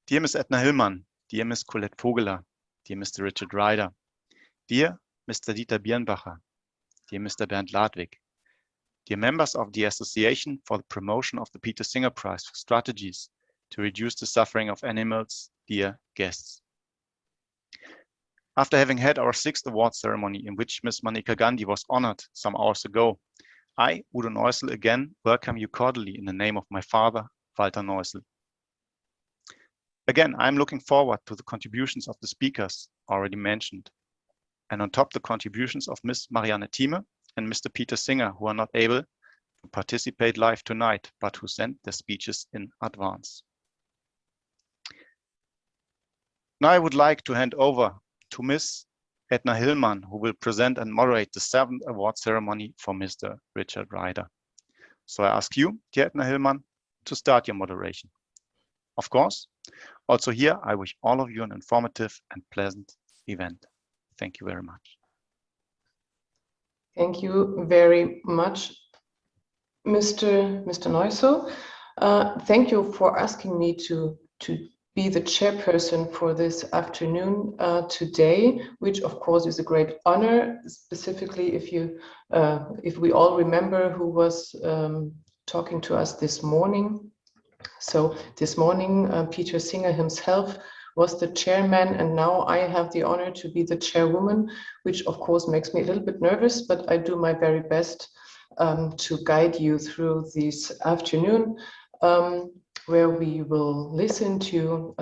Dear Ms. Edna Hillman, dear Ms. Colette Vogeler, dear Mr. Richard Ryder, dear Mr. Dieter Birnbacher, dear Mr. Bernd Ladwig, dear members of the Association for the Promotion of the Peter-Singer-Preis for Strategies to Reduce the Suffering of Animals, dear guests. After having had our 6th award ceremony in which Ms. Maneka Gandhi was honored some hours ago, I, Udo Neusel, again welcome you cordially in the name of my father, Walter Neusel. Again, I'm looking forward to the contributions of the speakers already mentioned, and on top the contributions of Ms. Marianne Thieme and Mr. Peter Singer, who are not able to participate live tonight, but who sent their speeches in advance. Now I would like to hand over to Ms. Edna Hillman, who will present and moderate the 7th award ceremony for Mr. Richard Ryder. So I ask you, dear Edna Hillman, to start your moderation. Of course, also here, I wish all of you an informative and pleasant event. Thank you very much. Thank you very much, Mr. Neusel. Thank you for asking me to be the chairperson for this afternoon today, which of course is a great honor, specifically if we all remember who was talking to us this morning. So this morning, Peter Singer himself was the chairman, and now I have the honor to be the chairwoman, which of course makes me a little bit nervous, but I do my very best to guide you through this afternoon, where we will listen to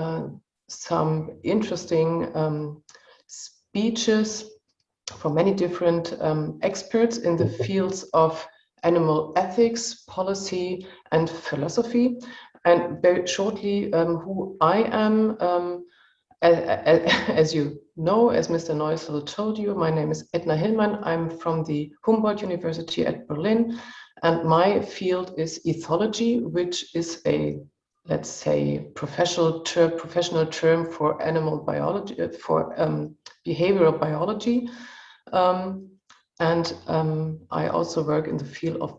some interesting speeches from many different experts in the fields of animal ethics, policy, and philosophy. And very shortly, who I am, as you know, as Mr. Neusel told you, my name is Edna Hillman. I'm from the Humboldt University at Berlin, and my field is ethology, which is a, let's say, professional term for animal biology, for behavioral biology. And I also work in the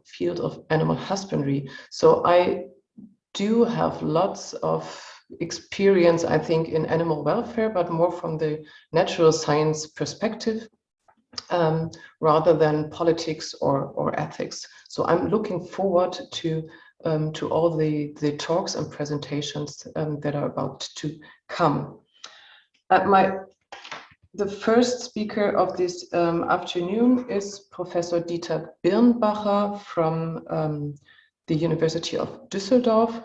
field of animal husbandry. So I do have lots of experience, I think, in animal welfare, but more from the natural science perspective, rather than politics or ethics. So I'm looking forward to all the talks and presentations that are about to come. The first speaker of this afternoon is Professor Dieter Birnbacher from the University of Düsseldorf.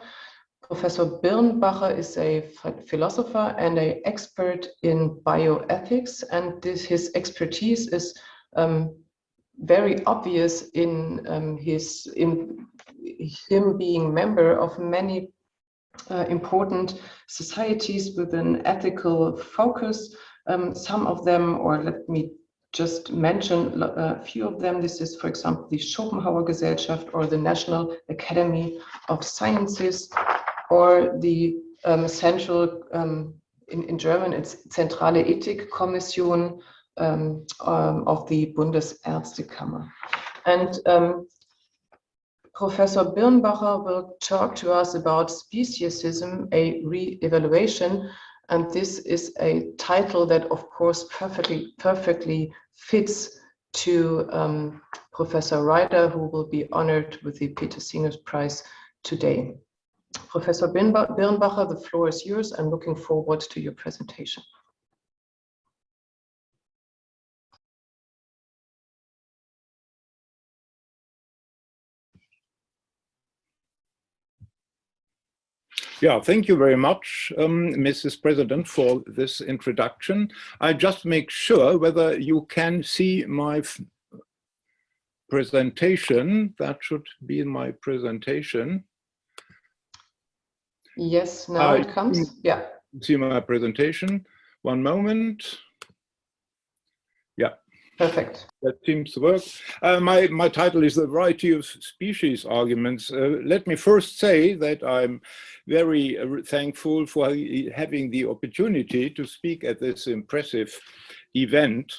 Professor Birnbacher is a philosopher and an expert in bioethics, and his expertise is very obvious in him being member of many important societies with an ethical focus. Some of them, or let me just mention a few of them. This is, for example, the Schopenhauer Gesellschaft or the National Academy of Sciences, or the central, in German, it's Zentrale Ethikkommission of the Bundesärztekammer. And Professor Birnbacher will talk to us about speciesism, a re-evaluation. And this is a title that, of course, perfectly fits to Professor Ryder, who will be honored with the Peter-Singer-Preis today. Professor Birnbacher, the floor is yours. I'm looking forward to your presentation. Yeah, thank you very much, Mrs. President, for this introduction. I just make sure whether you can see my presentation. That should be in my presentation. Yes, now it comes. Yeah. See my presentation. One moment. Yeah. Perfect. That seems to work. My title is The Variety of Species Arguments. Let me first say that I'm very thankful for having the opportunity to speak at this impressive event.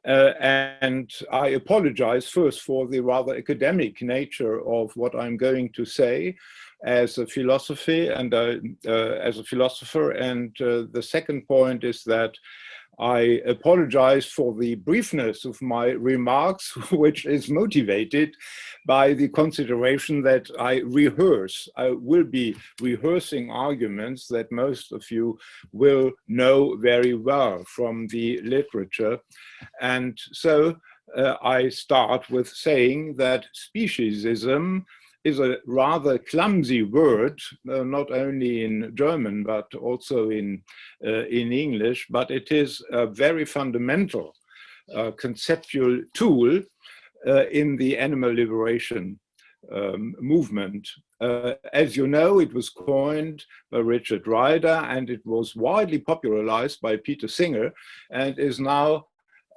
And I apologize first for the rather academic nature of what I'm going to say. as a philosophy and as a philosopher. And the second point is that I apologize for the briefness of my remarks, which is motivated by the consideration that I will be rehearsing arguments that most of you will know very well from the literature. And so I start with saying that speciesism is a rather clumsy word, not only in German, but also in English, but it is a very fundamental conceptual tool in the animal liberation movement. As you know, it was coined by Richard Ryder, and it was widely popularized by Peter-Singer, and is now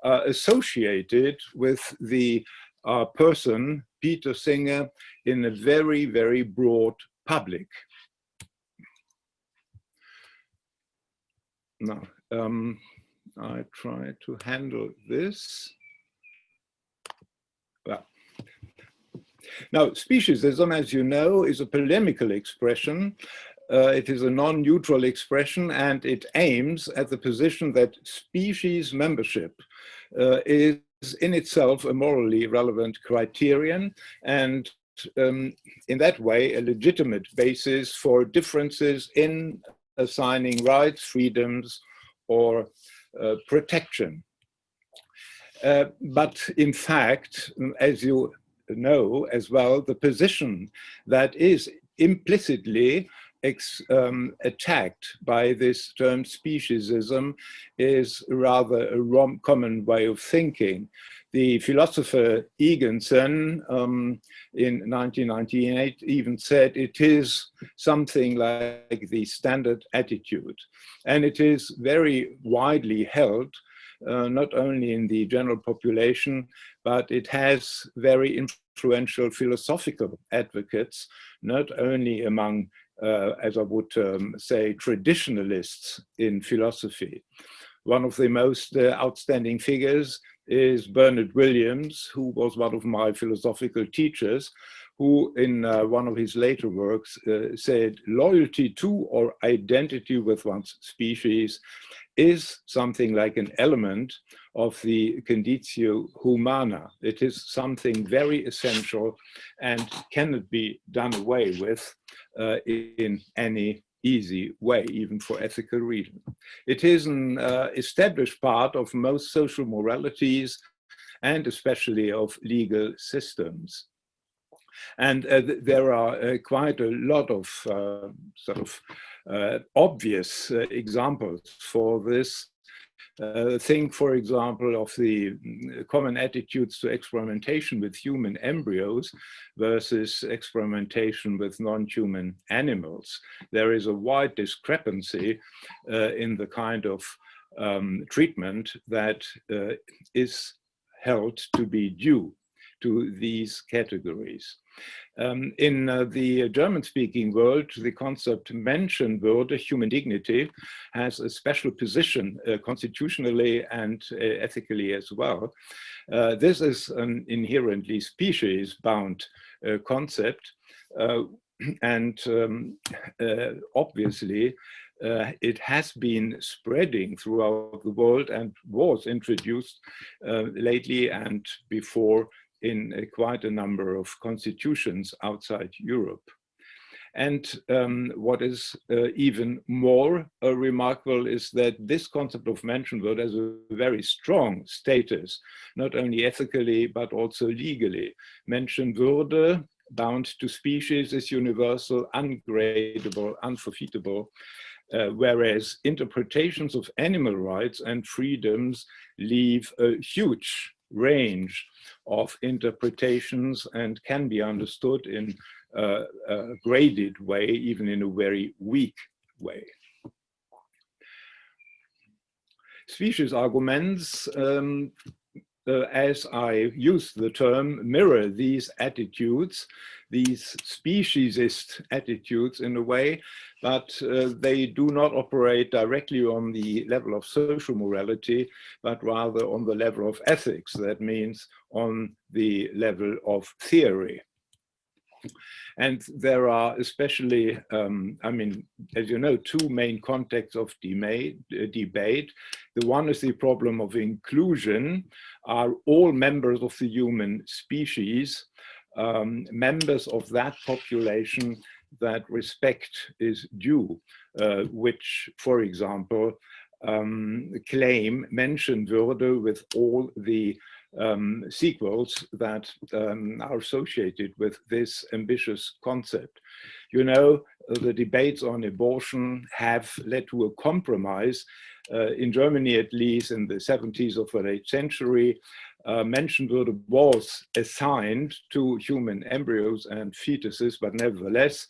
associated with the person, Peter-Singer, in a very, very broad public. Now, I try to handle this. Well, now, speciesism, as you know, is a polemical expression. It is a non-neutral expression, and it aims at the position that species membership is in itself a morally relevant criterion, and in that way a legitimate basis for differences in assigning rights, freedoms, or protection. But in fact, as you know as well, the position that is implicitly attacked by this term speciesism is rather a common way of thinking. The philosopher Egensen in 1998 even said it is something like the standard attitude. And it is very widely held, not only in the general population, but it has very influential philosophical advocates, not only among as I would say, traditionalists in philosophy. One of the most outstanding figures is Bernard Williams, who was one of my philosophical teachers, who in one of his later works said, loyalty to or identity with one's species is something like an element of the conditio humana. It is something very essential and cannot be done away with in any easy way, even for ethical reasons. It is an established part of most social moralities and especially of legal systems. And there are quite a lot of obvious examples for this. Think, for example, of the common attitudes to experimentation with human embryos versus experimentation with non-human animals. There is a wide discrepancy in the kind of treatment that is held to be due to these categories. In the German-speaking world, the concept Menschenwürde, human dignity, has a special position constitutionally and ethically as well. This is an inherently species-bound concept, and obviously it has been spreading throughout the world and was introduced lately and before in quite a number of constitutions outside Europe. And what is even more remarkable is that this concept of Menschenwürde has a very strong status, not only ethically, but also legally. Menschenwürde, bound to species, is universal, ungradable, unforfeitable, whereas interpretations of animal rights and freedoms leave a huge range of interpretations and can be understood in a graded way, even in a very weak way. Species arguments, as I use the term, mirror these attitudes, these speciesist attitudes in a way, but they do not operate directly on the level of social morality, but rather on the level of ethics. That means on the level of theory. And there are especially, I mean, as you know, two main contexts of debate. The one is the problem of inclusion. Are all members of the human species members of that population that respect is due, which, for example, claim Menschenwürde with all the sequels that are associated with this ambitious concept. You know, the debates on abortion have led to a compromise. In Germany, at least in the 70s of the late century, Menschenwürde was assigned to human embryos and fetuses, but nevertheless,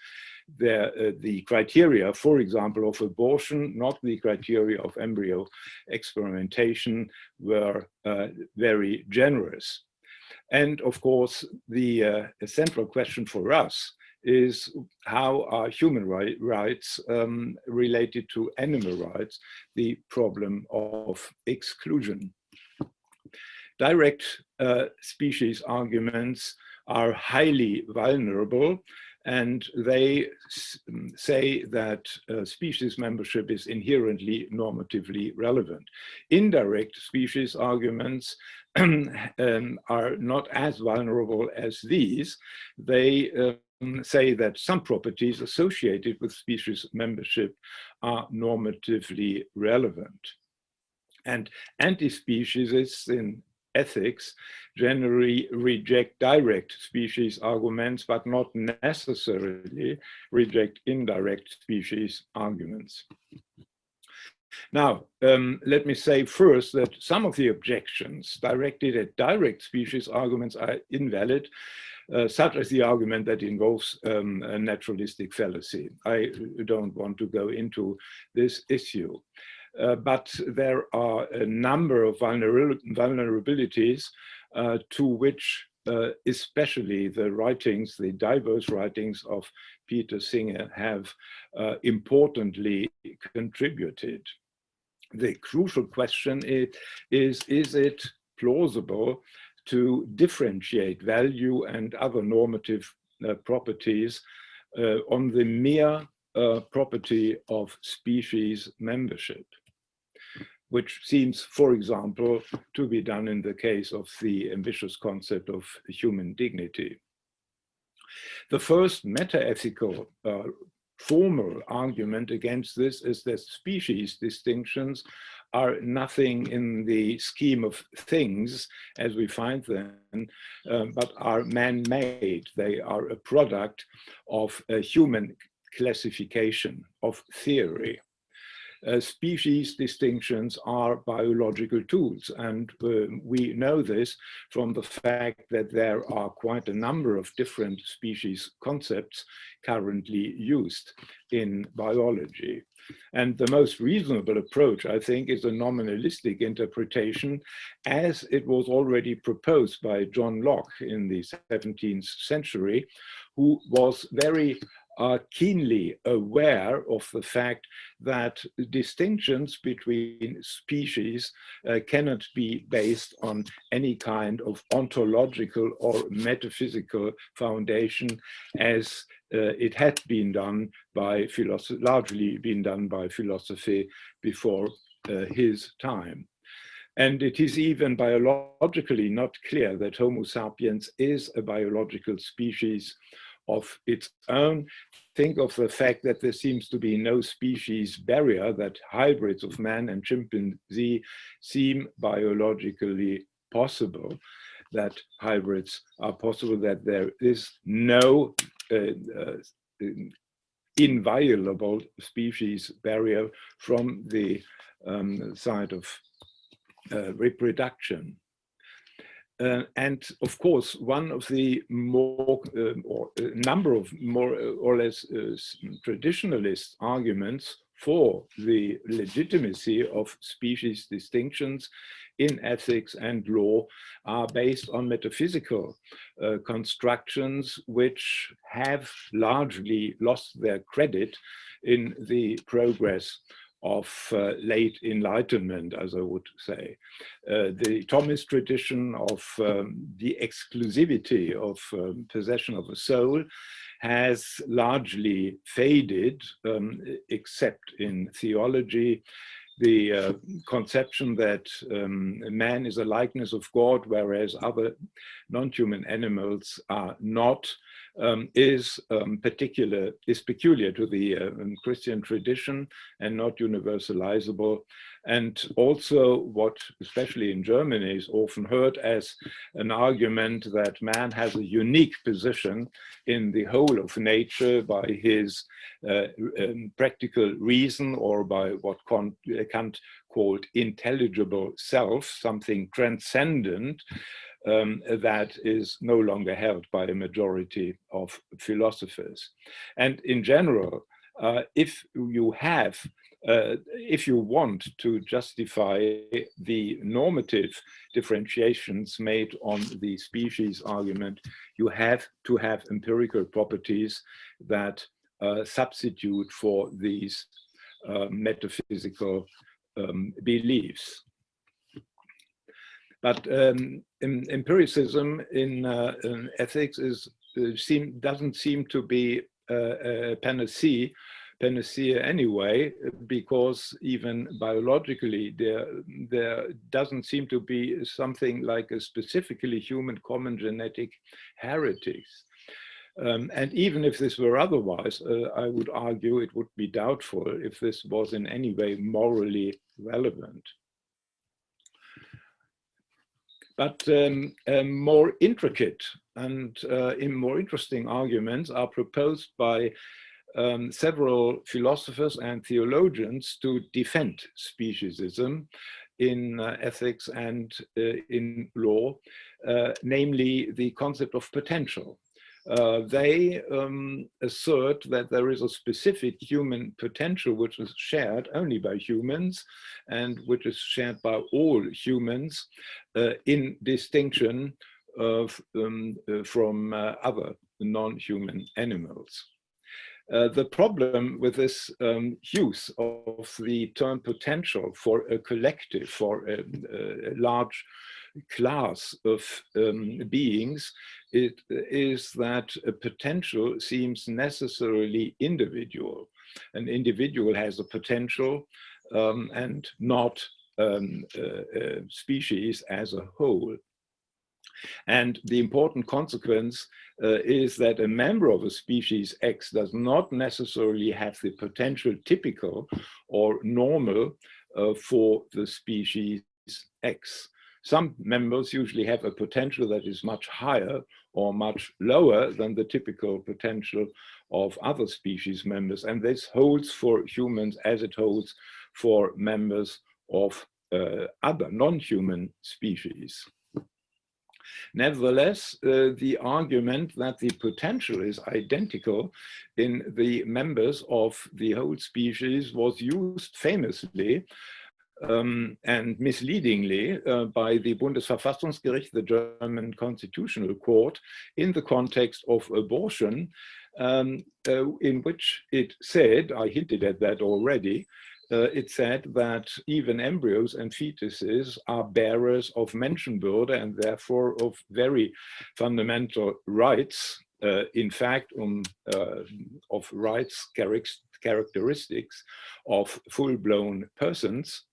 the criteria, for example, of abortion, not the criteria of embryo experimentation, were very generous. And of course, the central question for us is how are human rights related to animal rights, the problem of exclusion. Direct species arguments are highly vulnerable, and they say that species membership is inherently normatively relevant. Indirect species arguments are not as vulnerable as these. They say that some properties associated with species membership are normatively relevant. And anti-speciesists in ethics generally reject direct species arguments, but not necessarily reject indirect species arguments. Now, let me say first that some of the objections directed at direct species arguments are invalid, such as the argument that involves a naturalistic fallacy. I don't want to go into this issue. But there are a number of vulnerabilities to which especially the writings, the diverse writings of Peter-Singer have importantly contributed. The crucial question is it plausible to differentiate value and other normative properties on the mere property of species membership, which seems, for example, to be done in the case of the ambitious concept of human dignity. The first meta-ethical formal argument against this is that species distinctions are nothing in the scheme of things as we find them, but are man-made. They are a product of a human classification of theory. Species distinctions are biological tools, and we know this from the fact that there are quite a number of different species concepts currently used in biology. And the most reasonable approach, I think, is a nominalistic interpretation, as it was already proposed by John Locke in the 17th century, who was very keenly aware of the fact that distinctions between species cannot be based on any kind of ontological or metaphysical foundation, as it had been done by philosophy, largely been done by philosophy before his time. And it is even biologically not clear that Homo sapiens is a biological species of its own. Think of the fact that there seems to be no species barrier, that hybrids of man and chimpanzee seem biologically possible, that hybrids are possible, that there is no inviolable species barrier from the side of reproduction. And of course, one of the more, or a number of more or less traditionalist arguments for the legitimacy of species distinctions in ethics and law are based on metaphysical constructions, which have largely lost their credit in the progress of late Enlightenment, as I would say. The Thomist tradition of the exclusivity of possession of a soul has largely faded, except in theology. The conception that man is a likeness of God, whereas other non-human animals are not, is peculiar to the Christian tradition and not universalizable. And also what, especially in Germany, is often heard as an argument that man has a unique position in the whole of nature by his practical reason, or by what Kant called intelligible self, something transcendent, that is no longer held by a majority of philosophers. And in general, if you want to justify the normative differentiations made on the species argument, you have to have empirical properties that substitute for these metaphysical beliefs. But empiricism in ethics doesn't seem to be a panacea anyway, because even biologically there doesn't seem to be something like a specifically human common genetic heritage. And even if this were otherwise, I would argue it would be doubtful if this was in any way morally relevant. But more intricate and more interesting arguments are proposed by several philosophers and theologians to defend speciesism in ethics and in law, namely the concept of potential. They assert that there is a specific human potential which is shared only by humans and which is shared by all humans in distinction from other non-human animals. The problem with this use of the term potential for a collective, for a large class of beings, it is that a potential seems necessarily individual. An individual has a potential and not a species as a whole. And the important consequence is that a member of a species X does not necessarily have the potential typical or normal for the species X. Some members usually have a potential that is much higher or much lower than the typical potential of other species members. And this holds for humans as it holds for members of other non-human species. Nevertheless, the argument that the potential is identical in the members of the whole species was used famously and misleadingly by the Bundesverfassungsgericht, the German Constitutional Court, in the context of abortion, in which it said, I hinted at that already, it said that even embryos and fetuses are bearers of Menschenwürde and therefore of very fundamental rights, in fact, of rights characteristics of full-blown persons.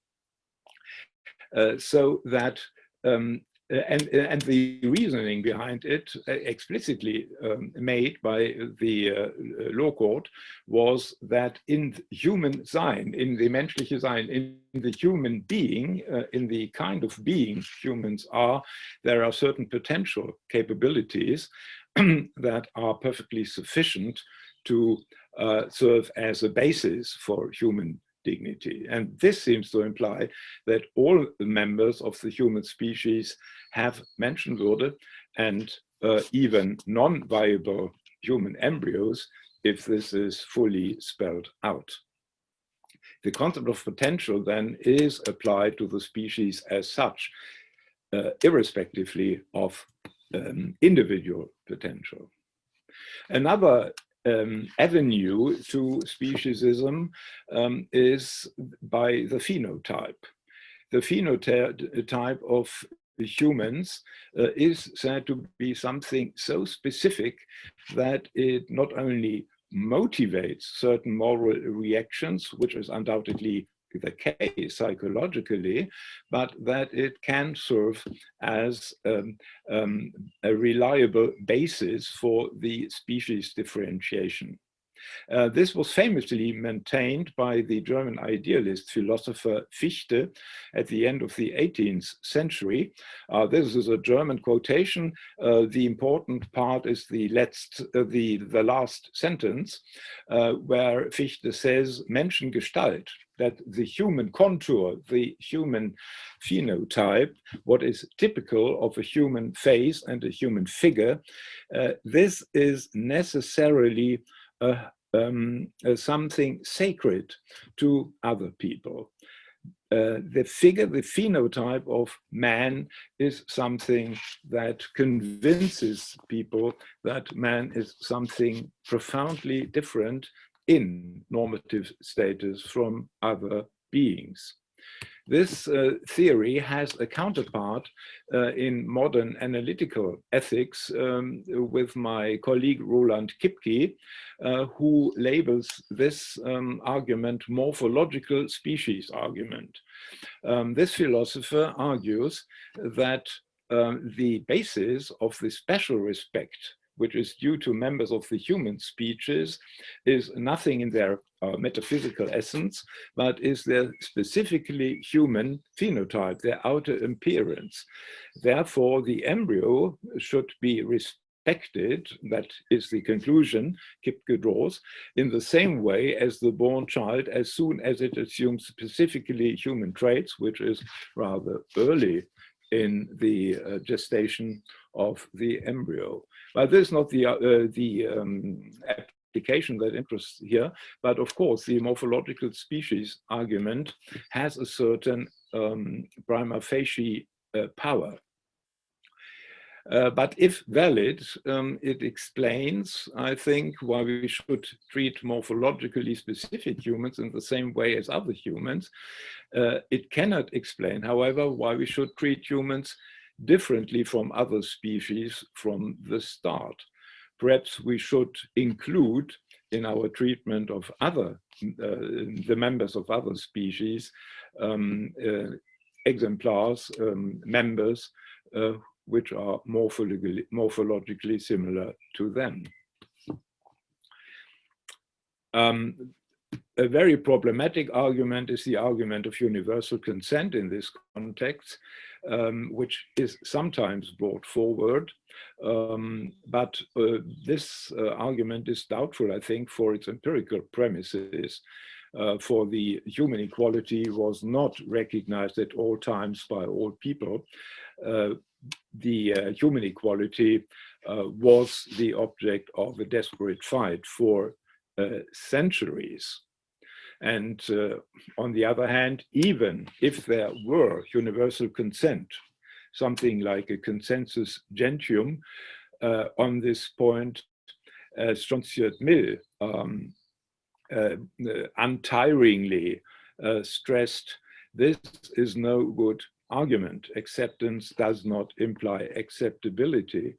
So that, and the reasoning behind it, explicitly made by the law court, was that in human sein, in the menschliche Sein, in the human being, in the kind of being humans are, there are certain potential capabilities that are perfectly sufficient to serve as a basis for human dignity. And this seems to imply that all the members of the human species have Menschenwürde, and even non-viable human embryos, if this is fully spelled out. The concept of potential then is applied to the species as such, irrespectively of individual potential. Another avenue to speciesism is by the phenotype. The phenotype of the humans is said to be something so specific that it not only motivates certain moral reactions, which is undoubtedly the case psychologically, but that it can serve as a reliable basis for the species differentiation. This was famously maintained by the German idealist philosopher Fichte at the end of the 18th century. This is a German quotation. The important part is the last sentence, where Fichte says, Menschengestalt, that the human contour, the human phenotype, what is typical of a human face and a human figure, this is necessarily something sacred to other people. The figure, the phenotype of man is something that convinces people that man is something profoundly different in normative status from other beings. This theory has a counterpart in modern analytical ethics with my colleague Roland Kipke, who labels this argument morphological species argument. This philosopher argues that the basis of the special respect which is due to members of the human species is nothing in their metaphysical essence, but is their specifically human phenotype, their outer appearance. Therefore, the embryo should be respected, that is the conclusion Kipke draws, in the same way as the born child, as soon as it assumes specifically human traits, which is rather early in the gestation of the embryo. But this is not the application that interests here, but of course the morphological species argument has a certain prima facie power. But if valid, it explains, I think, why we should treat morphologically specific humans in the same way as other humans. It cannot explain, however, why we should treat humans differently from other species from the start. Perhaps we should include in our treatment of other, the members of other species, exemplars, members, which are morphologically similar to them. A very problematic argument is the argument of universal consent in this context, which is sometimes brought forward. But this argument is doubtful, I think, for its empirical premises. For the human equality was not recognized at all times by all people. The human equality was the object of a desperate fight for centuries. And on the other hand, even if there were universal consent, something like a consensus gentium on this point, as John Stuart Mill untiringly stressed, this is no good argument. Acceptance does not imply acceptability.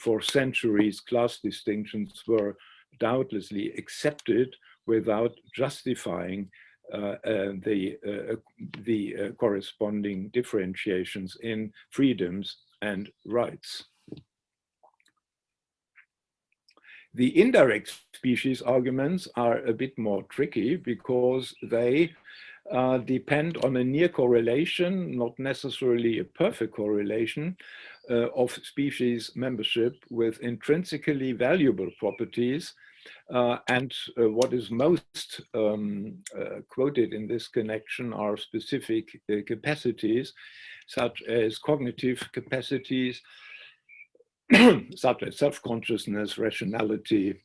For centuries, class distinctions were doubtlessly accepted without justifying the corresponding differentiations in freedoms and rights. The indirect species arguments are a bit more tricky because they depend on a near correlation, not necessarily a perfect correlation, of species membership with intrinsically valuable properties. And what is most quoted in this connection are specific capacities, such as cognitive capacities, such as self-consciousness, rationality,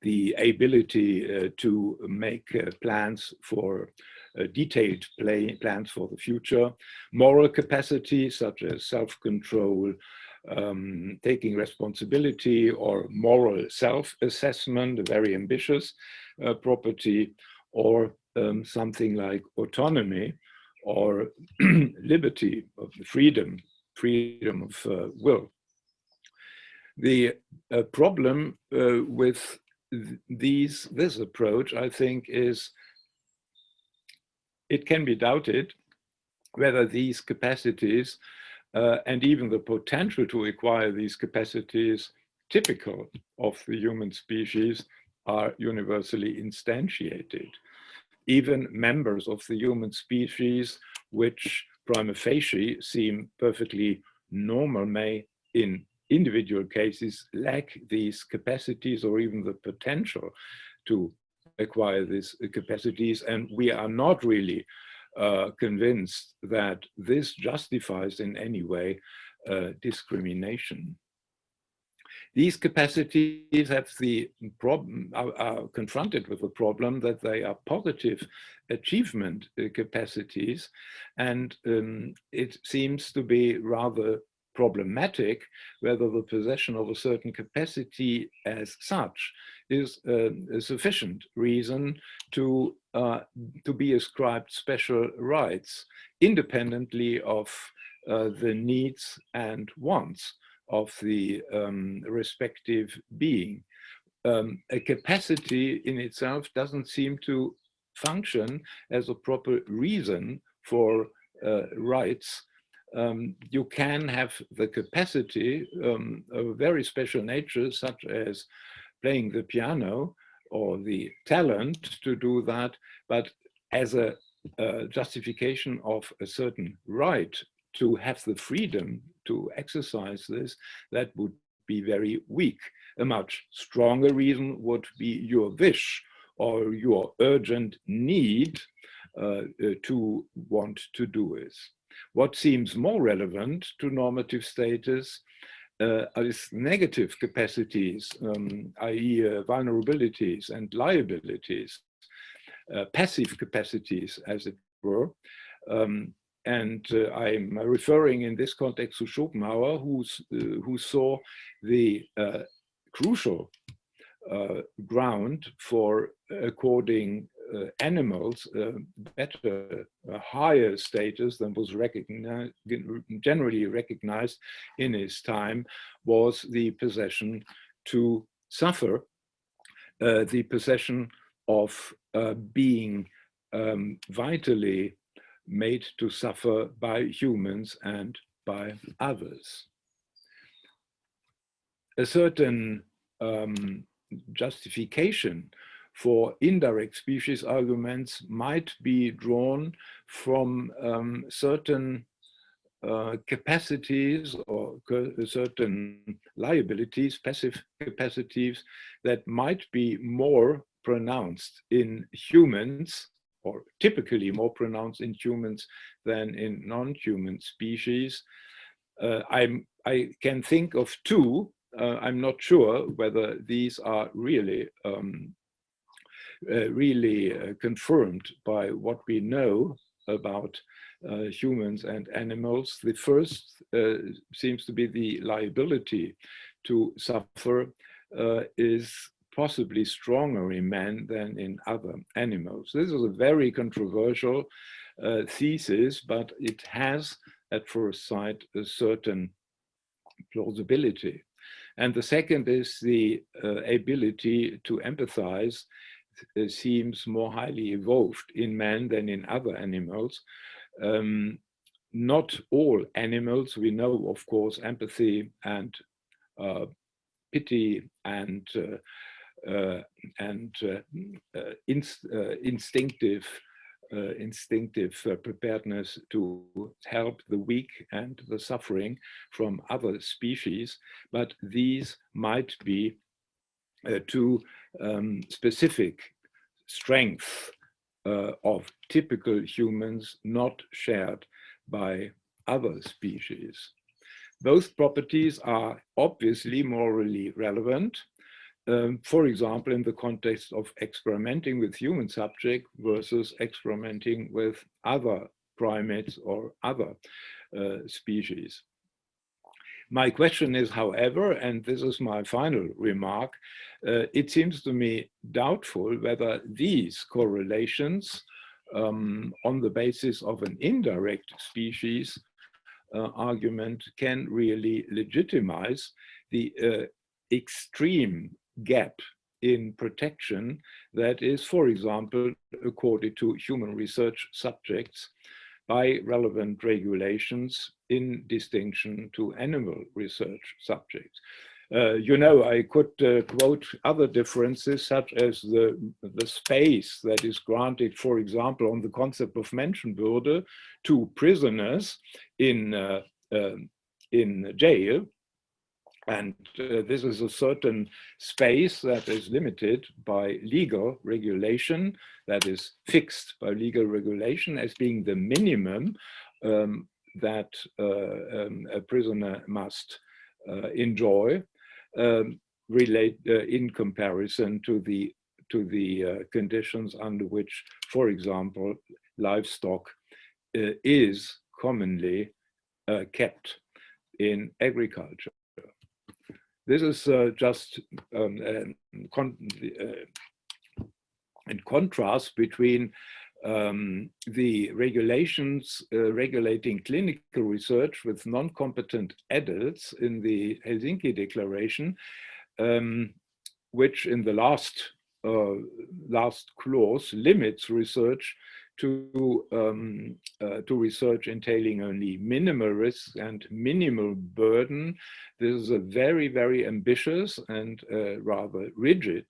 the ability to make plans for detailed plans for the future, moral capacity such as self-control, taking responsibility or moral self-assessment, a very ambitious property, or something like autonomy or liberty of freedom of will. The problem with this approach, I think, is it can be doubted whether these capacities and even the potential to acquire these capacities typical of the human species are universally instantiated. Even members of the human species, which prima facie seem perfectly normal, may in individual cases lack these capacities or even the potential to acquire these capacities. And we are not really convinced that this justifies in any way discrimination. These capacities have the problem, are confronted with the problem that they are positive achievement capacities, and it seems to be rather problematic whether the possession of a certain capacity as such is a sufficient reason to be ascribed special rights, independently of the needs and wants of the respective being. A capacity in itself doesn't seem to function as a proper reason for rights. You can have the capacity of a very special nature, such as playing the piano or the talent to do that, but as a justification of a certain right to have the freedom to exercise this, that would be very weak. A much stronger reason would be your wish or your urgent need to want to do it. What seems more relevant to normative status is negative capacities, i.e. vulnerabilities and liabilities, passive capacities, as it were. And I'm referring in this context to Schopenhauer, who saw the crucial ground for according animals better, higher status than was generally recognized in his time, was the possession to suffer, the possession of being vitally made to suffer by humans and by others. A certain justification for indirect species arguments might be drawn from certain capacities or certain liabilities, passive capacities that might be more pronounced in humans, or typically more pronounced in humans than in non-human species. I can think of two. I'm not sure whether these are really confirmed by what we know about humans and animals. The first seems to be the liability to suffer is possibly stronger in man than in other animals. This is a very controversial thesis, but it has at first sight a certain plausibility. And the second is the ability to empathize seems more highly evolved in man than in other animals. Not all animals, we know, of course, empathy and pity and instinctive preparedness to help the weak and the suffering from other species, but these might be two specific strengths of typical humans not shared by other species. Both properties are obviously morally relevant. For example, in the context of experimenting with human subjects versus experimenting with other primates or other species. My question is, however, and this is my final remark, it seems to me doubtful whether these correlations on the basis of an indirect species argument can really legitimize the extreme gap in protection that is, for example, accorded to human research subjects by relevant regulations in distinction to animal research subjects. You know, I could quote other differences, such as the space that is granted, for example, on the concept of Menschenwürde to prisoners in jail. And this is a certain space that is limited by legal regulation, that is fixed by legal regulation as being the minimum that a prisoner must enjoy in comparison to the conditions under which, for example, livestock is commonly kept in agriculture. This is just in contrast between the regulations regulating clinical research with non-competent adults in the Helsinki Declaration, which in the last clause limits research to research entailing only minimal risk and minimal burden. This is a very, very ambitious and rather rigid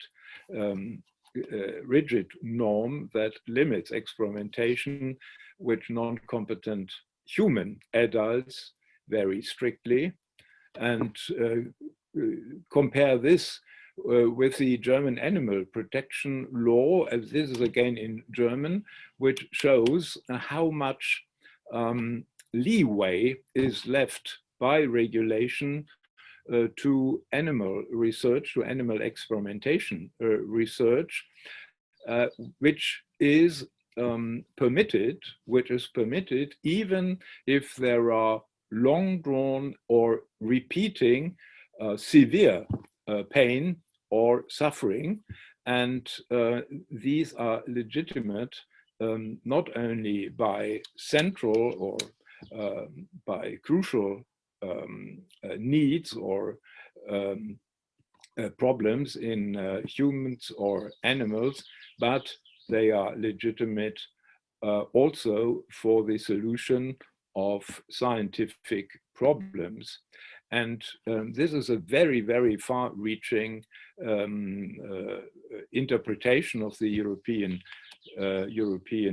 norm that limits experimentation with non-competent human adults very strictly, and compare this with the German animal protection law, as this is again in German, which shows how much leeway is left by regulation to animal research, to animal experimentation research, which is permitted even if there are long-drawn or repeating severe pain or suffering, and these are legitimate not only by central or by crucial needs or problems in humans or animals, but they are legitimate also for the solution of scientific problems. And this is a very, very far-reaching interpretation of the European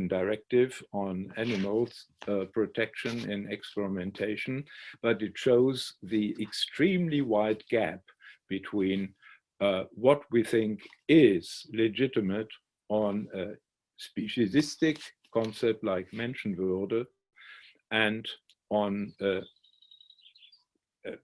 Directive on Animals Protection in Experimentation, but it shows the extremely wide gap between what we think is legitimate on a speciesistic concept like Menschenwürde and on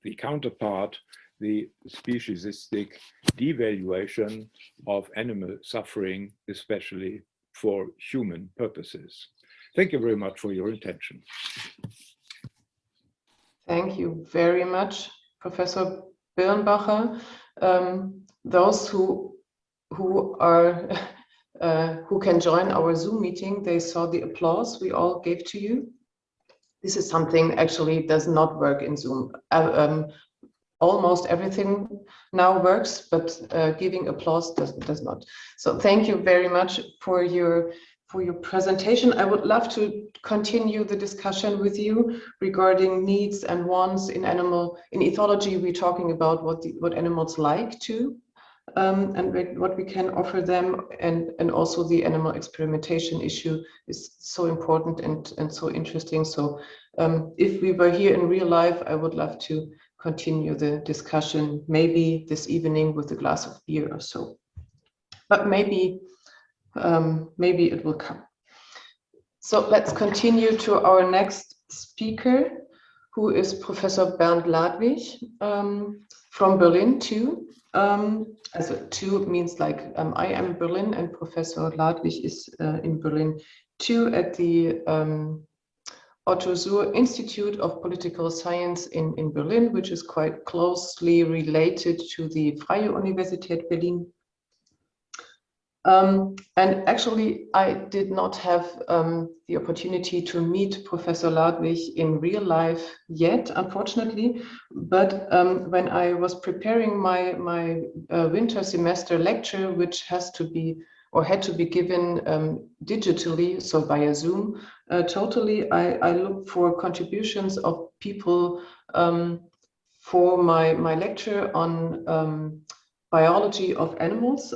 the counterpart, the speciesistic devaluation of animal suffering, especially for human purposes. Thank you very much for your attention. Thank you very much, Professor Birnbacher. Those who can join our Zoom meeting, they saw the applause we all gave to you. This is something actually does not work in Zoom. Almost everything now works, but giving applause does not. So thank you very much for your presentation. I would love to continue the discussion with you regarding needs and wants in ethology. We're talking about what animals like to, and what we can offer them, and also the animal experimentation issue is so important and so interesting. So if we were here in real life, I would love to continue the discussion, maybe this evening with a glass of beer or so. But maybe it will come. So let's continue to our next speaker, who is Professor Bernd Ladwig from Berlin too. Also two means like I am Berlin, and Professor Ladwig is in Berlin too, at the Otto Suhr Institute of Political Science in Berlin, which is quite closely related to the Freie Universität Berlin. And actually, I did not have the opportunity to meet Professor Ladwig in real life yet, unfortunately. But when I was preparing my winter semester lecture, which has to be or had to be given digitally, so via Zoom, totally, I looked for contributions of people for my lecture on biology of animals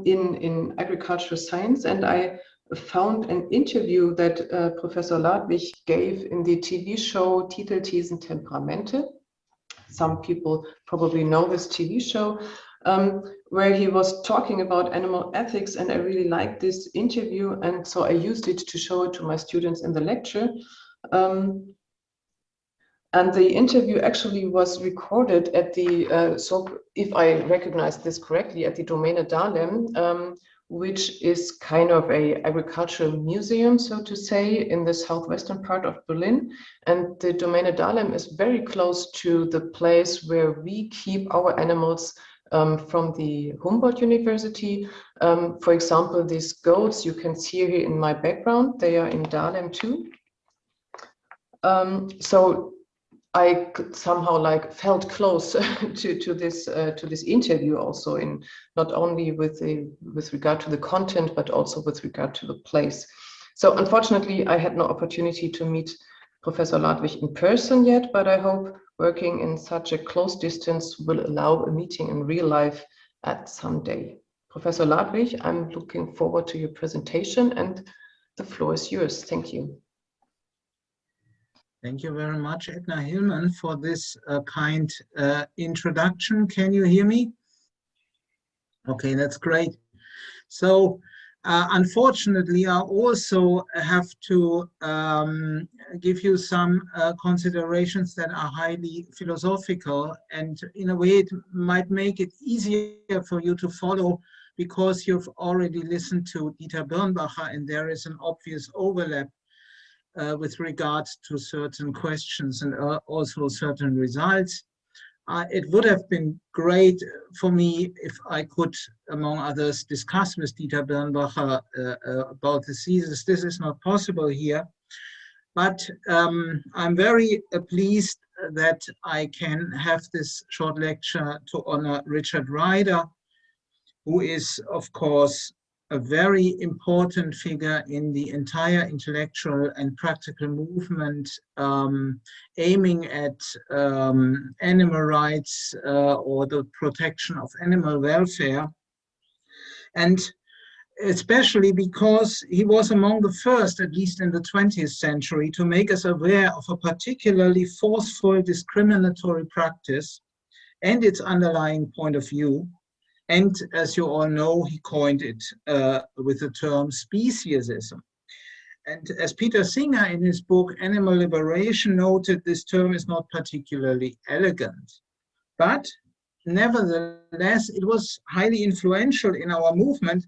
in agricultural science, and I found an interview that Professor Ladwig gave in the TV show Titelthesen Temperamente. Some people probably know this TV show, where he was talking about animal ethics, and I really liked this interview, and so I used it to show it to my students in the lecture. And the interview actually was recorded at the, so if I recognize this correctly, at the Domäne Dahlem, which is kind of a agricultural museum, so to say, in the southwestern part of Berlin. And the Domäne Dahlem is very close to the place where we keep our animals from the Humboldt University. For example, these goats you can see here in my background, they are in Dahlem too. So I somehow like felt close to this interview, also in not only with regard to the content, but also with regard to the place. So unfortunately, I had no opportunity to meet Professor Ladwig in person yet, but I hope working in such a close distance will allow a meeting in real life at some day. Professor Ladwig, I'm looking forward to your presentation, and the floor is yours. Thank you. Thank you very much, Edna Hillman, for this kind introduction. Can you hear me? Okay, that's great. So, unfortunately, I also have to give you some considerations that are highly philosophical, and in a way it might make it easier for you to follow because you've already listened to Dieter Birnbacher, and there is an obvious overlap with regards to certain questions and also certain results. It would have been great for me if I could, among others, discuss with Dieter Birnbacher about the thesis. This is not possible here, but I'm very pleased that I can have this short lecture to honor Richard Ryder, who is, of course, a very important figure in the entire intellectual and practical movement aiming at animal rights or the protection of animal welfare. And especially because he was among the first, at least in the 20th century, to make us aware of a particularly forceful discriminatory practice and its underlying point of view. And as you all know, he coined it with the term speciesism. And as Peter Singer in his book Animal Liberation noted, this term is not particularly elegant. But nevertheless, it was highly influential in our movement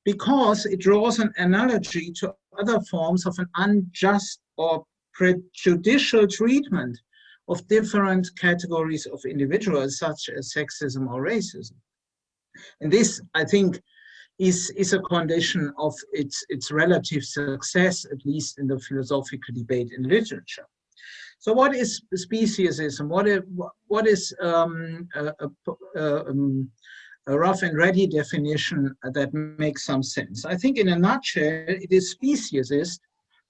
because it draws an analogy to other forms of an unjust or prejudicial treatment of different categories of individuals, such as sexism or racism. And this, I think, is a condition of its relative success, at least in the philosophical debate in literature. So what is speciesism? What is a rough and ready definition that makes some sense? I think in a nutshell, it is speciesist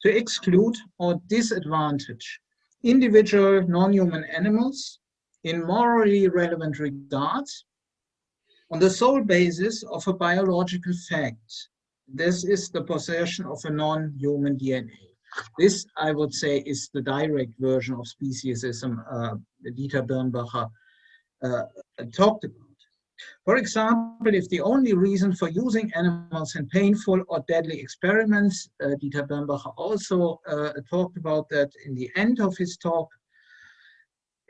to exclude or disadvantage individual non-human animals in morally relevant regards on the sole basis of a biological fact. This is the possession of a non-human DNA. This, I would say, is the direct version of speciesism Dieter Birnbacher talked about. For example, if the only reason for using animals in painful or deadly experiments, Dieter Birnbacher also talked about that in the end of his talk,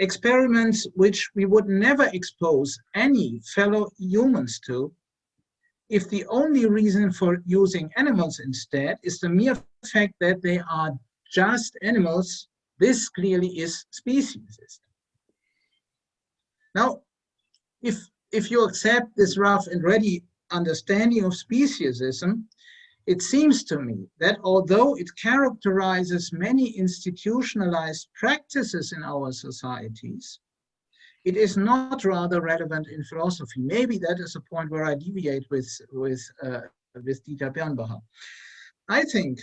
experiments which we would never expose any fellow humans to, if the only reason for using animals instead is the mere fact that they are just animals, this clearly is speciesist. Now, if you accept this rough and ready understanding of speciesism, it seems to me that although it characterizes many institutionalized practices in our societies, it is not rather relevant in philosophy. Maybe that is a point where I deviate with Dieter Birnbacher. I think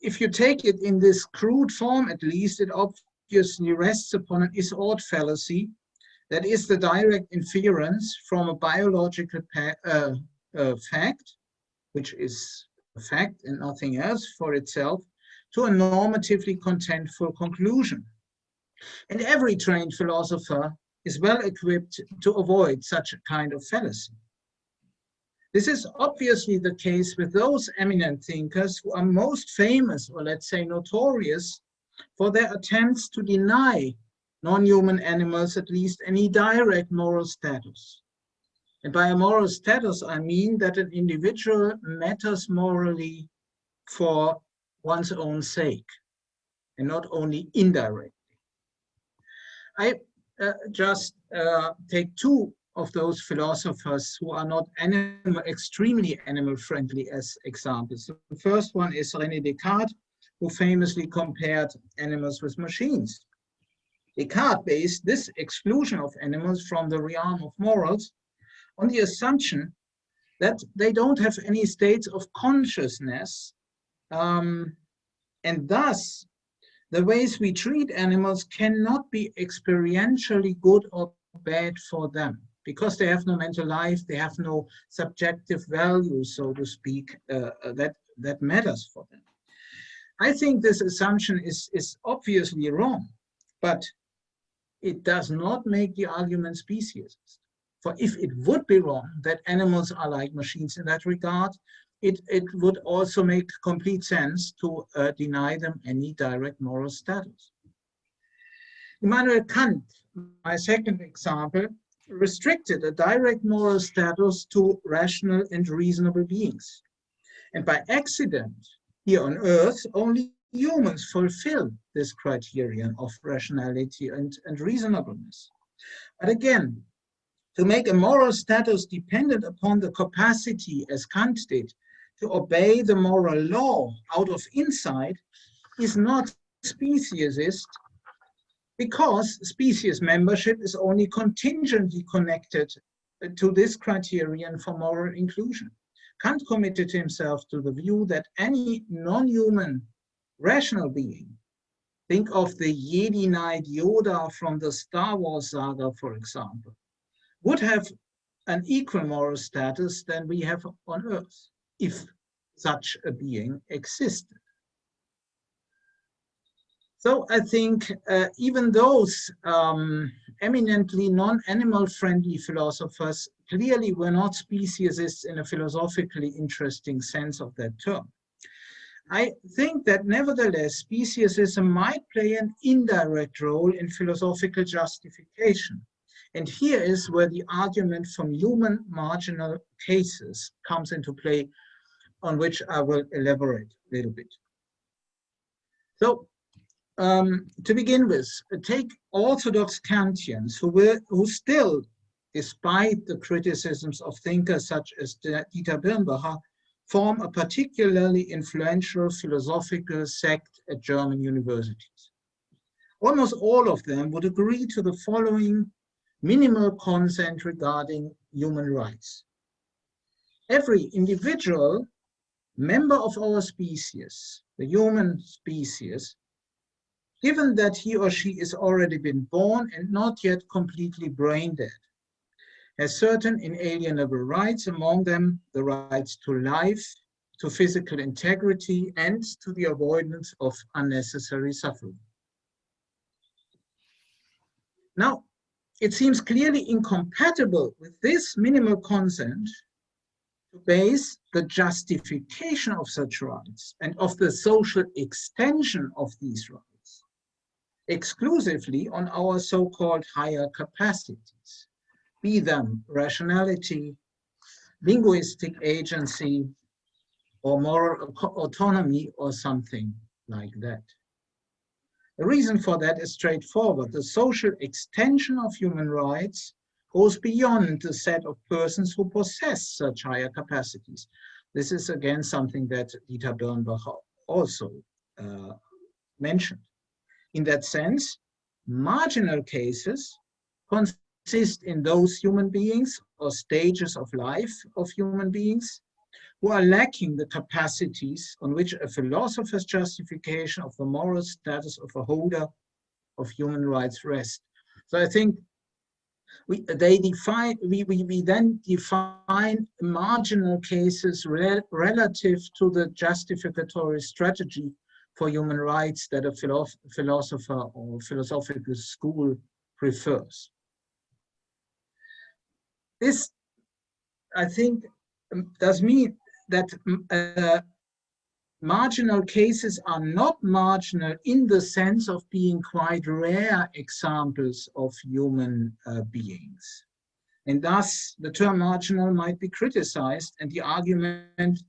if you take it in this crude form, at least, it obviously rests upon an is-ought fallacy, that is the direct inference from a biological fact, which is a fact and nothing else for itself, to a normatively contentful conclusion. And every trained philosopher is well equipped to avoid such a kind of fallacy. This is obviously the case with those eminent thinkers who are most famous, or let's say notorious, for their attempts to deny non-human animals at least any direct moral status. And by a moral status, I mean that an individual matters morally for one's own sake, and not only indirectly. I just take two of those philosophers who are not extremely animal-friendly as examples. The first one is René Descartes, who famously compared animals with machines. Descartes based this exclusion of animals from the realm of morals on the assumption that they don't have any states of consciousness, and thus the ways we treat animals cannot be experientially good or bad for them, because they have no mental life, they have no subjective value, so to speak, that matters for them. I think this assumption is obviously wrong, but it does not make the argument speciesist. For if it would be wrong that animals are like machines in that regard, it would also make complete sense to deny them any direct moral status. Immanuel Kant, my second example, restricted a direct moral status to rational and reasonable beings. And by accident, here on Earth, only humans fulfill this criterion of rationality and reasonableness. But again, to make a moral status dependent upon the capacity, as Kant did, to obey the moral law out of insight is not speciesist, because species membership is only contingently connected to this criterion for moral inclusion. Kant committed himself to the view that any non-human rational being, think of the Jedi Knight Yoda from the Star Wars saga, for example, would have an equal moral status than we have on Earth, if such a being existed. So I think even those eminently non-animal friendly philosophers clearly were not speciesists in a philosophically interesting sense of that term. I think that nevertheless, speciesism might play an indirect role in philosophical justification. And here is where the argument from human marginal cases comes into play, on which I will elaborate a little bit. So, to begin with, take orthodox Kantians who still, despite the criticisms of thinkers such as Dieter Birnbacher, form a particularly influential philosophical sect at German universities. Almost all of them would agree to the following minimal consent regarding human rights. Every individual member of our species, the human species, given that he or she is already been born and not yet completely brain dead, has certain inalienable rights, among them the rights to life, to physical integrity, and to the avoidance of unnecessary suffering. Now, it seems clearly incompatible with this minimal consent to base the justification of such rights and of the social extension of these rights exclusively on our so-called higher capacities, be them rationality, linguistic agency, or moral autonomy, or something like that. The reason for that is straightforward. The social extension of human rights goes beyond the set of persons who possess such higher capacities. This is again something that Dieter Birnbacher also mentioned. In that sense, marginal cases consist in those human beings or stages of life of human beings who are lacking the capacities on which a philosopher's justification of the moral status of a holder of human rights rests. So I think we then define marginal cases relative to the justificatory strategy for human rights that a philosopher or philosophical school prefers. This, I think, does mean that marginal cases are not marginal in the sense of being quite rare examples of human beings. And thus, the term marginal might be criticized, and the argument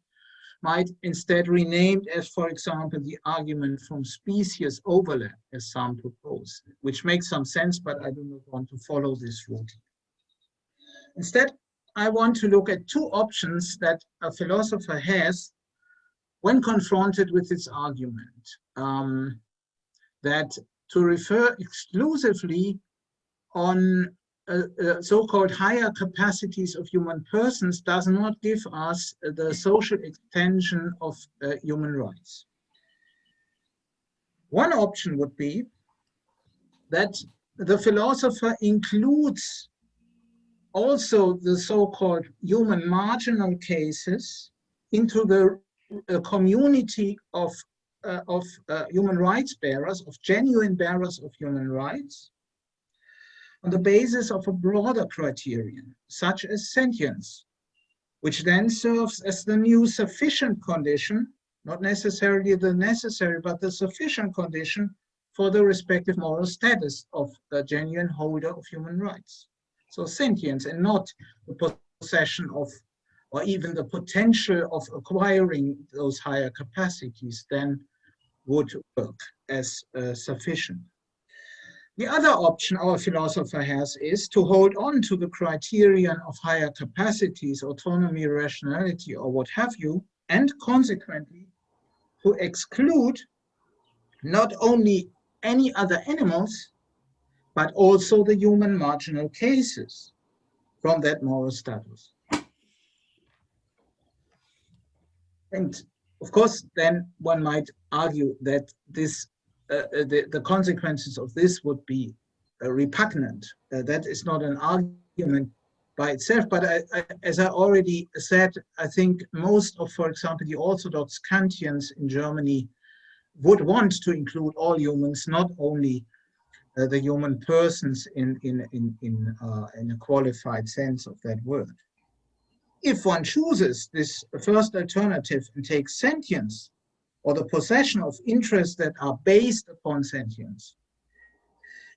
might instead renamed as, for example, the argument from species overlap, as some propose, which makes some sense, but I do not want to follow this route. Instead, I want to look at two options that a philosopher has when confronted with this argument, that to refer exclusively on so-called higher capacities of human persons does not give us the social extension of human rights. One option would be that the philosopher includes also the so-called human marginal cases into the community of human rights bearers, of genuine bearers of human rights, on the basis of a broader criterion, such as sentience, which then serves as the new sufficient condition, not necessarily the necessary, but the sufficient condition for the respective moral status of a genuine holder of human rights. So sentience, and not the possession of, or even the potential of acquiring those higher capacities, then would work as sufficient. The other option our philosopher has is to hold on to the criterion of higher capacities, autonomy, rationality, or what have you, and consequently to exclude not only any other animals, but also the human marginal cases from that moral status. And of course, then one might argue that this the consequences of this would be repugnant. That is not an argument by itself, but as I already said, I think most of, for example, the Orthodox Kantians in Germany would want to include all humans, not only the human persons in a qualified sense of that word. If one chooses this first alternative and takes sentience, or the possession of interests that are based upon sentience,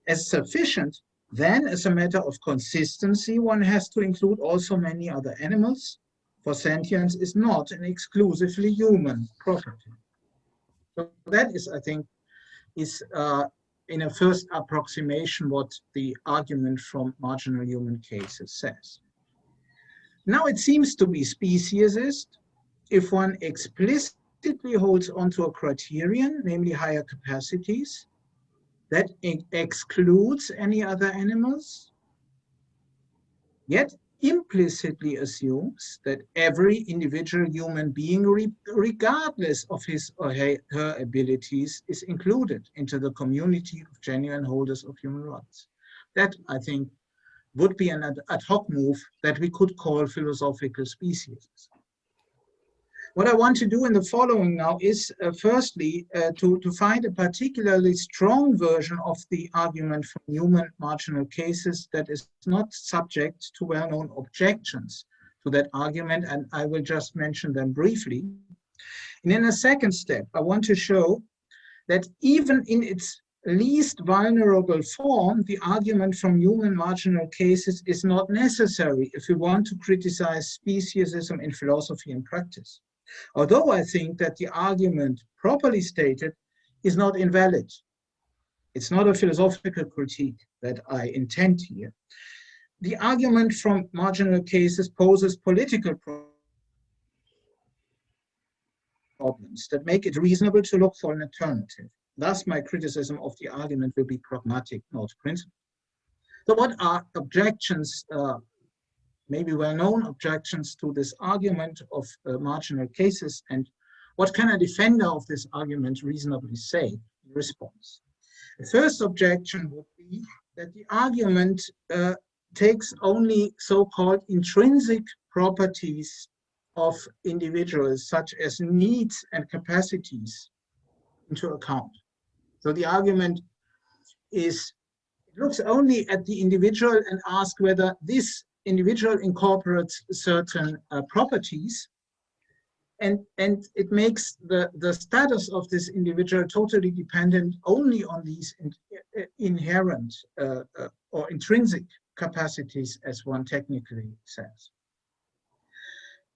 as sufficient, then as a matter of consistency, one has to include also many other animals, for sentience is not an exclusively human property. So that is, I think, is in a first approximation what the argument from marginal human cases says. Now it seems to be speciesist if one explicitly holds onto a criterion, namely higher capacities, that excludes any other animals, yet implicitly assumes that every individual human being, regardless of his or her abilities, is included into the community of genuine holders of human rights. That, I think, would be an ad hoc move that we could call philosophical speciesism. What I want to do in the following now is firstly to find a particularly strong version of the argument from human marginal cases that is not subject to well-known objections to that argument, and I will just mention them briefly. And in a second step, I want to show that even in its least vulnerable form, the argument from human marginal cases is not necessary if we want to criticize speciesism in philosophy and practice. Although I think that the argument, properly stated, is not invalid. It's not a philosophical critique that I intend here. The argument from marginal cases poses political problems that make it reasonable to look for an alternative. Thus, my criticism of the argument will be pragmatic, not principled. So what are objections, maybe well-known objections to this argument of marginal cases, and what can a defender of this argument reasonably say in response? The first objection would be that the argument takes only so-called intrinsic properties of individuals, such as needs and capacities, into account. So the argument looks only at the individual and asks whether this individual incorporates certain properties, and it makes the status of this individual totally dependent only on these inherent or intrinsic capacities, as one technically says.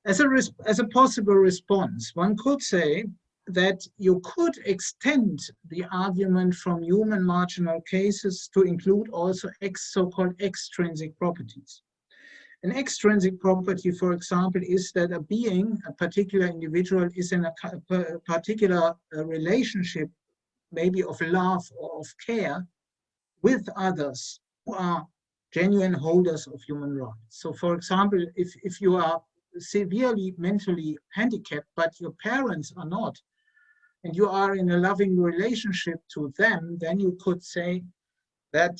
As a possible response, one could say that you could extend the argument from human marginal cases to include also so-called extrinsic properties. An extrinsic property, for example, is that a being, a particular individual, is in a particular relationship, maybe of love or of care, with others who are genuine holders of human rights. So, for example, if you are severely mentally handicapped, but your parents are not, and you are in a loving relationship to them, then you could say that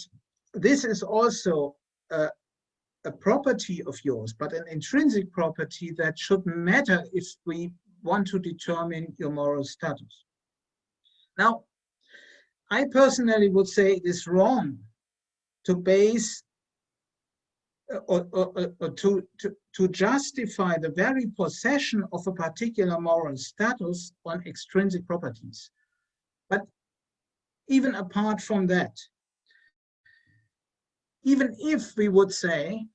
this is also a property of yours, but an intrinsic property that should matter if we want to determine your moral status. Now, I personally would say it is wrong to base or to justify the very possession of a particular moral status on extrinsic properties. But even apart from that, even if we would say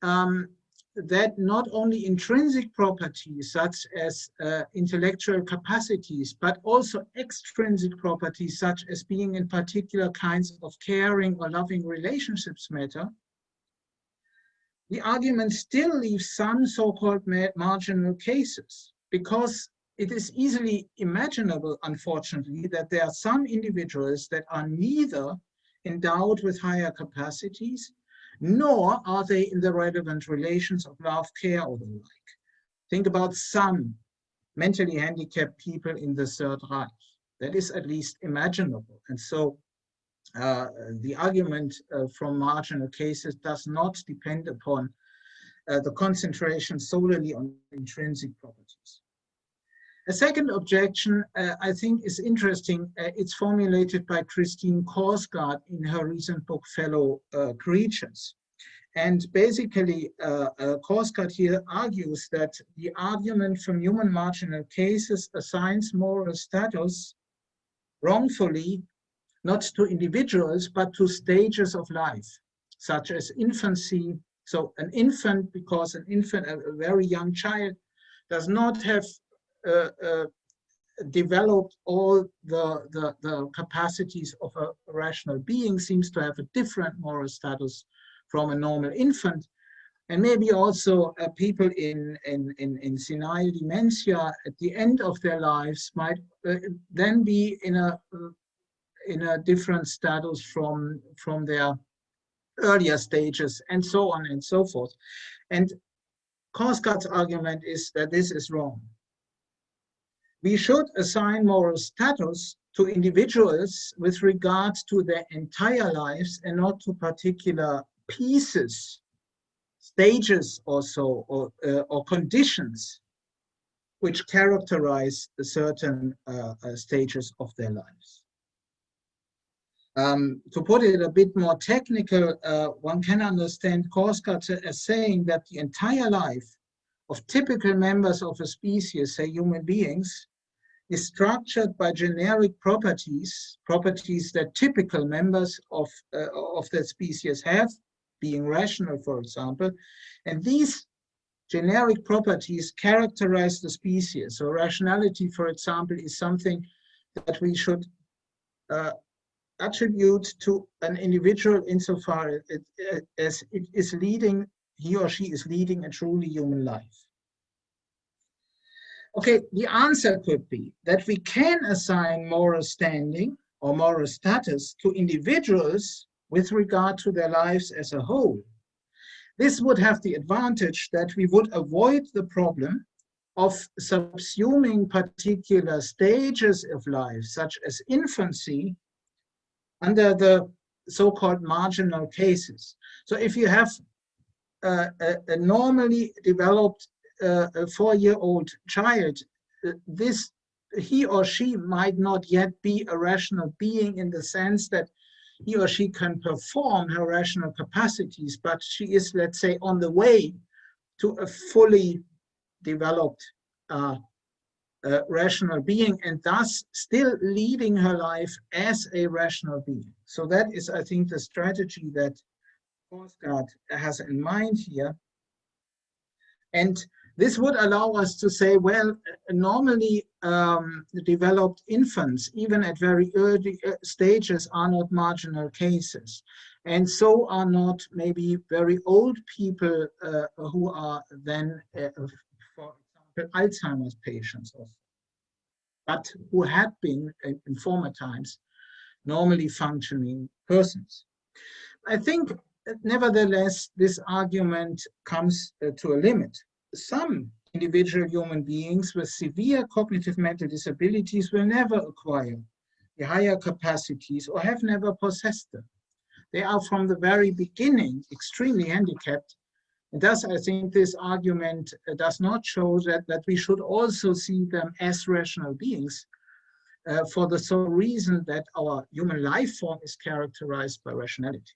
that not only intrinsic properties such as intellectual capacities, but also extrinsic properties such as being in particular kinds of caring or loving relationships matter, the argument still leaves some so-called marginal cases, because it is easily imaginable, unfortunately, that there are some individuals that are neither endowed with higher capacities, nor are they in the relevant relations of love, care, or the like. Think about some mentally handicapped people in the Third Reich. That is at least imaginable. And so the argument from marginal cases does not depend upon the concentration solely on intrinsic properties. A second objection I think is interesting. It's formulated by Christine Korsgaard in her recent book, Fellow Creatures. And basically, Korsgaard here argues that the argument from human marginal cases assigns moral status wrongfully not to individuals, but to stages of life, such as infancy. So an infant, because an infant, a very young child, does not have developed all the capacities of a rational being, seems to have a different moral status from a normal infant. And maybe also people in senile dementia at the end of their lives might then be in a different status from their earlier stages, and so on and so forth. And Korsgaard's argument is that this is wrong. We should assign moral status to individuals with regard to their entire lives and not to particular pieces, stages also, or conditions which characterize certain stages of their lives. To put it a bit more technical, one can understand Korsgaard as saying that the entire life of typical members of a species, say human beings, is structured by generic properties that typical members of that species have, being rational, for example, and these generic properties characterize the species. So rationality, for example, is something that we should attribute to an individual insofar as it is leading, he or she is leading a truly human life. Okay, the answer could be that we can assign moral standing or moral status to individuals with regard to their lives as a whole. This would have the advantage that we would avoid the problem of subsuming particular stages of life, such as infancy, under the so-called marginal cases. So if you have a normally developed a 4-year-old child, he or she might not yet be a rational being in the sense that he or she can perform her rational capacities, but she is, let's say, on the way to a fully developed rational being, and thus still leading her life as a rational being. So that is, I think, the strategy that Forsgard has in mind here. And this would allow us to say, well, normally developed infants, even at very early stages, are not marginal cases. And so are not maybe very old people who are then, for example, Alzheimer's patients, but who had been in former times normally functioning persons. I think, nevertheless, this argument comes to a limit. Some individual human beings with severe cognitive mental disabilities will never acquire the higher capacities or have never possessed them. They are from the very beginning extremely handicapped. And thus, I think this argument does not show that we should also see them as rational beings for the sole reason that our human life form is characterized by rationality.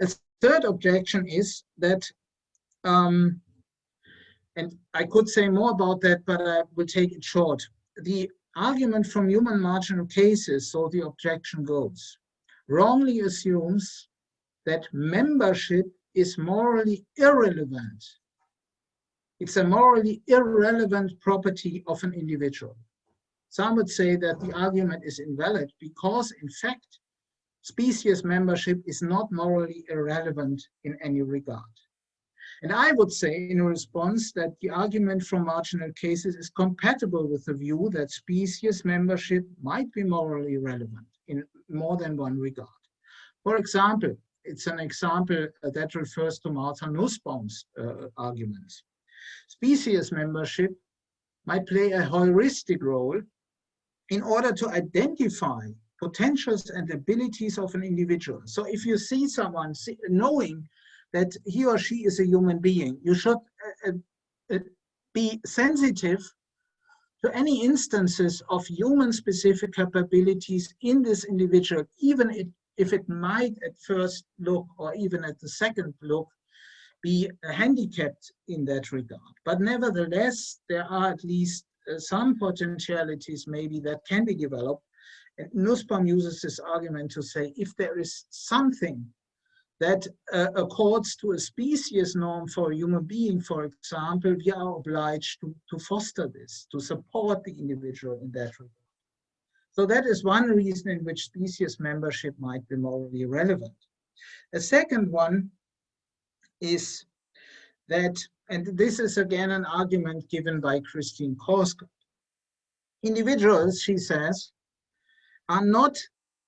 A third objection is that, and I could say more about that, but I will take it short. The argument from human marginal cases, so the objection goes, wrongly assumes that membership is morally irrelevant. It's a morally irrelevant property of an individual. Some would say that the argument is invalid because, in fact, species membership is not morally irrelevant in any regard. And I would say in response that the argument from marginal cases is compatible with the view that species membership might be morally relevant in more than one regard. For example, it's an example that refers to Martha Nussbaum's arguments. Species membership might play a heuristic role in order to identify potentials and abilities of an individual. So if you see someone knowing that he or she is a human being, you should be sensitive to any instances of human-specific capabilities in this individual, even if it might at first look, or even at the second look, be handicapped in that regard. But nevertheless, there are at least some potentialities maybe that can be developed. And Nussbaum uses this argument to say, if there is something that accords to a species norm for a human being, for example, we are obliged to foster this, to support the individual in that regard. So that is one reason in which species membership might be morally relevant. A second one is that, and this is again an argument given by Christine Korsgaard, individuals, she says, are not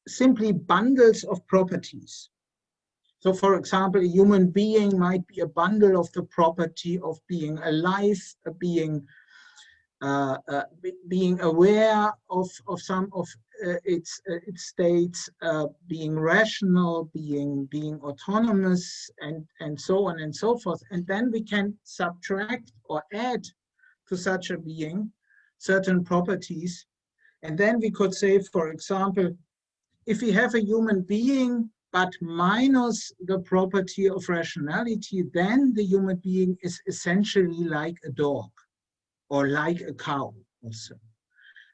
simply bundles of properties. So, for example, a human being might be a bundle of the property of being alive, being aware of some of its states, being rational, being autonomous, and so on and so forth. And then we can subtract or add to such a being certain properties. And then we could say, for example, if we have a human being but minus the property of rationality, then the human being is essentially like a dog or like a cow also.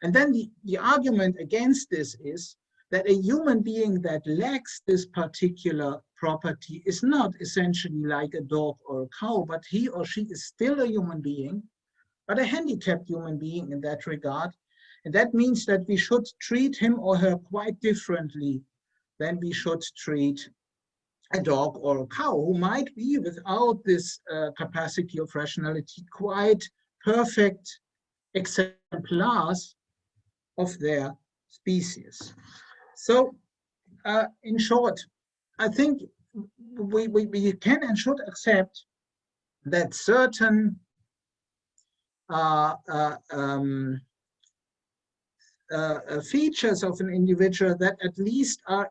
And then the argument against this is that a human being that lacks this particular property is not essentially like a dog or a cow, but he or she is still a human being, but a handicapped human being in that regard. And that means that we should treat him or her quite differently than we should treat a dog or a cow, who might be, without this capacity of rationality, quite perfect exemplars of their species. So, in short, I think we can and should accept that certain features of an individual that at least are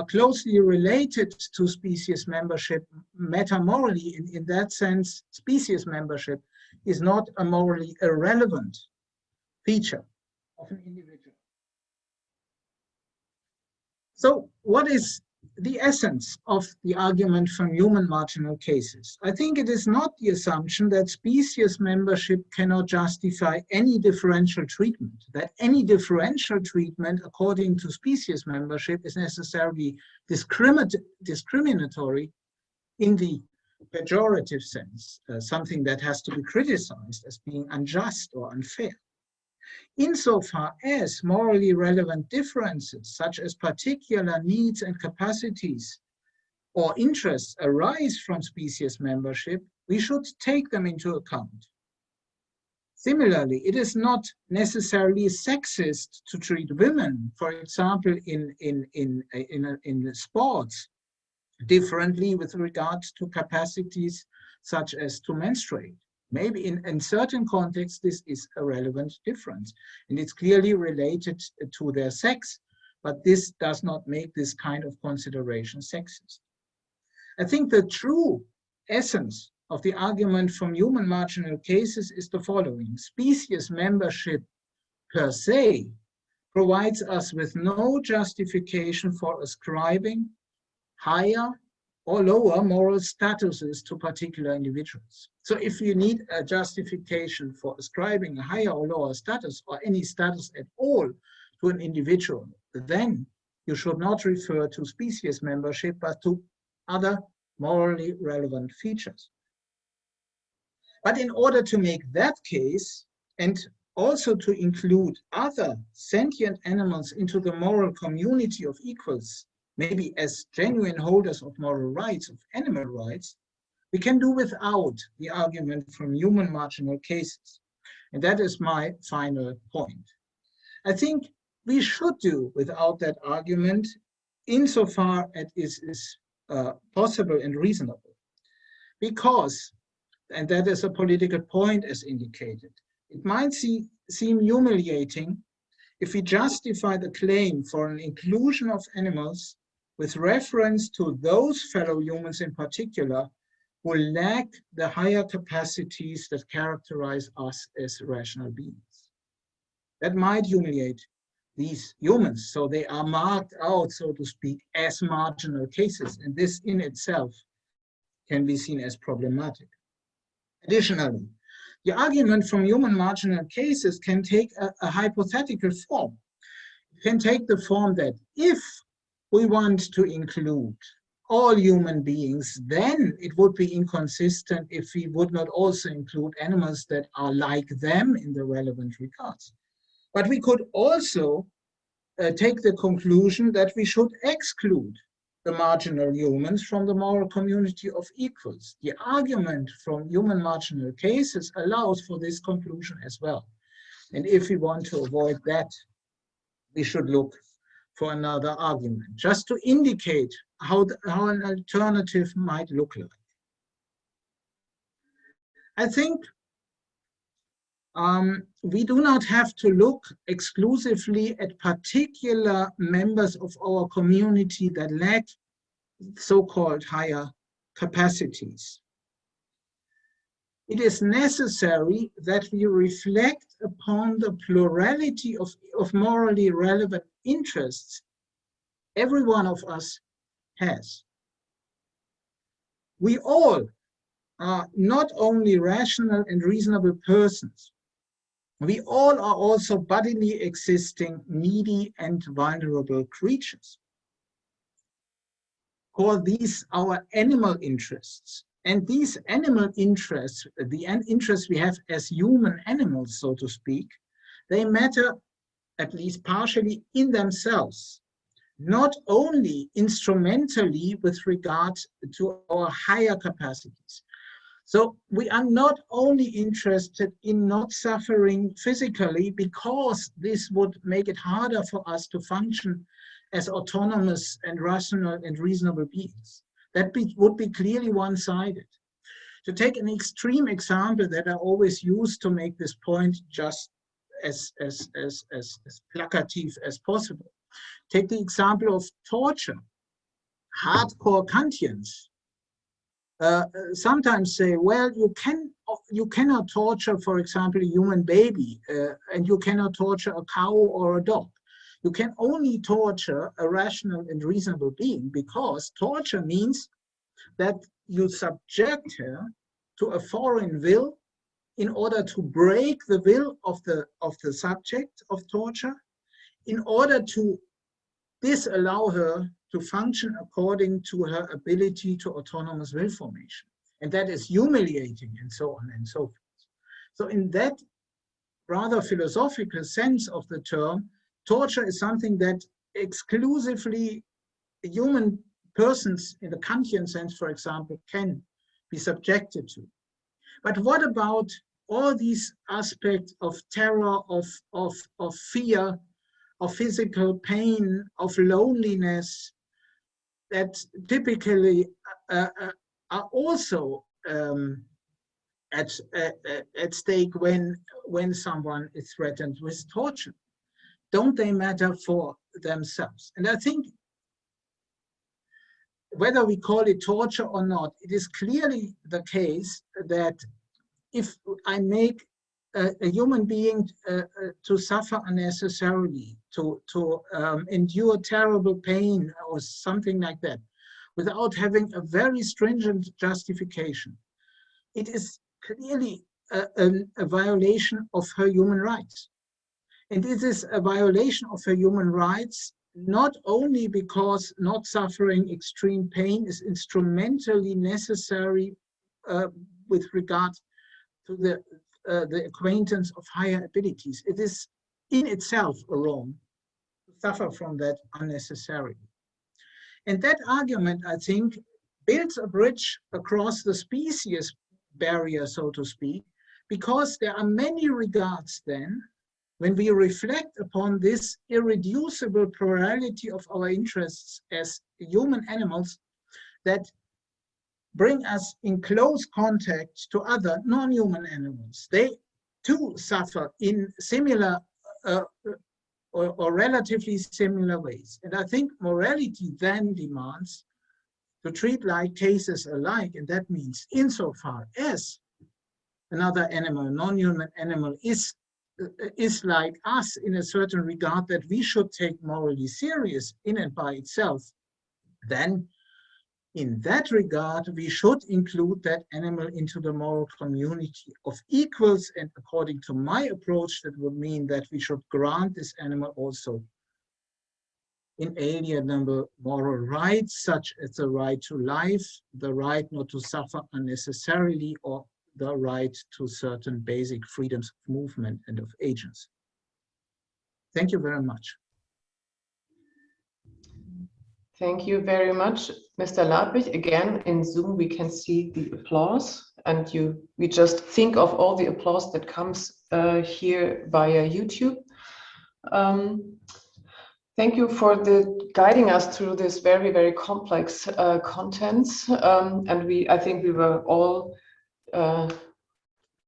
closely related to species membership matter morally. In that sense, species membership is not a morally irrelevant feature of an individual. So what is the essence of the argument from human marginal cases? I think it is not the assumption that species membership cannot justify any differential treatment, that any differential treatment according to species membership is necessarily discriminatory in the pejorative sense, something that has to be criticized as being unjust or unfair. Insofar as morally relevant differences, such as particular needs and capacities or interests, arise from species membership, we should take them into account. Similarly, it is not necessarily sexist to treat women, for example, in sports, differently with regard to capacities such as to menstruate. Maybe in certain contexts, this is a relevant difference, and it's clearly related to their sex, but this does not make this kind of consideration sexist. I think the true essence of the argument from human marginal cases is the following. Species membership per se provides us with no justification for ascribing higher or lower moral statuses to particular individuals. So if you need a justification for ascribing a higher or lower status, or any status at all, to an individual, then you should not refer to species membership, but to other morally relevant features. But in order to make that case, and also to include other sentient animals into the moral community of equals, maybe as genuine holders of moral rights, of animal rights, we can do without the argument from human marginal cases. And that is my final point. I think we should do without that argument insofar as it is possible and reasonable. Because, and that is a political point as indicated, it might seem humiliating if we justify the claim for an inclusion of animals with reference to those fellow humans in particular who lack the higher capacities that characterize us as rational beings. That might humiliate these humans, so they are marked out, so to speak, as marginal cases, and this in itself can be seen as problematic. Additionally, the argument from human marginal cases can take a hypothetical form. It can take the form that if we want to include all human beings, then it would be inconsistent if we would not also include animals that are like them in the relevant regards. But we could also take the conclusion that we should exclude the marginal humans from the moral community of equals. The argument from human marginal cases allows for this conclusion as well. And if we want to avoid that, we should look for another argument, just to indicate how an alternative might look like. I think we do not have to look exclusively at particular members of our community that lack so-called higher capacities. It is necessary that we reflect upon the plurality of morally relevant interests every one of us has. We all are not only rational and reasonable persons, we all are also bodily existing, needy and vulnerable creatures. Call these our animal interests. And these animal interests, the interests we have as human animals, so to speak, they matter at least partially, in themselves, not only instrumentally with regard to our higher capacities. So we are not only interested in not suffering physically, because this would make it harder for us to function as autonomous and rational and reasonable beings. That would be clearly one-sided. To take an extreme example that I always use to make this point just as placative as possible. Take the example of torture. Hardcore Kantians sometimes say, well, you cannot torture, for example, a human baby, and you cannot torture a cow or a dog. You can only torture a rational and reasonable being, because torture means that you subject her to a foreign will in order to break the will of the subject of torture, in order to disallow her to function according to her ability to autonomous will formation. And that is humiliating, and so on and so forth. So in that rather philosophical sense of the term, torture is something that exclusively human persons, in the Kantian sense, for example, can be subjected to. But what about all these aspects of terror, of fear, of physical pain, of loneliness, that typically are also at stake when someone is threatened with torture? Don't they matter for themselves? And I think, whether we call it torture or not, it is clearly the case that if I make a human being to suffer unnecessarily, to endure terrible pain or something like that, without having a very stringent justification, it is clearly a violation of her human rights. And it is a violation of her human rights, not only because not suffering extreme pain is instrumentally necessary with regard to the acquaintance of higher abilities. It is in itself a wrong to suffer from that unnecessarily. And that argument, I think, builds a bridge across the species barrier, so to speak, because there are many regards then, when we reflect upon this irreducible plurality of our interests as human animals, that bring us in close contact to other non-human animals. They too suffer in similar or relatively similar ways. And I think morality then demands to treat like cases alike, and that means insofar as another animal, non-human animal, is like us in a certain regard that we should take morally serious in and by itself, then in that regard, we should include that animal into the moral community of equals. And according to my approach, that would mean that we should grant this animal also inalienable moral rights, such as the right to life, the right not to suffer unnecessarily, or the right to certain basic freedoms of movement and of agency. Thank you very much. Thank you very much, Mr. Ladwig. Again, in Zoom, we can see the applause, and we just think of all the applause that comes here via YouTube. Thank you for guiding us through this very, very complex contents. And I think we were all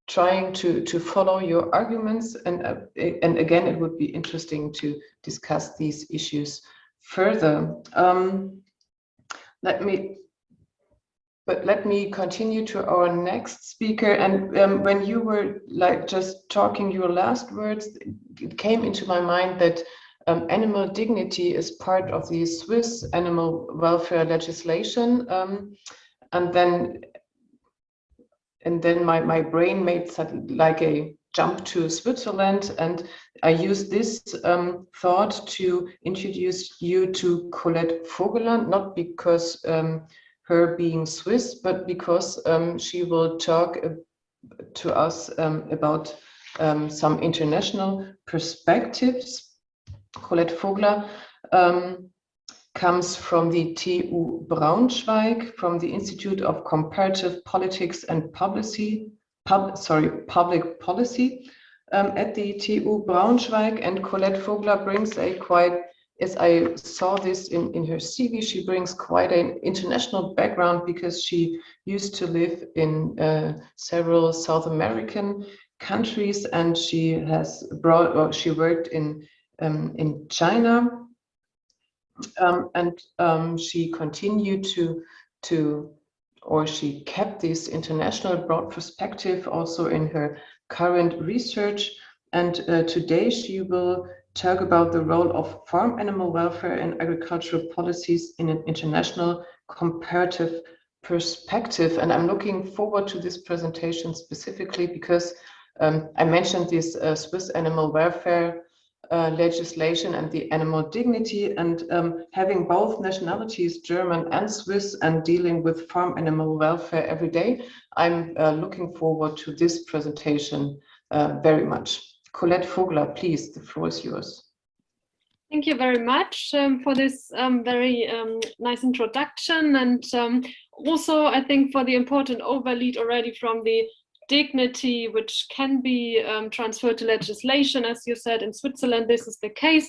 trying to follow your arguments. And again, it would be interesting to discuss these issues further. Let me continue to our next speaker. And when you were like just talking your last words, it came into my mind that animal dignity is part of the Swiss animal welfare legislation. And then my brain made like a jump to Switzerland, and I used this thought to introduce you to Colette Vogeland, not because her being Swiss, but because she will talk to us about some international perspectives. Colette Vogler comes from the TU Braunschweig, from the Institute of Comparative Politics and Public Policy at the TU Braunschweig. And Colette Vogler brings a quite, as I saw this in her CV, she brings quite an international background because she used to live in several South American countries, and she she worked in China, and she continued she kept this international broad perspective also in her current research. And today she will talk about the role of farm animal welfare and agricultural policies in an international comparative perspective. And I'm looking forward to this presentation specifically because I mentioned this Swiss animal welfare legislation and the animal dignity, and having both nationalities, German and Swiss, and dealing with farm animal welfare every day, I'm looking forward to this presentation very much. Colette Vogler, please, the floor is yours. Thank you very much for this very nice introduction, and also I think for the important overlead already from the dignity which can be transferred to legislation. As you said, in Switzerland this is the case.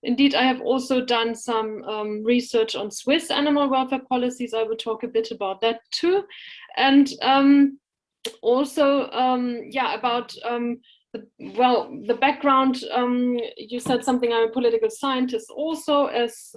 Indeed, I have also done some research on Swiss animal welfare policies. I will talk a bit about that too, and also about the background. You said something. I'm a political scientist also, as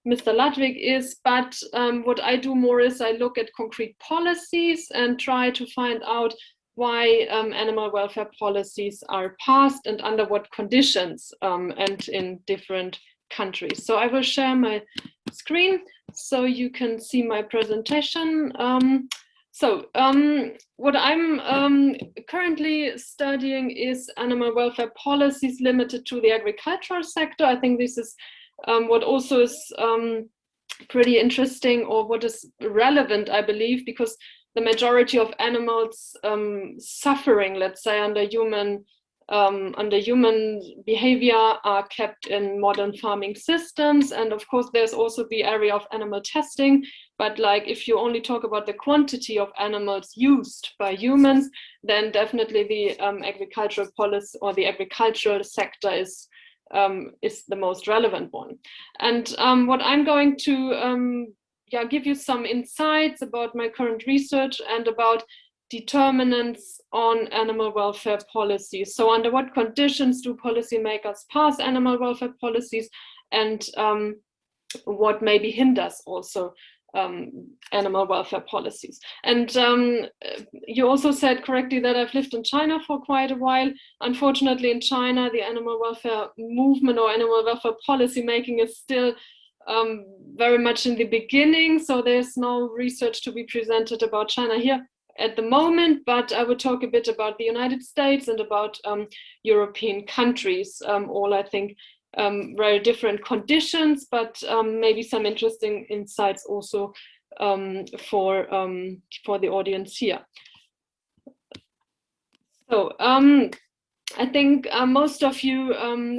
Mr. Ludwig is, but what I do more is I look at concrete policies and try to find out why animal welfare policies are passed and under what conditions and in different countries. So I will share my screen so you can see my presentation. What I'm currently studying is animal welfare policies limited to the agricultural sector. I think this is what also is pretty interesting, or what is relevant, I believe, because the majority of animals suffering, let's say, under human behavior are kept in modern farming systems. And of course, there's also the area of animal testing. But like, if you only talk about the quantity of animals used by humans, then definitely the agricultural policy or the agricultural sector is the most relevant one. And what I'm going to give you some insights about my current research and about determinants on animal welfare policies. So under what conditions do policymakers pass animal welfare policies, and what maybe hinders also animal welfare policies. And you also said correctly that I've lived in China for quite a while. Unfortunately, in China, the animal welfare movement or animal welfare policy making is still very much in the beginning. So there's no research to be presented about China here at the moment, but I will talk a bit about the United States and about European countries, all I think very different conditions, but maybe some interesting insights also for the audience here. So I think most of you,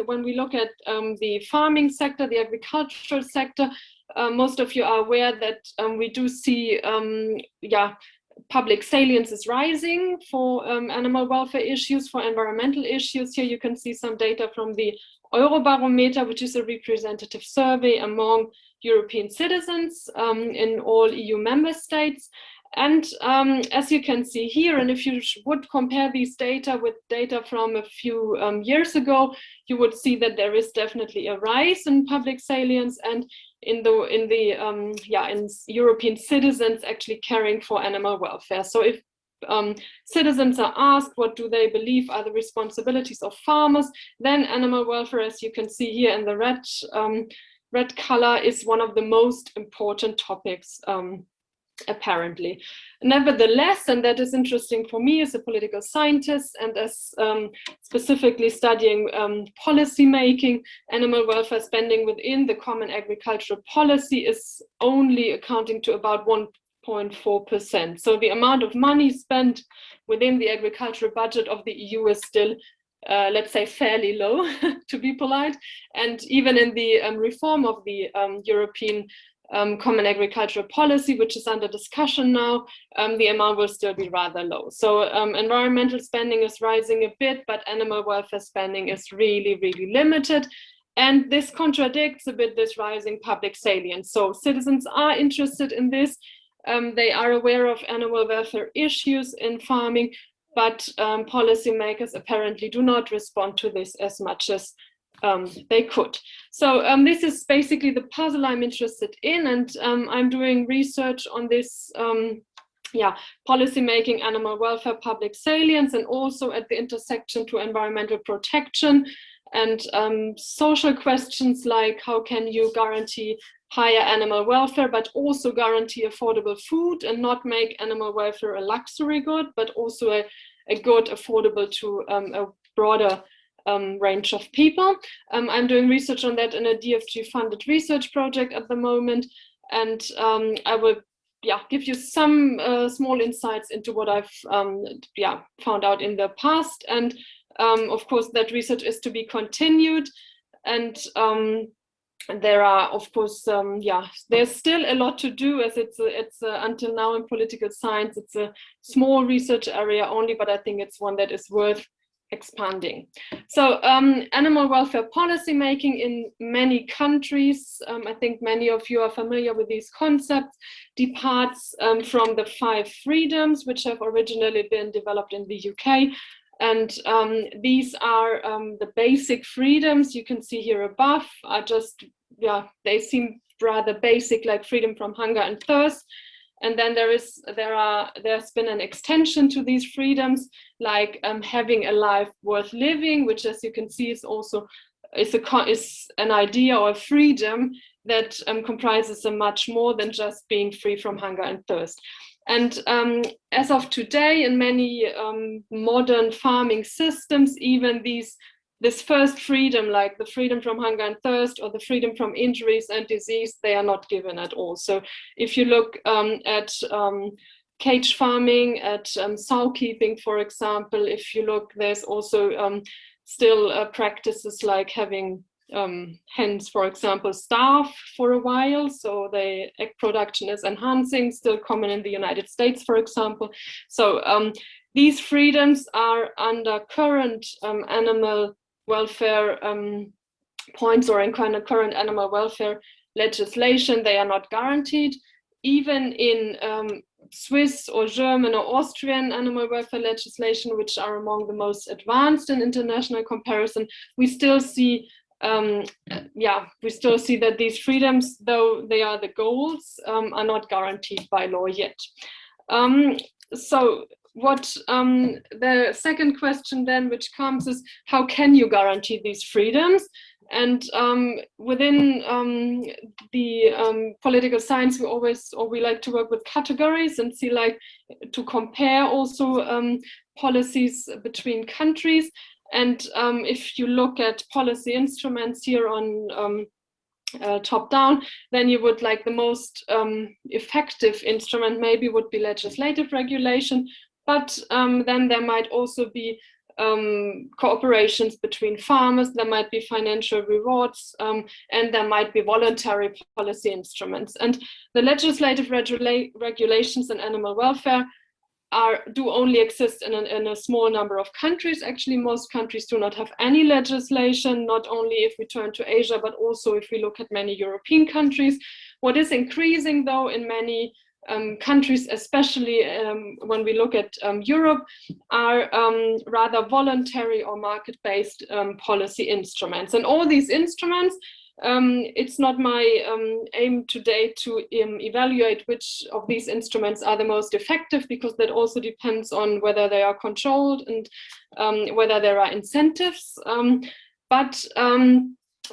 when we look at the farming sector, the agricultural sector, most of you are aware that we do see public salience is rising for animal welfare issues, for environmental issues. Here you can see some data from the Eurobarometer, which is a representative survey among European citizens in all EU member states. And as you can see here, and if you would compare these data with data from a few years ago, you would see that there is definitely a rise in public salience and in European citizens actually caring for animal welfare. So if citizens are asked what do they believe are the responsibilities of farmers, then animal welfare, as you can see here in the red color, is one of the most important topics apparently. Nevertheless, and that is interesting for me as a political scientist and as specifically studying policy making, animal welfare spending within the common agricultural policy is only accounting to about 1.4%. So the amount of money spent within the agricultural budget of the EU is still let's say, fairly low, to be polite. And even in the reform of the European Common Agricultural Policy, which is under discussion now, the amount will still be rather low. So environmental spending is rising a bit, but animal welfare spending is really, really limited. And this contradicts a bit this rising public salience. So citizens are interested in this. They are aware of animal welfare issues in farming, but policymakers apparently do not respond to this as much as they could. So this is basically the puzzle I'm interested in, and I'm doing research on this policy making, animal welfare, public salience, and also at the intersection to environmental protection and social questions like how can you guarantee higher animal welfare, but also guarantee affordable food and not make animal welfare a luxury good, but also a good affordable to a broader range of people. I'm doing research on that in a DFG funded research project at the moment. And I will give you some small insights into what I've found out in the past. And of course, that research is to be continued. And there are, of course, there's still a lot to do, as it's until now in political science, it's a small research area only, but I think it's one that is worth expanding. So animal welfare policy making in many countries, I think many of you are familiar with these concepts, departs from the 5 freedoms, which have originally been developed in the UK. And these are the basic freedoms you can see here above are just, they seem rather basic, like freedom from hunger and thirst. And then there's been an extension to these freedoms, like having a life worth living, which, as you can see, is also is an idea or a freedom that comprises of much more than just being free from hunger and thirst. And as of today, in many modern farming systems, even this first freedom, like the freedom from hunger and thirst or the freedom from injuries and disease, they are not given at all. So if you look at cage farming, at sow keeping, for example, if you look, there's also still practices like having hens, for example, starve for a while, so the egg production is enhancing, still common in the United States, for example. So these freedoms are under current animal welfare points or in kind of current animal welfare legislation. They are not guaranteed. Even in Swiss or German or Austrian animal welfare legislation, which are among the most advanced in international comparison, we still see that these freedoms, though they are the goals, are not guaranteed by law yet. So what the second question then which comes is, how can you guarantee these freedoms? And within the political science, we like to work with categories and see, like, to compare also policies between countries. And if you look at policy instruments here on top down, then you would, like, the most effective instrument maybe would be legislative regulation, but then there might also be cooperations between farmers, there might be financial rewards, and there might be voluntary policy instruments. And the legislative regulations in animal welfare do only exist in a small number of countries. Actually, most countries do not have any legislation, not only if we turn to Asia, but also if we look at many European countries. What is increasing, though, in many countries, especially when we look at Europe, are rather voluntary or market-based policy instruments. And all these instruments, it's not my aim today to evaluate which of these instruments are the most effective, because that also depends on whether they are controlled and whether there are incentives. But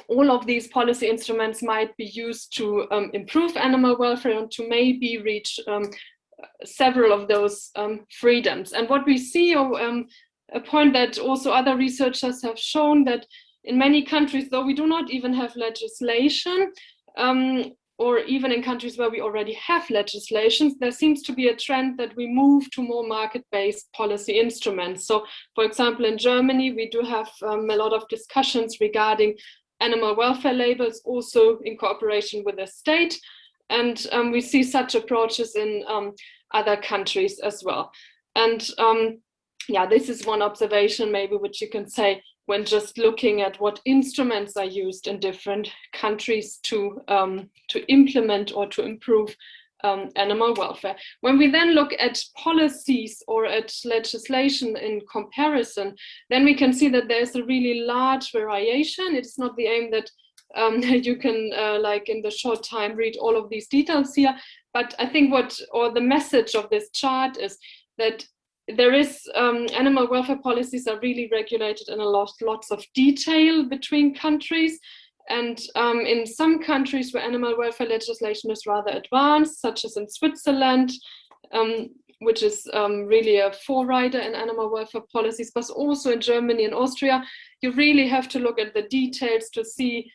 all of these policy instruments might be used to improve animal welfare and to maybe reach several of those freedoms. And what we see, a point that also other researchers have shown, that in many countries, though we do not even have legislation, or even in countries where we already have legislations, there seems to be a trend that we move to more market-based policy instruments. So, for example, in Germany, we do have a lot of discussions regarding animal welfare labels, also in cooperation with the state. And we see such approaches in other countries as well. And yeah, this is one observation maybe which you can say when just looking at what instruments are used in different countries to implement or to improve animal welfare. When we then look at policies or at legislation in comparison, then we can see that there's a really large variation. It's not the aim that you can, like in the short time, read all of these details here. But I think the message of this chart is that there is animal welfare policies are really regulated in lots of detail between countries. And in some countries where animal welfare legislation is rather advanced, such as in Switzerland, which is really a forerunner in animal welfare policies, but also in Germany and Austria, you really have to look at the details to see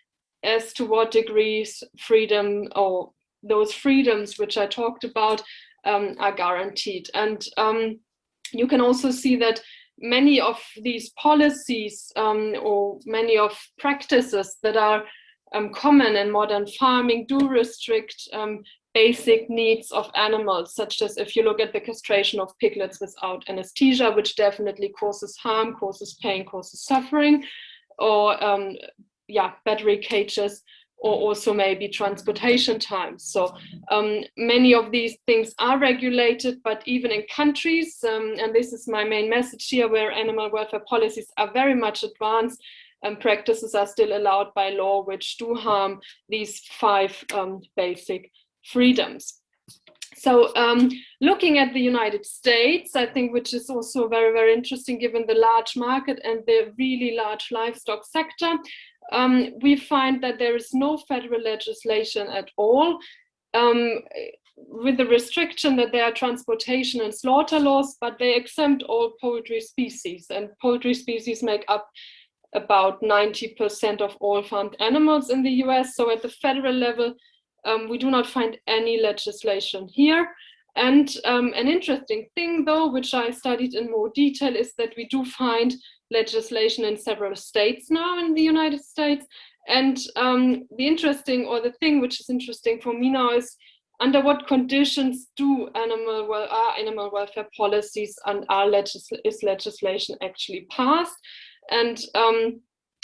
as to what degrees freedom or those freedoms which I talked about are guaranteed. And you can also see that many of these policies or many of practices that are common in modern farming do restrict basic needs of animals, such as if you look at the castration of piglets without anesthesia, which definitely causes harm, causes pain, causes suffering, or battery cages, or also maybe transportation times. So many of these things are regulated, but even in countries, and this is my main message here, where animal welfare policies are very much advanced, and practices are still allowed by law which do harm these 5 basic freedoms. So looking at the United States, I think, which is also very, very interesting given the large market and the really large livestock sector, we find that there is no federal legislation at all, with the restriction that there are transportation and slaughter laws, but they exempt all poultry species, and poultry species make up about 90% of all farmed animals in the US. So at the federal level, we do not find any legislation here. And an interesting thing, though, which I studied in more detail, is that we do find legislation in several states now in the United States. And the thing which is interesting for me now is under what conditions do animal welfare policies and is legislation actually passed? And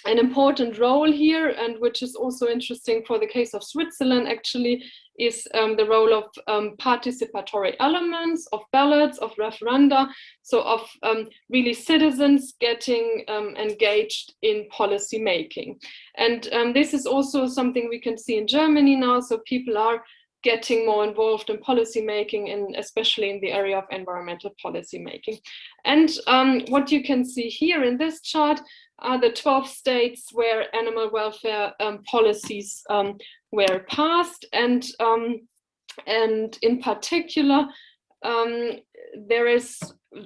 an important role here, and which is also interesting for the case of Switzerland actually, is the role of participatory elements, of ballots, of referenda, so of really citizens getting engaged in policy making. And this is also something we can see in Germany now, so people are getting more involved in policy making, and especially in the area of environmental policy making. And what you can see here in this chart are the 12 states where animal welfare policies were passed, and in particular,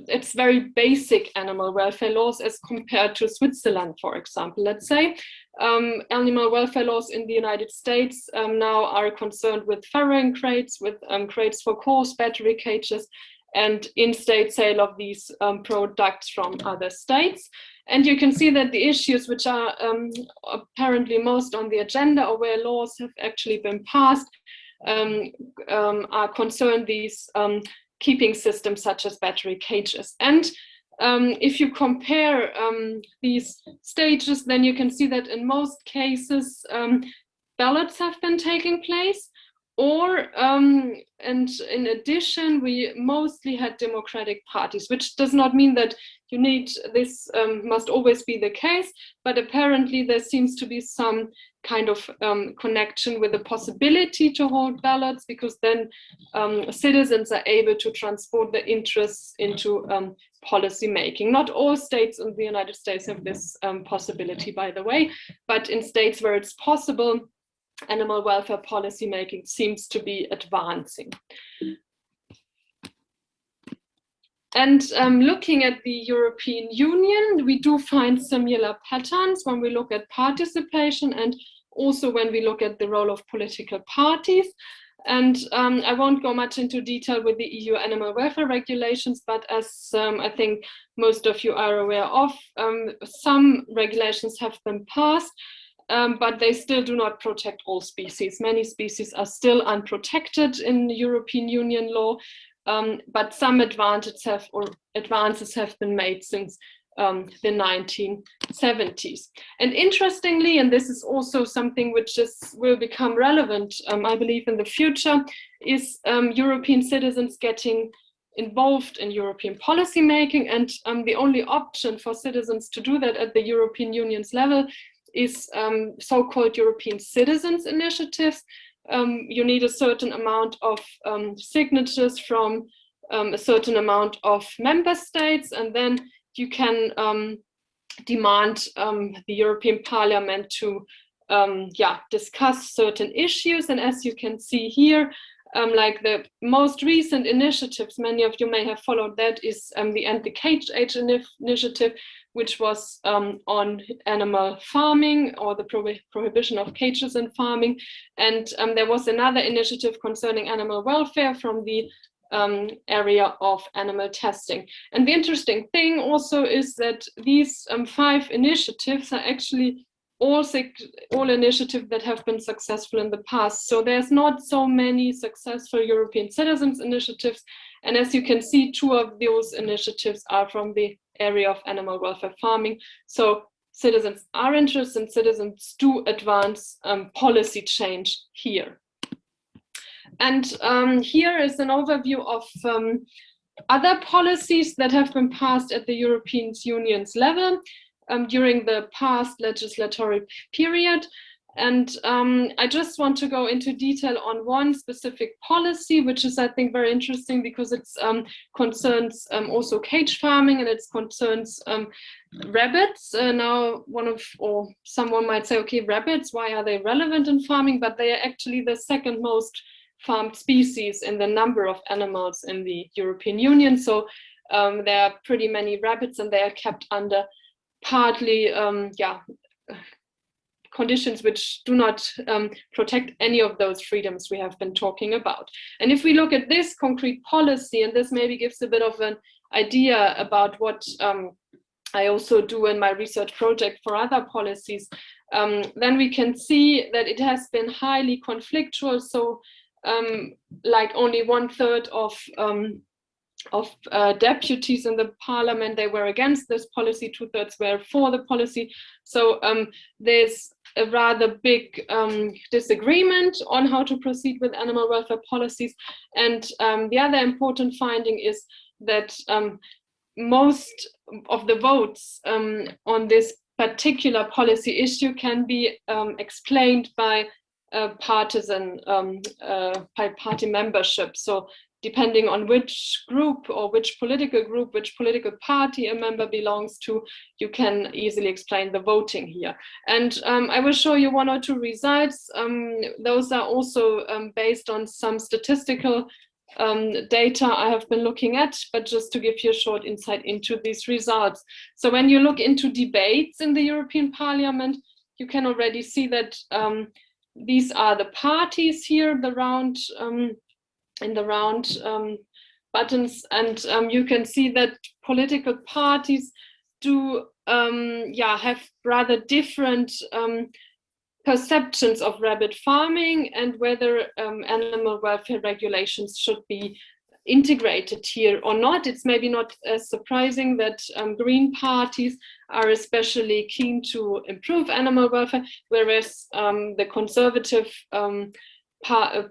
it's very basic animal welfare laws as compared to Switzerland, for example. Let's say animal welfare laws in the United States now are concerned with farrowing crates, with crates for cows, battery cages, and in-state sale of these products from other states. And you can see that the issues which are apparently most on the agenda, or where laws have actually been passed, are concerned these keeping systems such as battery cages. And if you compare these stages, then you can see that in most cases, ballots have been taking place, or, and in addition, we mostly had democratic parties, which does not mean that you need this must always be the case, but apparently there seems to be some kind of connection with the possibility to hold ballots, because then citizens are able to transport their interests into policy making. Not all states in the United States have this possibility, by the way, but in states where it's possible, animal welfare policy making seems to be advancing. And looking at the European Union, we do find similar patterns when we look at participation and also when we look at the role of political parties. And I won't go much into detail with the EU animal welfare regulations, but as I think most of you are aware of, some regulations have been passed, but they still do not protect all species. Many species are still unprotected in European Union law, but some advances have been made since the 1970s. And interestingly, and this is also something which will become relevant, I believe, in the future, is European citizens getting involved in European policy making. And the only option for citizens to do that at the European Union's level is so-called European citizens initiatives. You need a certain amount of signatures from a certain amount of member states, and then you can demand the European Parliament to discuss certain issues. And as you can see here, like the most recent initiatives, many of you may have followed that, is the End the Cage Age initiative, which was on animal farming, or the prohibition of cages in farming. And there was another initiative concerning animal welfare from the area of animal testing. And the interesting thing also is that these 5 initiatives are actually all initiatives that have been successful in the past. So there's not so many successful European citizens initiatives. And as you can see, 2 of those initiatives are from the area of animal welfare farming. So citizens are interested, and citizens do advance policy change here. And here is an overview of other policies that have been passed at the European Union's level during the past legislative period. And I just want to go into detail on one specific policy, which is, I think, very interesting because it concerns also cage farming, and it concerns rabbits. Now, someone might say, okay, rabbits, why are they relevant in farming? But they are actually the second most farmed species in the number of animals in the European Union. So there are pretty many rabbits, and they are kept under partly conditions which do not protect any of those freedoms we have been talking about. And if we look at this concrete policy, and this maybe gives a bit of an idea about what I also do in my research project for other policies, then we can see that it has been highly conflictual. So like only 1/3 of deputies in the parliament, they were against this policy, 2/3 were for the policy. So there's a rather big disagreement on how to proceed with animal welfare policies. And the other important finding is that most of the votes on this particular policy issue can be explained by partisan by party membership. So depending on which group or which political party a member belongs to, you can easily explain the voting here. And I will show you 1 or 2 results. Those are also based on some statistical data I have been looking at, but just to give you a short insight into these results. So when you look into debates in the European Parliament, you can already see that these are the parties here, in the round buttons, and you can see that political parties do have rather different perceptions of rabbit farming and whether animal welfare regulations should be integrated here or not. It's maybe not as surprising that green parties are especially keen to improve animal welfare, whereas the conservative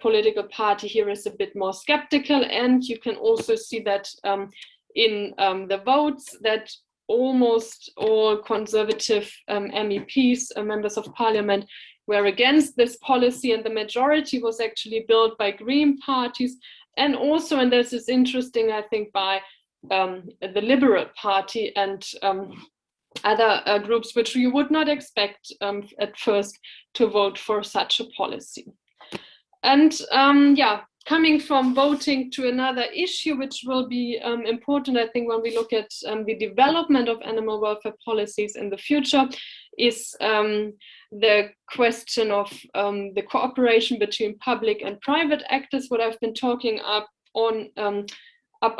political party here is a bit more skeptical. And you can also see that in the votes that almost all conservative MEPs, members of parliament, were against this policy, and the majority was actually built by green parties, and also, and this is interesting, I think, by the Liberal Party and other groups which you would not expect at first to vote for such a policy. And coming from voting to another issue, which will be important, I think, when we look at the development of animal welfare policies in the future, is the question of the cooperation between public and private actors. What I've been talking up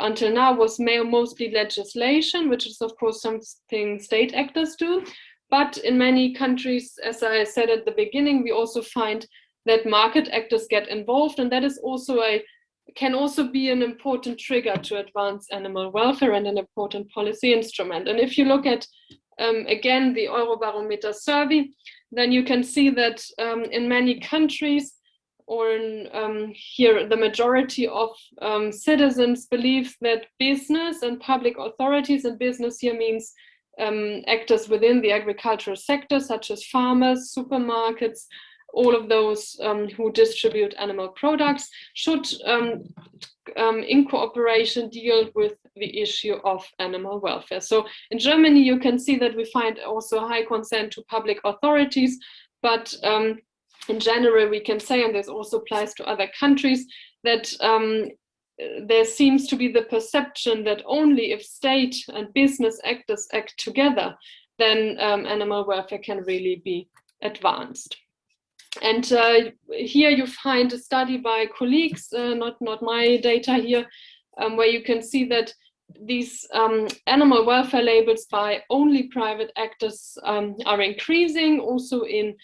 until now was mostly legislation, which is of course something state actors do. But in many countries, as I said at the beginning, we also find that market actors get involved, and that is also can also be an important trigger to advance animal welfare and an important policy instrument. And if you look at again the Eurobarometer survey, then you can see that in many countries, or in, here the majority of citizens believe that business and public authorities, and business here means actors within the agricultural sector, such as farmers, supermarkets, all of those who distribute animal products, should in cooperation deal with the issue of animal welfare. So in Germany, you can see that we find also high consent to public authorities, but in general, we can say, and this also applies to other countries, that there seems to be the perception that only if state and business actors act together, then animal welfare can really be advanced. And here you find a study by colleagues, not my data here, where you can see that these animal welfare labels by only private actors are increasing, also in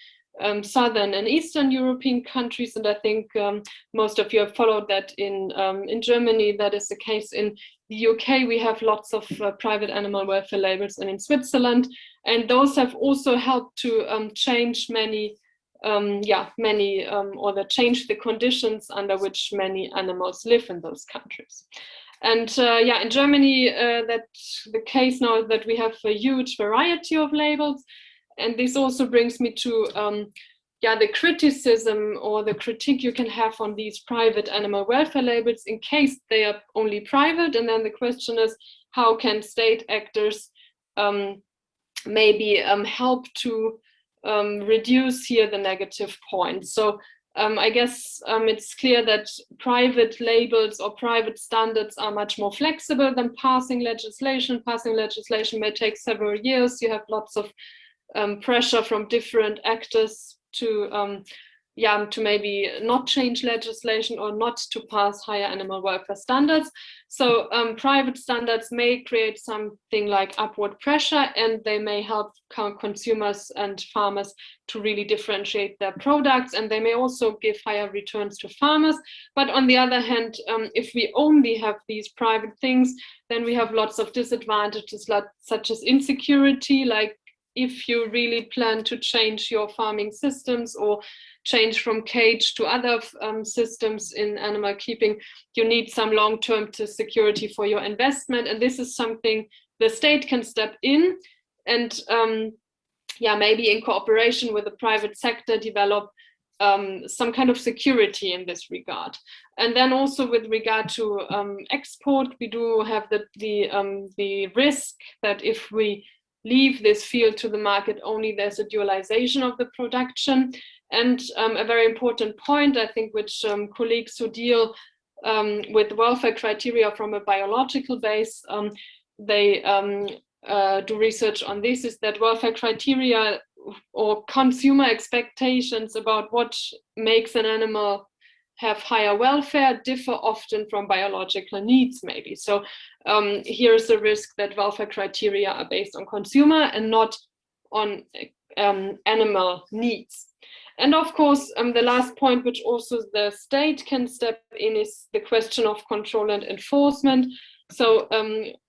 Southern and Eastern European countries, and I think most of you have followed that in Germany. That is the case in the UK. We have lots of private animal welfare labels, and in Switzerland, and those have also helped to change many, or that change the conditions under which many animals live in those countries. And in Germany, that's the case now, that we have a huge variety of labels. And this also brings me to the criticism or the critique you can have on these private animal welfare labels in case they are only private. And then the question is, how can state actors maybe help to reduce here the negative points? So I guess it's clear that private labels or private standards are much more flexible than passing legislation. Passing legislation may take several years. You have lots of pressure from different actors to maybe not change legislation or not to pass higher animal welfare standards. So private standards may create something like upward pressure, and they may help consumers and farmers to really differentiate their products, and they may also give higher returns to farmers. But on the other hand, if we only have these private things, then we have lots of disadvantages, such as insecurity, like if you really plan to change your farming systems or change from cage to other systems in animal keeping, you need some long-term security for your investment. And this is something the state can step in and maybe in cooperation with the private sector develop some kind of security in this regard. And then also with regard to export, we do have the risk that if we leave this field to the market only, there's a dualization of the production. And a very important point, I think, which colleagues who deal with welfare criteria from a biological base, they do research on this, is that welfare criteria or consumer expectations about what makes an animal have higher welfare differ often from biological needs, maybe. So here's a risk that welfare criteria are based on consumer and not on animal needs. And of course, the last point, which also the state can step in, is the question of control and enforcement. So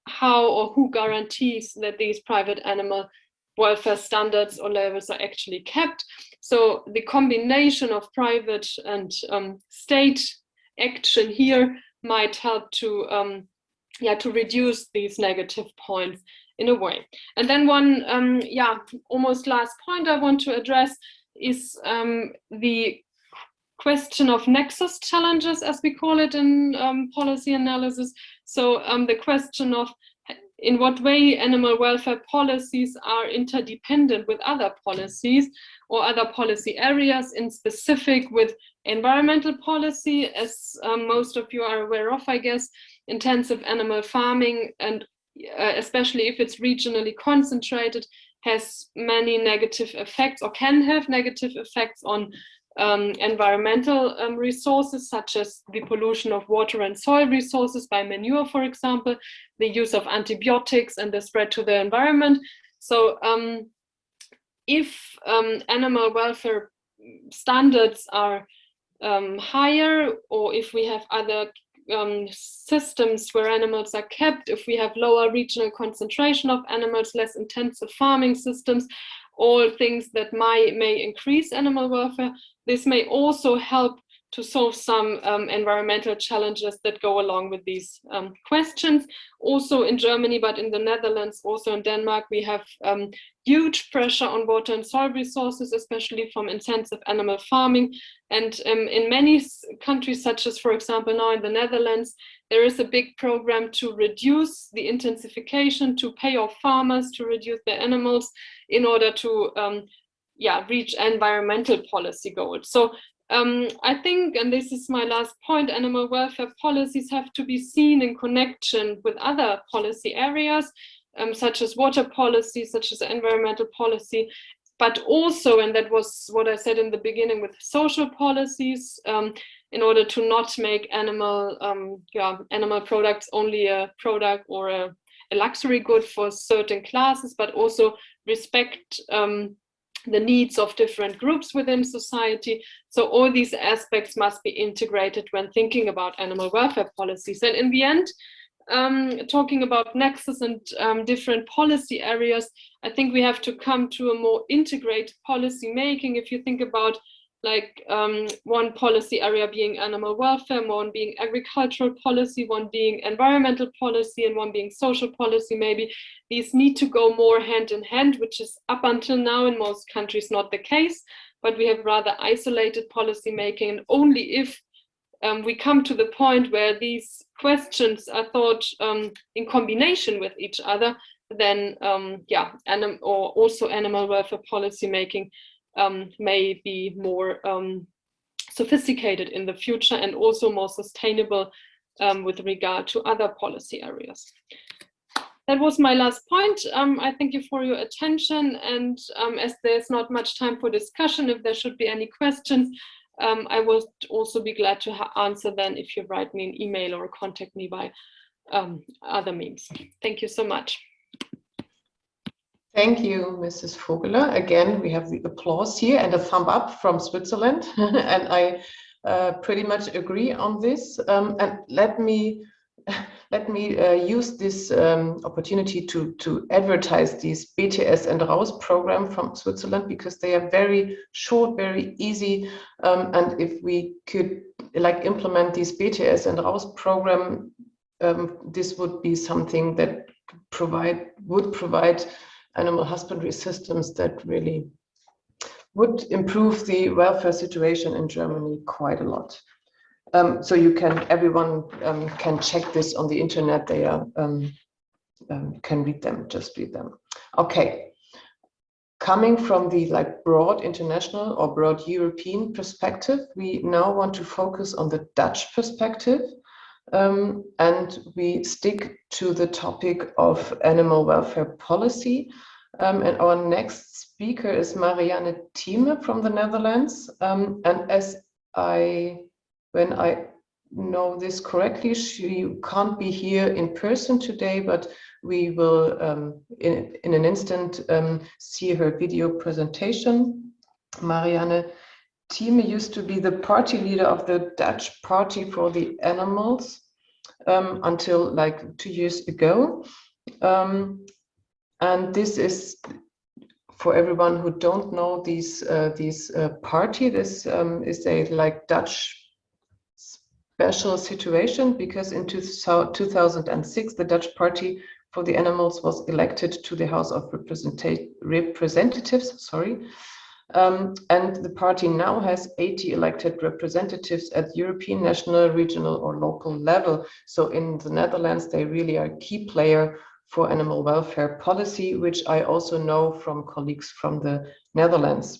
how or who guarantees that these private animal welfare standards or levels are actually kept? So the combination of private and state action here might help to reduce these negative points in a way. And then one almost last point I want to address is the question of nexus challenges, as we call it in policy analysis. So the question of in what way animal welfare policies are interdependent with other policies or other policy areas, in specific with environmental policy, as most of you are aware of, I guess, intensive animal farming, and especially if it's regionally concentrated, has many negative effects, or can have negative effects on environmental resources, such as the pollution of water and soil resources by manure, for example, the use of antibiotics and the spread to the environment. So if animal welfare standards are higher, or if we have other systems where animals are kept, if we have lower regional concentration of animals, less intensive farming systems, all things that may increase animal welfare, this may also help to solve some environmental challenges that go along with these questions. Also in Germany, but in the Netherlands, also in Denmark, we have huge pressure on water and soil resources, especially from intensive animal farming. And in many countries, such as, for example, now in the Netherlands, there is a big program to reduce the intensification, to pay off farmers to reduce their animals in order to reach environmental policy goals. So I think, and this is my last point, animal welfare policies have to be seen in connection with other policy areas, such as water policy, such as environmental policy, but also, and that was what I said in the beginning, with social policies, in order to not make animal products only a product or a luxury good for certain classes, but also respect the needs of different groups within society. So all these aspects must be integrated when thinking about animal welfare policies. And in the end, talking about nexus and different policy areas, I think we have to come to a more integrated policy making. If you think about like one policy area being animal welfare, one being agricultural policy, one being environmental policy, and one being social policy, maybe these need to go more hand in hand, which is up until now in most countries not the case, but we have rather isolated policy making. And only if we come to the point where these questions are thought in combination with each other, then also animal welfare policy making may be more sophisticated in the future and also more sustainable with regard to other policy areas. That was my last point. I thank you for your attention, and as there's not much time for discussion, if there should be any questions, I will also be glad to answer then if you write me an email or contact me by other means. Thank you so much. Thank you, Mrs. Vogeler. Again, we have the applause here and a thumb up from Switzerland, and I pretty much agree on this. And let me use this opportunity to advertise these BTS and RAUS program from Switzerland, because they are very short, very easy. And if we could like implement these BTS and RAUS program, this would be something that would provide animal husbandry systems that really would improve the welfare situation in Germany quite a lot. So everyone can check this on the internet. They are can read them, just read them. Okay, coming from the like broad international or broad European perspective, we now want to focus on the Dutch perspective. And we stick to the topic of animal welfare policy. And our next speaker is Marianne Thieme from the Netherlands. And when I know this correctly, she can't be here in person today, but we will in an instant see her video presentation. Marianne Thieme used to be the party leader of the Dutch Party for the Animals until like 2 years ago. And this is, for everyone who don't know this party, this is a like Dutch special situation, because in 2006 the Dutch Party for the Animals was elected to the House of Representatives. And the party now has 80 elected representatives at European, national, regional, or local level. So in the Netherlands, they really are a key player for animal welfare policy, which I also know from colleagues from the Netherlands.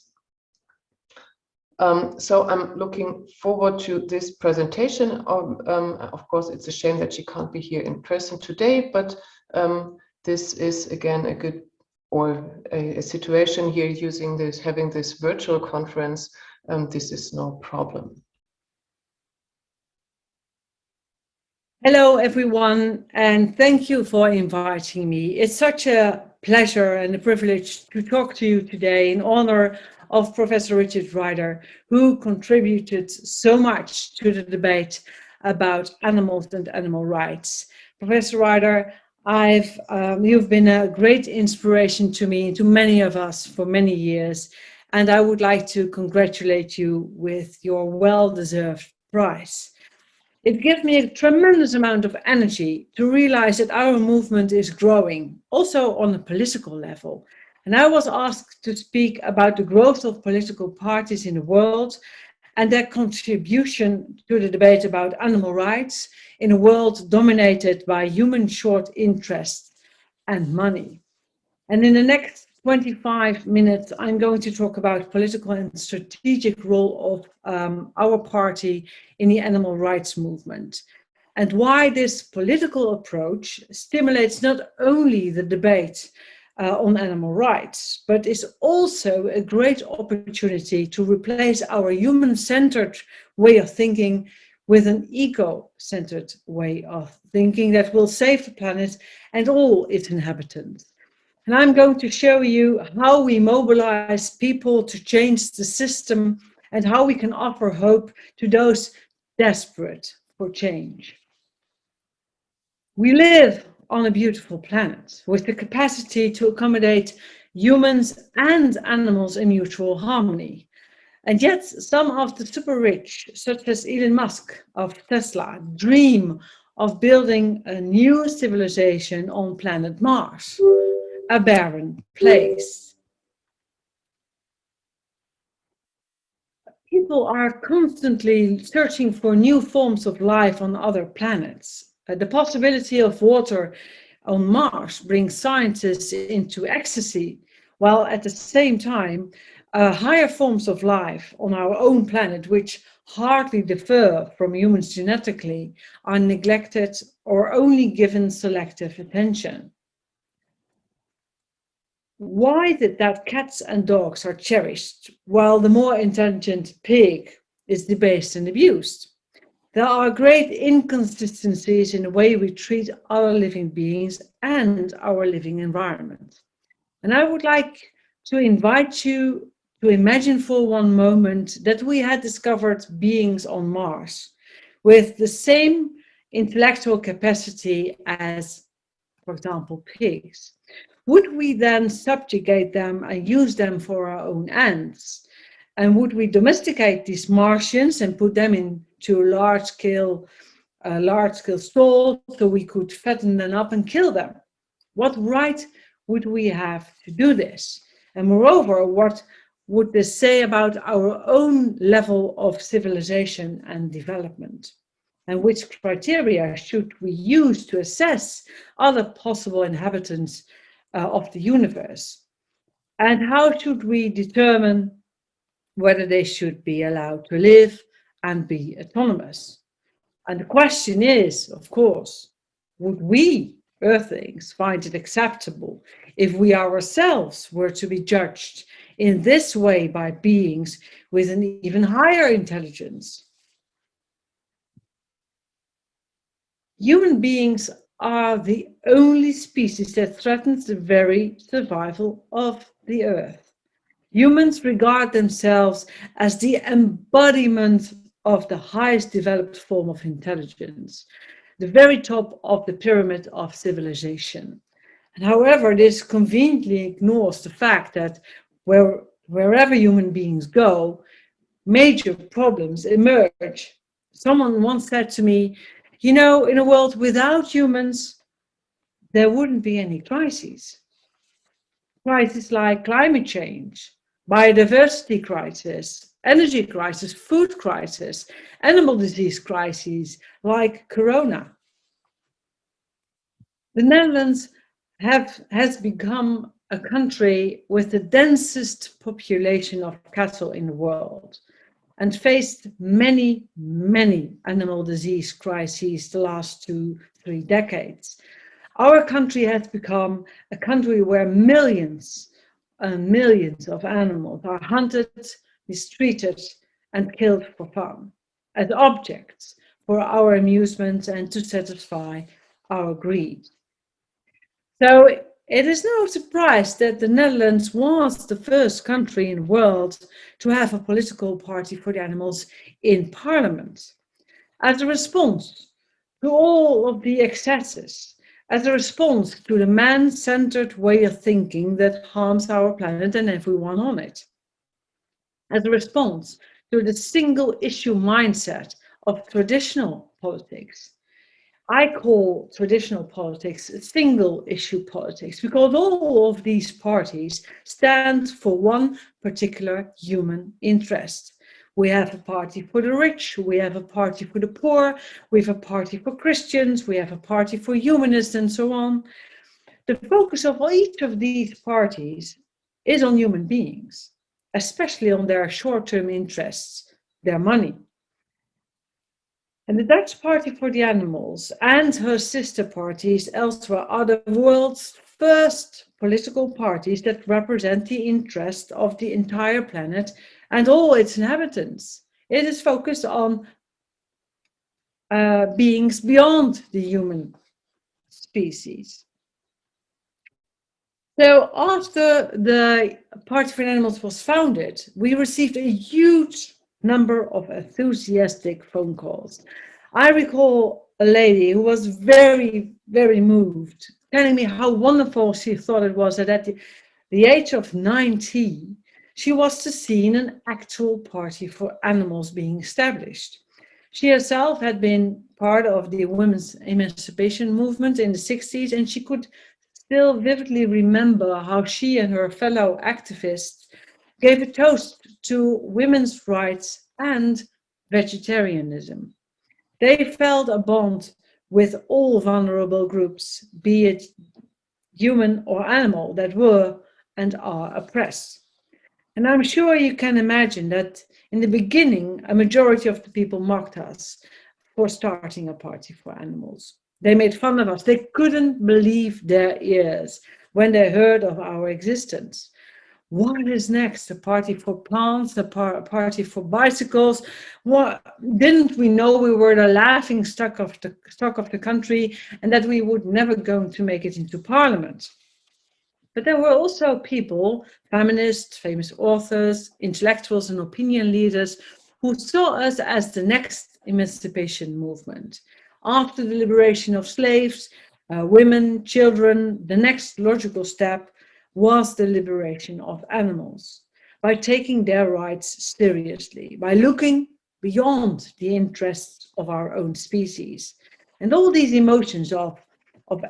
So I'm looking forward to this presentation. Of course, it's a shame that she can't be here in person today, but this is again a good or a situation here using this, having this virtual conference, this is no problem. Hello, everyone, and thank you for inviting me. It's such a pleasure and a privilege to talk to you today in honor of Professor Richard Ryder, who contributed so much to the debate about animals and animal rights. Professor Ryder, you've been a great inspiration to me, to many of us for many years, and I would like to congratulate you with your well-deserved prize. It gives me a tremendous amount of energy to realize that our movement is growing, also on a political level. And I was asked to speak about the growth of political parties in the world and their contribution to the debate about animal rights in a world dominated by human short interest and money. And in the next 25 minutes, I'm going to talk about political and strategic role of our party in the animal rights movement, and why this political approach stimulates not only the debate on animal rights, but is also a great opportunity to replace our human-centered way of thinking with an eco-centered way of thinking that will save the planet and all its inhabitants. And I'm going to show you how we mobilize people to change the system and how we can offer hope to those desperate for change. We live on a beautiful planet with the capacity to accommodate humans and animals in mutual harmony. And yet some of the super rich, such as Elon Musk of Tesla, dream of building a new civilization on planet Mars, a barren place. People are constantly searching for new forms of life on other planets. The possibility of water on Mars brings scientists into ecstasy, while at the same time, higher forms of life on our own planet, which hardly differ from humans genetically, are neglected or only given selective attention. Why is it that cats and dogs are cherished, while the more intelligent pig is debased and abused? There are great inconsistencies in the way we treat other living beings and our living environment. And I would like to invite you to imagine for one moment that we had discovered beings on Mars with the same intellectual capacity as, for example, pigs. Would we then subjugate them and use them for our own ends? And would we domesticate these Martians and put them into a large-scale stall so we could fatten them up and kill them? What right would we have to do this? And moreover, what would this say about our own level of civilization and development? And which criteria should we use to assess other possible inhabitants of the universe? And how should we determine whether they should be allowed to live and be autonomous? And the question is, of course, would we, Earthlings, find it acceptable if we ourselves were to be judged in this way by beings with an even higher intelligence? Human beings are the only species that threatens the very survival of the Earth. Humans regard themselves as the embodiment of the highest developed form of intelligence, the very top of the pyramid of civilization. And however, this conveniently ignores the fact that wherever human beings go, major problems emerge. Someone once said to me, you know, in a world without humans, there wouldn't be any crises. Crises like climate change, biodiversity crisis, energy crisis, food crisis, animal disease crises like corona. The Netherlands has become a country with the densest population of cattle in the world and faced many, many animal disease crises the last 2-3 decades. Our country has become a country where millions and millions of animals are hunted, mistreated, and killed for fun, as objects for our amusement and to satisfy our greed. So it is no surprise that the Netherlands was the first country in the world to have a political party for the animals in parliament. As a response to all of the excesses, as a response to the man-centered way of thinking that harms our planet and everyone on it. As a response to the single-issue mindset of traditional politics. I call traditional politics single-issue politics because all of these parties stand for one particular human interest. We have a party for the rich, we have a party for the poor, we have a party for Christians, we have a party for humanists, and so on. The focus of each of these parties is on human beings, especially on their short-term interests, their money. And the Dutch Party for the Animals and her sister parties elsewhere are the world's first political parties that represent the interest of the entire planet and all its inhabitants. It is focused on beings beyond the human species. So after the Party for the Animals was founded, we received a huge number of enthusiastic phone calls. I recall a lady who was very, very moved, telling me how wonderful she thought it was that at the age of 19, she was to see an actual party for animals being established. She herself had been part of the women's emancipation movement in the 60s, and she could still vividly remember how she and her fellow activists gave a toast to women's rights and vegetarianism. They felt a bond with all vulnerable groups, be it human or animal, that were and are oppressed. And I'm sure you can imagine that in the beginning, a majority of the people mocked us for starting a party for animals. They made fun of us. They couldn't believe their ears when they heard of our existence. What is next? A party for plants, a party for bicycles? What, didn't we know we were the laughing stock of the country and that we would never going to make it into parliament? But there were also people, feminists, famous authors, intellectuals and opinion leaders who saw us as the next emancipation movement. After the liberation of slaves, women, children, the next logical step was the liberation of animals by taking their rights seriously, by looking beyond the interests of our own species. And all these emotions of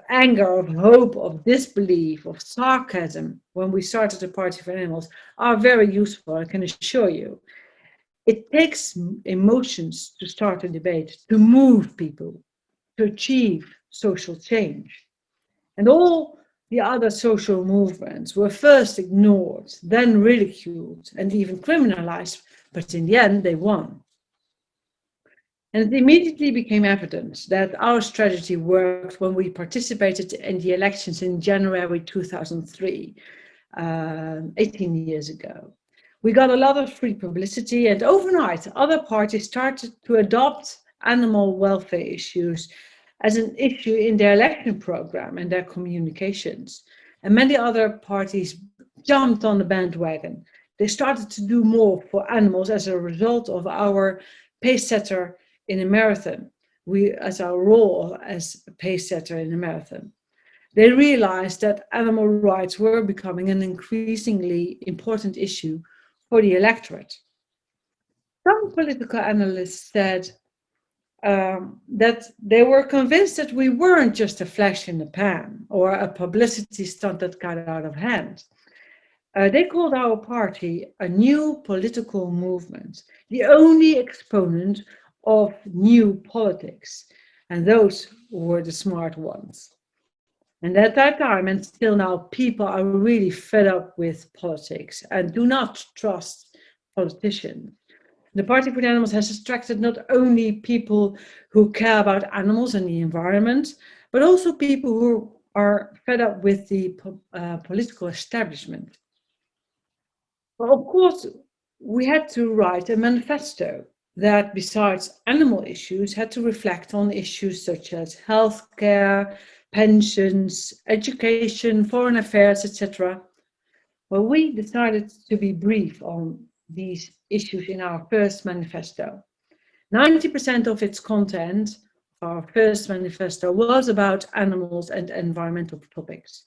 anger, of hope, of disbelief, of sarcasm, when we started the Party for Animals, are very useful, I can assure you. It takes emotions to start a debate, to move people, to achieve social change. And all the other social movements were first ignored, then ridiculed, and even criminalized, but in the end they won. And it immediately became evident that our strategy worked when we participated in the elections in January 2003, 18 years ago. We got a lot of free publicity, and overnight other parties started to adopt animal welfare issues as an issue in their election program and their communications. And many other parties jumped on the bandwagon. They started to do more for animals as a result of our pace setter in a marathon, as our role as a pace setter in a marathon. They realized that animal rights were becoming an increasingly important issue for the electorate. Some political analysts said that they were convinced that we weren't just a flash in the pan or a publicity stunt that got out of hand. They called our party a new political movement, the only exponent of new politics, and those were the smart ones. And at that time, and still now, people are really fed up with politics and do not trust politicians. The Party for the Animals has attracted not only people who care about animals and the environment, but also people who are fed up with the political establishment. Well, of course, we had to write a manifesto that, besides animal issues, had to reflect on issues such as healthcare, pensions, education, foreign affairs, etc. Well, we decided to be brief on these issues in our first manifesto. 90% of its content, our first manifesto, was about animals and environmental topics.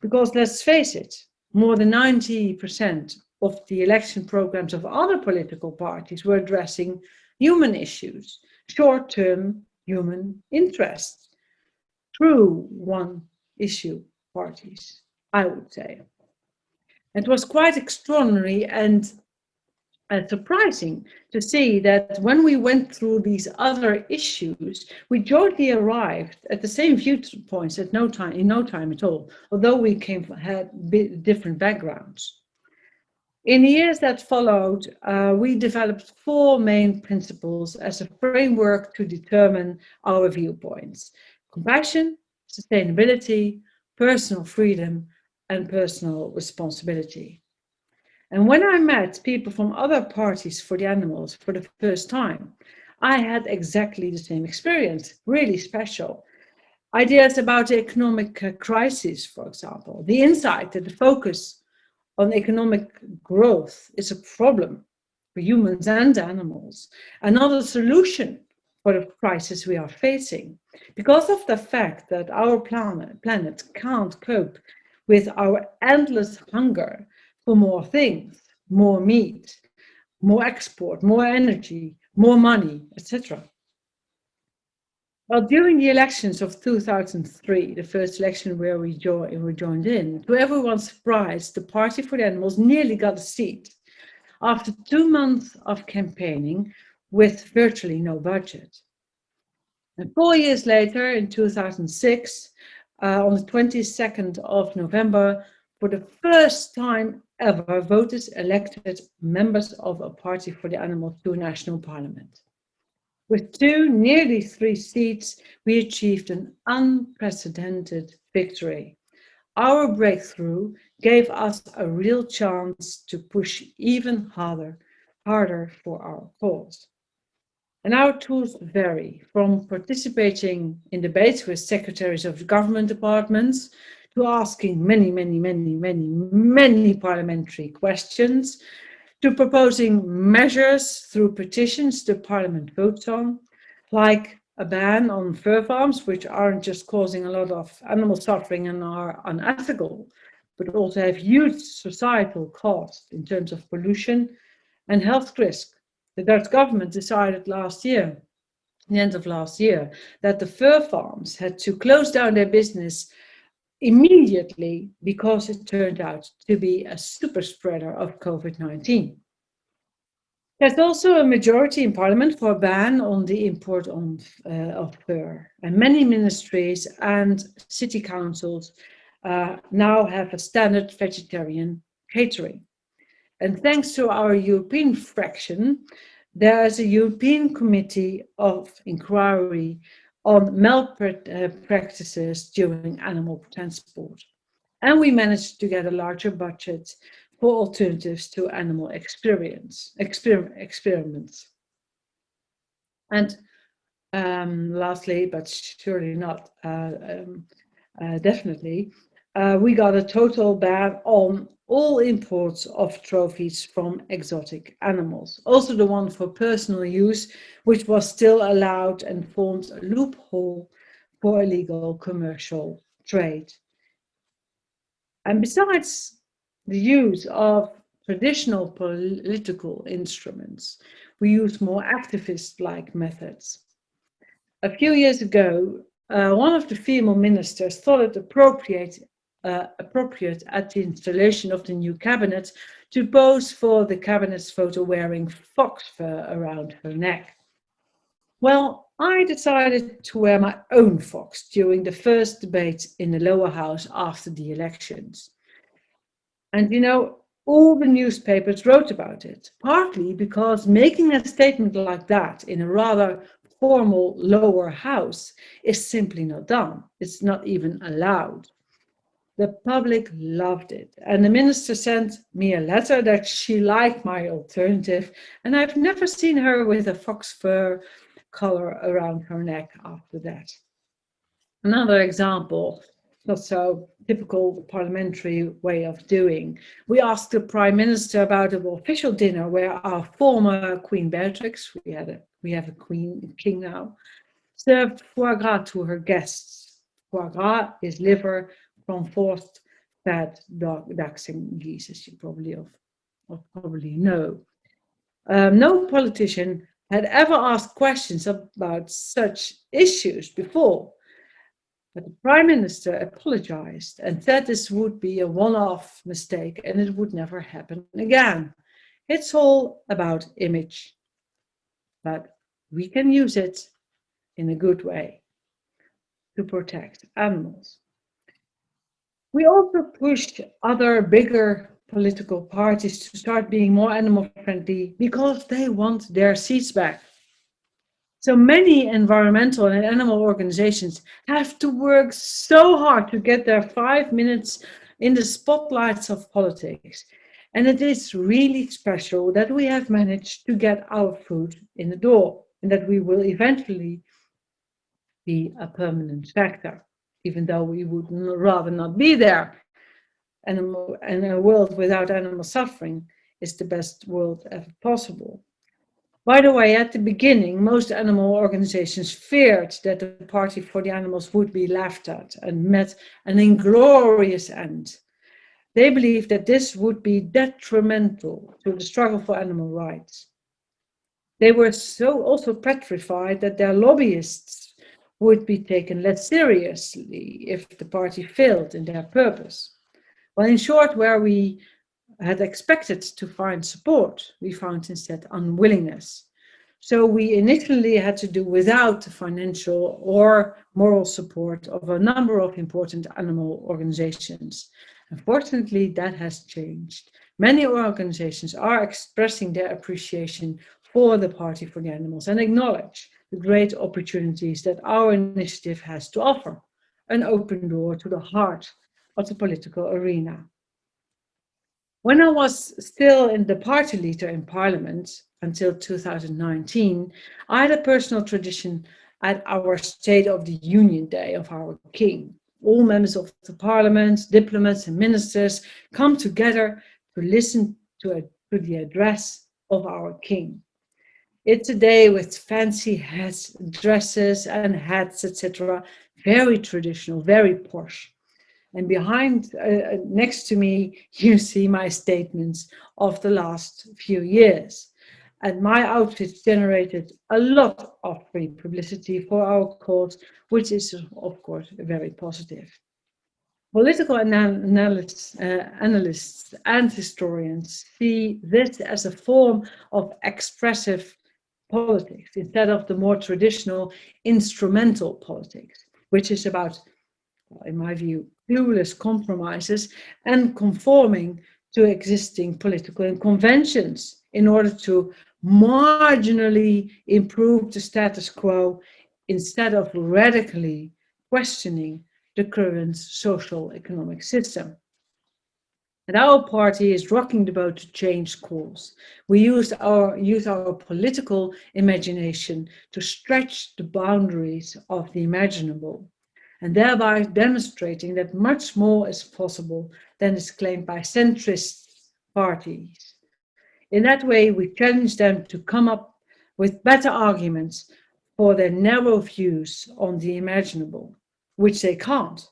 Because let's face it, more than 90% of the election programs of other political parties were addressing human issues, short-term human interests, true one-issue parties, I would say. It was quite extraordinary and surprising to see that when we went through these other issues, we jointly arrived at the same viewpoints in no time at all, although we had different backgrounds. In the years that followed, we developed 4 main principles as a framework to determine our viewpoints: compassion, sustainability, personal freedom, and personal responsibility. And when I met people from other parties for the animals for the first time, I had exactly the same experience, really special. Ideas about the economic crisis, for example, the insight that the focus on economic growth is a problem for humans and animals, and not a solution for the crisis we are facing, because of the fact that our planet can't cope with our endless hunger for more things, more meat, more export, more energy, more money, etc. Well, during the elections of 2003, the first election where we joined in, to everyone's surprise, the Party for the Animals nearly got a seat after 2 months of campaigning with virtually no budget. And 4 years later, in 2006, on the 22nd of November, for the first time ever, voters elected members of a Party for the Animals to a national parliament. With 2, nearly 3 seats, we achieved an unprecedented victory. Our breakthrough gave us a real chance to push even harder for our cause. And our tools vary, from participating in debates with secretaries of government departments to asking many parliamentary questions, to proposing measures through petitions the Parliament votes on, like a ban on fur farms, which aren't just causing a lot of animal suffering and are unethical, but also have huge societal costs in terms of pollution and health risk. The Dutch government decided last year, the end of last year, that the fur farms had to close down their business immediately because it turned out to be a super spreader of COVID-19. There's also a majority in Parliament for a ban on the import of fur, and many ministries and city councils now have a standard vegetarian catering. And thanks to our European fraction, there is a European Committee of Inquiry on malpractices during animal transport. And we managed to get a larger budget for alternatives to animal experiments. And lastly, but surely not definitely, we got a total ban on all imports of trophies from exotic animals. Also the one for personal use, which was still allowed and formed a loophole for illegal commercial trade. And besides the use of traditional political instruments, we use more activist-like methods. A few years ago, one of the female ministers thought it appropriate at the installation of the new cabinet to pose for the cabinet's photo wearing fox fur around her neck. Well, I decided to wear my own fox during the first debate in the lower house after the elections. And you know, all the newspapers wrote about it, partly because making a statement like that in a rather formal lower house is simply not done. It's not even allowed. The public loved it, and the minister sent me a letter that she liked my alternative, and I've never seen her with a fox fur collar around her neck after that. Another example, not so typical parliamentary way of doing. We asked the Prime Minister about an official dinner where our former Queen Beatrix, we have a king now, served foie gras to her guests. Foie gras is liver from forced fed ducks and geese, as you probably know. No politician had ever asked questions about such issues before. But the Prime Minister apologized and said this would be a one-off mistake and it would never happen again. It's all about image, but we can use it in a good way to protect animals. We also pushed other bigger political parties to start being more animal friendly because they want their seats back. So many environmental and animal organizations have to work so hard to get their 5 minutes in the spotlights of politics. And it is really special that we have managed to get our foot in the door and that we will eventually be a permanent factor, even though we would rather not be there. And a world without animal suffering is the best world ever possible. By the way, at the beginning, most animal organizations feared that the Party for the Animals would be laughed at and met an inglorious end. They believed that this would be detrimental to the struggle for animal rights. They were so also petrified that their lobbyists would be taken less seriously if the party failed in their purpose. Well, in short, where we had expected to find support, we found instead unwillingness. So we initially had to do without the financial or moral support of a number of important animal organizations. Unfortunately, that has changed. Many organizations are expressing their appreciation for the Party for the Animals and acknowledge the great opportunities that our initiative has to offer, an open door to the heart of the political arena. When I was still in the party leader in Parliament until 2019, I had a personal tradition at our State of the Union Day of our King. All members of the Parliament, diplomats and ministers come together to listen to the address of our King. It's a day with fancy hats, dresses and hats, etc. Very traditional, very posh. And behind, next to me, you see my statements of the last few years. And my outfit generated a lot of free publicity for our cause, which is, of course, very positive. Political analysts and historians see this as a form of expressive politics instead of the more traditional instrumental politics, which is about, in my view, clueless compromises and conforming to existing political conventions in order to marginally improve the status quo instead of radically questioning the current social economic system. And our party is rocking the boat to change course. We use our political imagination to stretch the boundaries of the imaginable, and thereby demonstrating that much more is possible than is claimed by centrist parties. In that way, we challenge them to come up with better arguments for their narrow views on the imaginable, which they can't.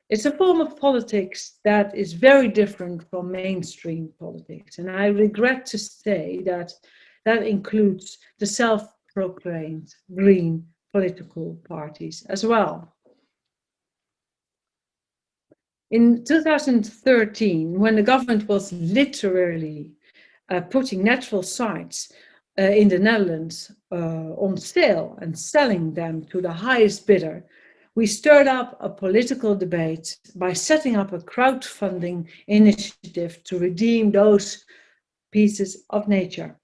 It's a form of politics that is very different from mainstream politics. And I regret to say that that includes the self-proclaimed green political parties as well. In 2013, when the government was literally putting natural sites in the Netherlands on sale and selling them to the highest bidder, we stirred up a political debate by setting up a crowdfunding initiative to redeem those pieces of nature.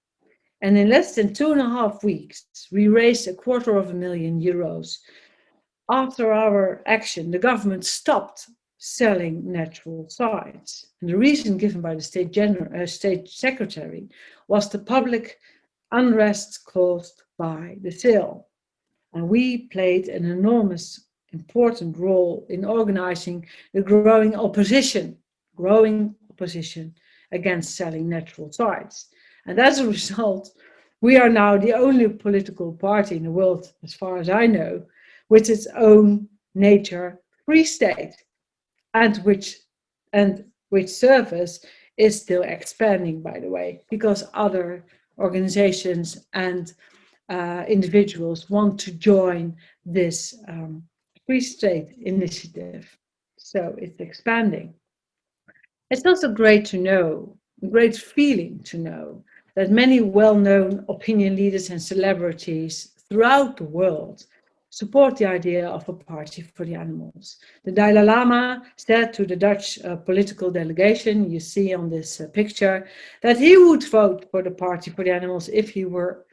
And in less than 2.5 weeks, we raised €250,000. After our action, the government stopped selling natural sites. And the reason given by the State Secretary was the public unrest caused by the sale. And we played an enormous, important role in organizing the growing opposition against selling natural sites. And as a result, we are now the only political party in the world, as far as I know, with its own nature-free state, and which service is still expanding, by the way, because other organizations and individuals want to join this free state initiative. So it's expanding. It's also great to know, a great feeling to know, that many well-known opinion leaders and celebrities throughout the world support the idea of a party for the animals. The Dalai Lama said to the Dutch political delegation, you see on this picture, that he would vote for the party for the animals if he were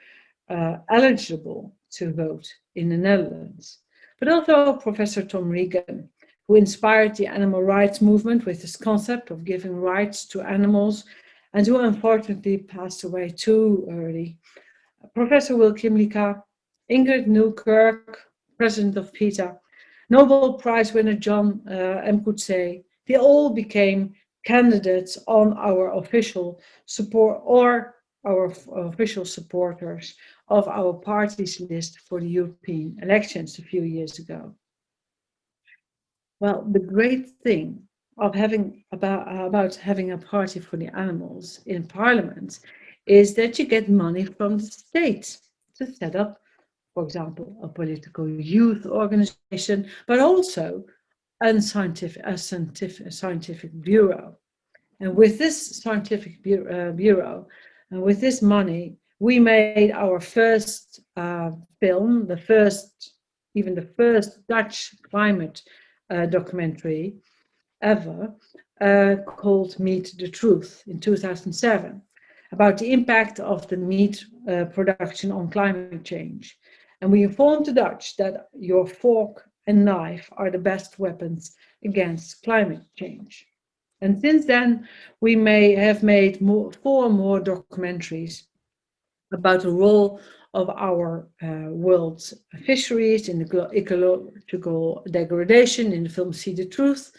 eligible to vote in the Netherlands. But also Professor Tom Regan, who inspired the animal rights movement with his concept of giving rights to animals, and who unfortunately passed away too early. Professor Will Kimlicka, Ingrid Newkirk, president of PETA, Nobel Prize winner John M. Coetzee, they all became candidates on our official support or our official supporters of our party's list for the European elections a few years ago. Well, the great thing of about having a party for the animals in Parliament is that you get money from the state to set up, for example, a political youth organization, but also a scientific bureau. And with this scientific bureau, and with this money, we made our first film, the first Dutch climate documentary ever, called Meet the Truth in 2007, about the impact of the meat production on climate change. And we informed the Dutch that your fork and knife are the best weapons against climate change. And since then, we may have made 4 more documentaries about the role of our world's fisheries in the ecological degradation in the film See the Truth,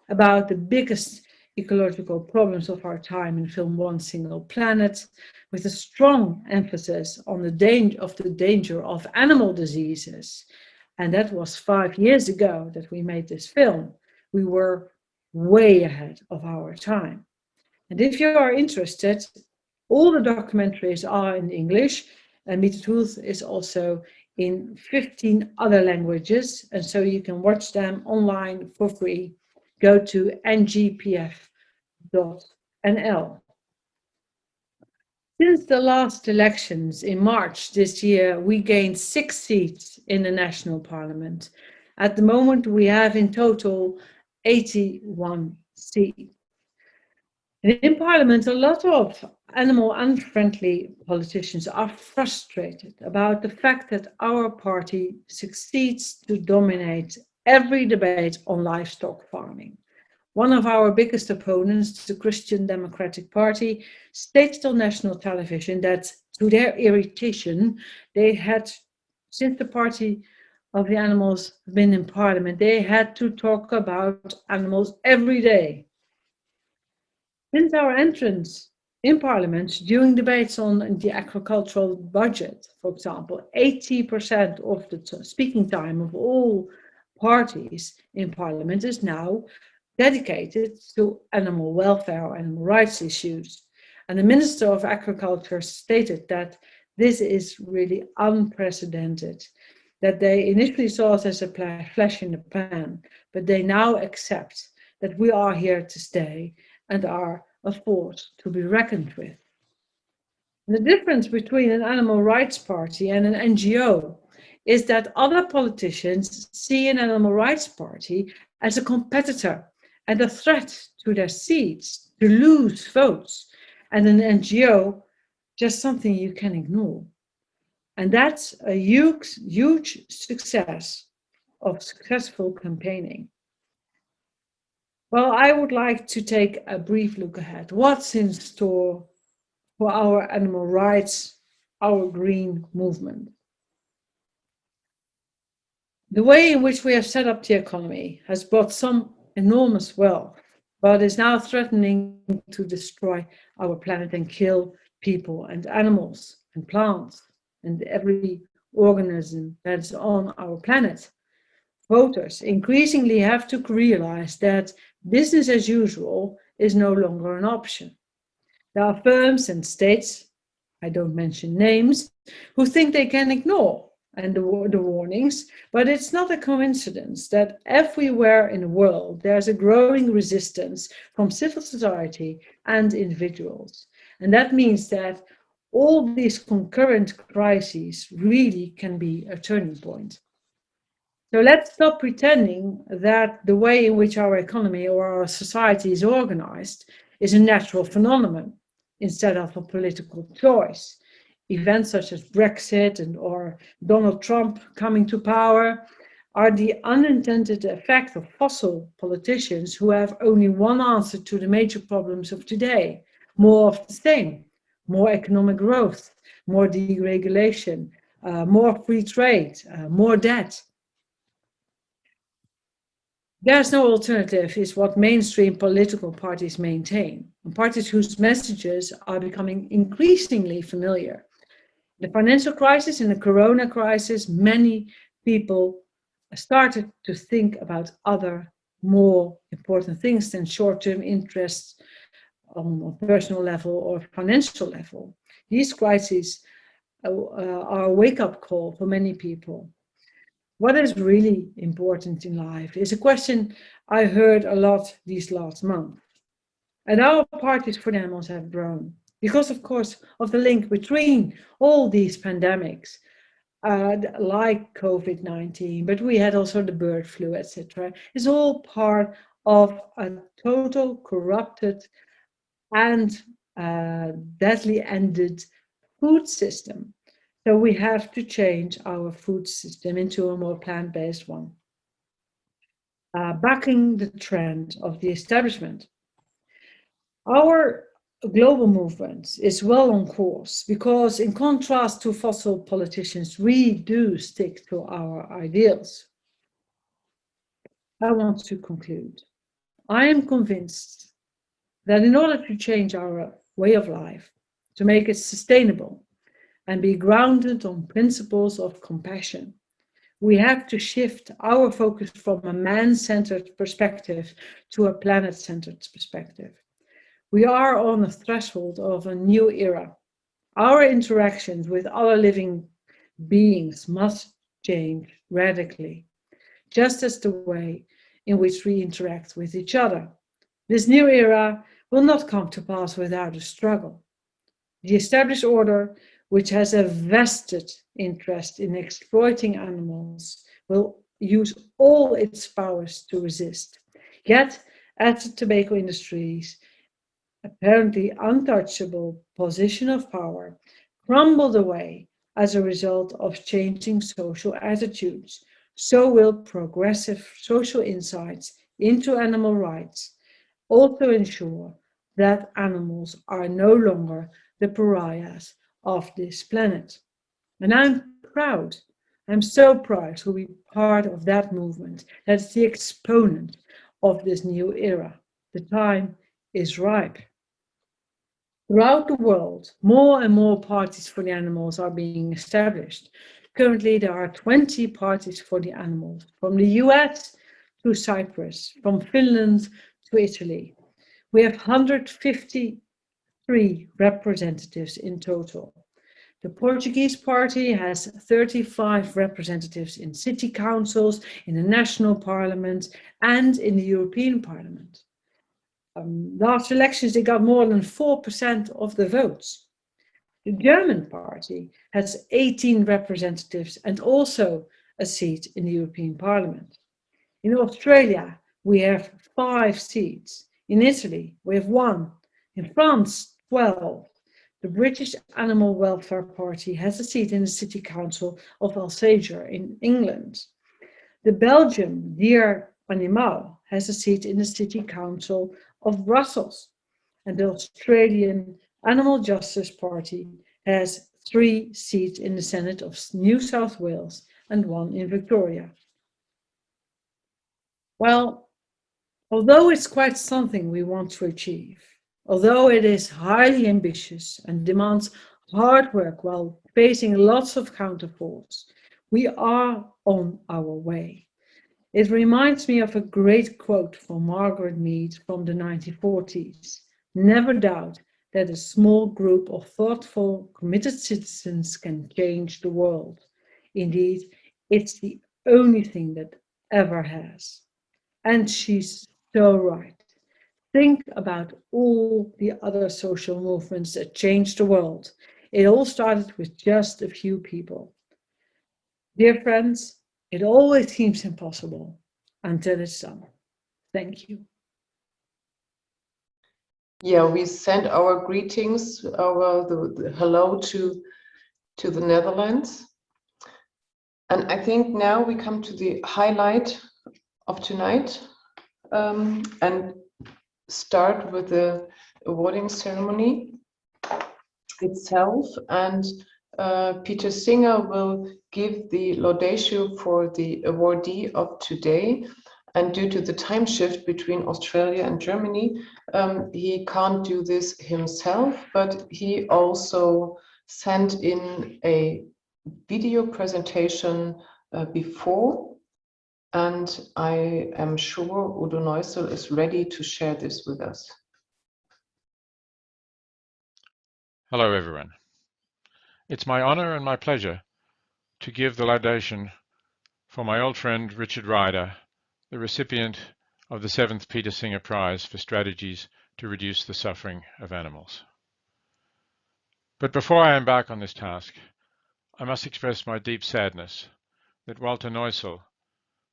about the biggest ecological problems of our time in film One Single Planet, with a strong emphasis on the danger of animal diseases. And that was 5 years ago that we made this film. We were way ahead of our time. And if you are interested, all the documentaries are in English, and Meet the Truth is also in 15 other languages, and so you can watch them online for free. Go to ngpf.nl. Since the last elections in March this year, we gained 6 seats in the national parliament. At the moment, we have in total 81 seats. In Parliament, a lot of animal unfriendly politicians are frustrated about the fact that our party succeeds to dominate every debate on livestock farming. One of our biggest opponents, the Christian Democratic Party, stated on national television that, to their irritation, they had, since the party of the animals have been in Parliament, they had to talk about animals every day. Since our entrance in Parliament, during debates on the agricultural budget, for example, 80% of the speaking time of all parties in Parliament is now dedicated to animal welfare or animal rights issues. And the Minister of Agriculture stated that this is really unprecedented, that they initially saw it as a flash in the pan, but they now accept that we are here to stay and are a force to be reckoned with. The difference between an animal rights party and an NGO is that other politicians see an animal rights party as a competitor and a threat to their seats, to lose votes. And an NGO just something you can ignore. And that's a huge success of successful campaigning. Well, I would like to take a brief look ahead. What's in store for our animal rights, our green movement? The way in which we have set up the economy has brought some enormous wealth, but is now threatening to destroy our planet and kill people and animals and plants and every organism that's on our planet. Voters increasingly have to realize that business as usual is no longer an option. There are firms and states, I don't mention names, who think they can ignore the warnings, but it's not a coincidence that everywhere in the world there's a growing resistance from civil society and individuals. And that means that all these concurrent crises really can be a turning point. So let's stop pretending that the way in which our economy or our society is organized is a natural phenomenon instead of a political choice. Events such as Brexit or Donald Trump coming to power are the unintended effect of fossil politicians who have only one answer to the major problems of today: more of the same, more economic growth, more deregulation, more free trade, more debt. There's no alternative is what mainstream political parties maintain, and parties whose messages are becoming increasingly familiar. The financial crisis and the corona crisis, many people started to think about other more important things than short-term interests on a personal level or financial level. These crises are a wake-up call for many people. What is really important in life is a question I heard a lot these last months. And our parties for the animals have grown because, of course, of the link between all these pandemics, like COVID-19, but we had also the bird flu, etc. It's all part of a total corrupted and deadly ended food system. So we have to change our food system into a more plant-based one, backing the trend of the establishment. Our global movement is well on course because, in contrast to fossil politicians, we do stick to our ideals. I want to conclude. I am convinced that in order to change our way of life, to make it sustainable and be grounded on principles of compassion, we have to shift our focus from a man-centered perspective to a planet-centered perspective. We are on the threshold of a new era. Our interactions with other living beings must change radically, just as the way in which we interact with each other. This new era will not come to pass without a struggle. The established order, which has a vested interest in exploiting animals, will use all its powers to resist. Yet, as the tobacco industries, apparently untouchable position of power, crumbled away as a result of changing social attitudes, so will progressive social insights into animal rights also ensure that animals are no longer the pariahs of this planet. And I'm so proud to be part of that movement. That's the exponent of this new era. The time is ripe. Throughout the world, more and more parties for the animals are being established. Currently, there are 20 parties for the animals, from the US to Cyprus, from Finland to Italy. We have 153 representatives in total. The Portuguese party has 35 representatives in city councils, in the national parliament, and in the European Parliament. Last elections, they got more than 4% of the votes. The German party has 18 representatives and also a seat in the European Parliament. In Australia, we have 5 seats. In Italy, we have 1. In France, 12. The British Animal Welfare Party has a seat in the City Council of Alsace in England. The Belgian Dier Animal has a seat in the City Council of Brussels. And the Australian Animal Justice Party has 3 seats in the Senate of New South Wales and 1 in Victoria. Well, although it's quite something we want to achieve, although it is highly ambitious and demands hard work while facing lots of counterforce, we are on our way. It reminds me of a great quote from Margaret Mead from the 1940s. Never doubt that a small group of thoughtful, committed citizens can change the world. Indeed, it's the only thing that ever has. And she's so right. Think about all the other social movements that changed the world. It all started with just a few people. Dear friends, it always seems impossible until it's done. Thank you. Yeah, we send our greetings, the hello to the Netherlands. And I think now we come to the highlight of tonight and start with the awarding ceremony itself. And Peter-Singer will give the laudatio for the awardee of today. And due to the time shift between Australia and Germany, he can't do this himself, but he also sent in a video presentation before. And I am sure Udo Neusel is ready to share this with us. Hello, everyone. It's my honor and my pleasure to give the laudation for my old friend Richard Ryder, the recipient of the 7th Peter-Singer-Prize for Strategies to Reduce the Suffering of Animals. But before I embark on this task, I must express my deep sadness that Walter Neusel,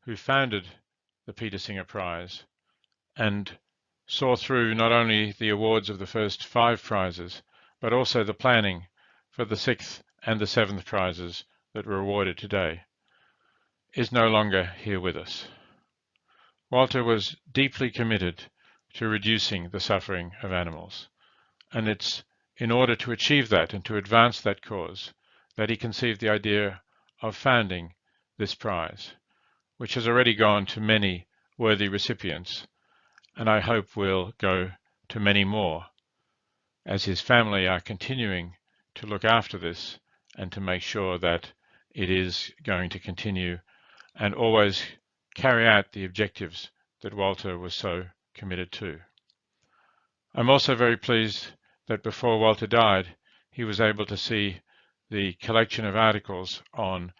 who founded the Peter-Singer-Prize and saw through not only the awards of the first 5 prizes, but also the planning for the 6th and the 7th prizes that were awarded today, is no longer here with us. Walter was deeply committed to reducing the suffering of animals, and it's in order to achieve that and to advance that cause that he conceived the idea of founding this prize, which has already gone to many worthy recipients, and I hope will go to many more, as his family are continuing to look after this and to make sure that it is going to continue and always carry out the objectives that Walter was so committed to. I'm also very pleased that before Walter died, he was able to see the collection of articles on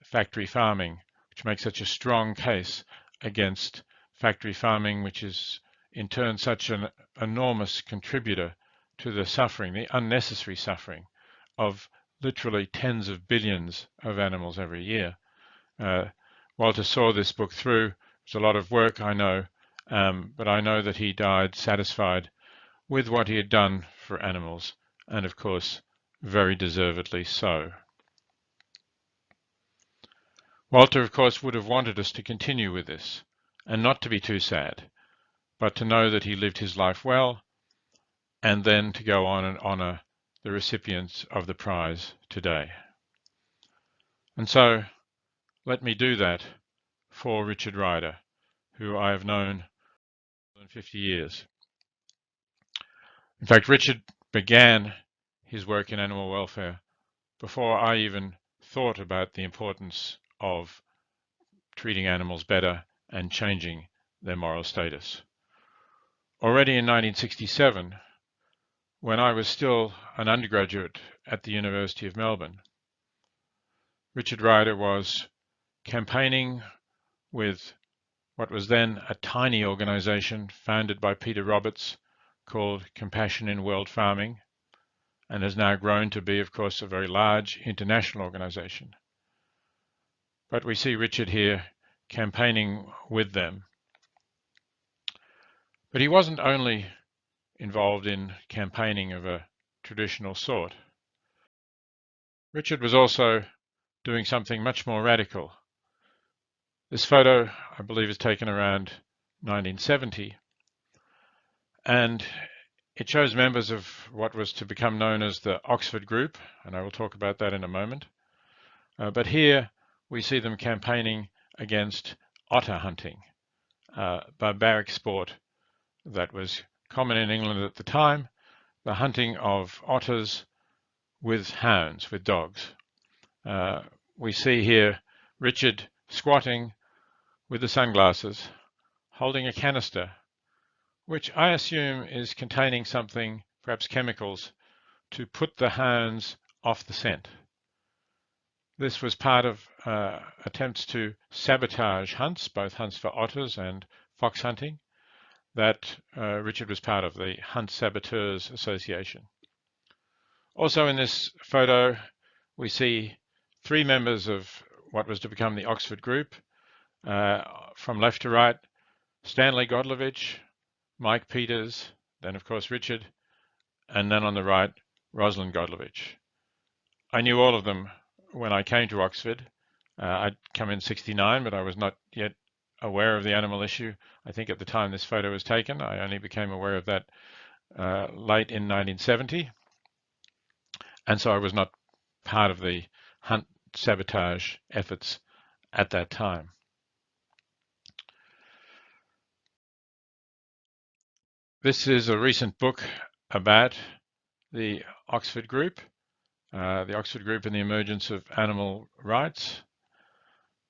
factory farming, which makes such a strong case against factory farming, which is in turn such an enormous contributor to the suffering, the unnecessary suffering of literally tens of billions of animals every year. Walter saw this book through. It was a lot of work, I know, but I know that he died satisfied with what he had done for animals, and of course, very deservedly so. Walter, of course, would have wanted us to continue with this, and not to be too sad, but to know that he lived his life well, and then to go on and honor the recipients of the prize today. And so, let me do that for Richard Ryder, who I have known for more than 50 years. In fact, Richard began his work in animal welfare before I even thought about the importance of treating animals better and changing their moral status. Already in 1967, when I was still an undergraduate at the University of Melbourne, Richard Ryder was campaigning with what was then a tiny organization founded by Peter Roberts called Compassion in World Farming, and has now grown to be, of course, a very large international organization. But we see Richard here campaigning with them. But he wasn't only involved in campaigning of a traditional sort. Richard was also doing something much more radical. This photo, I believe, is taken around 1970, and it shows members of what was to become known as the Oxford Group, and I will talk about that in a moment. But here we see them campaigning against otter hunting, barbaric sport that was common in England at the time, the hunting of otters with hounds, with dogs. We see here Richard squatting with the sunglasses, holding a canister, which I assume is containing something, perhaps chemicals, to put the hounds off the scent. This was part of attempts to sabotage hunts, both hunts for otters and fox hunting, that Richard was part of, the Hunt Saboteurs Association. Also in this photo, we see three members of what was to become the Oxford Group. From left to right, Stanley Godlovich, Mike Peters, then of course Richard, and then on the right, Rosalind Godlovich. I knew all of them when I came to Oxford. I'd come in '69, but I was not yet aware of the animal issue. I think at the time this photo was taken, I only became aware of that late in 1970. And so I was not part of the hunt sabotage efforts at that time. This is a recent book about the Oxford Group and the Emergence of Animal Rights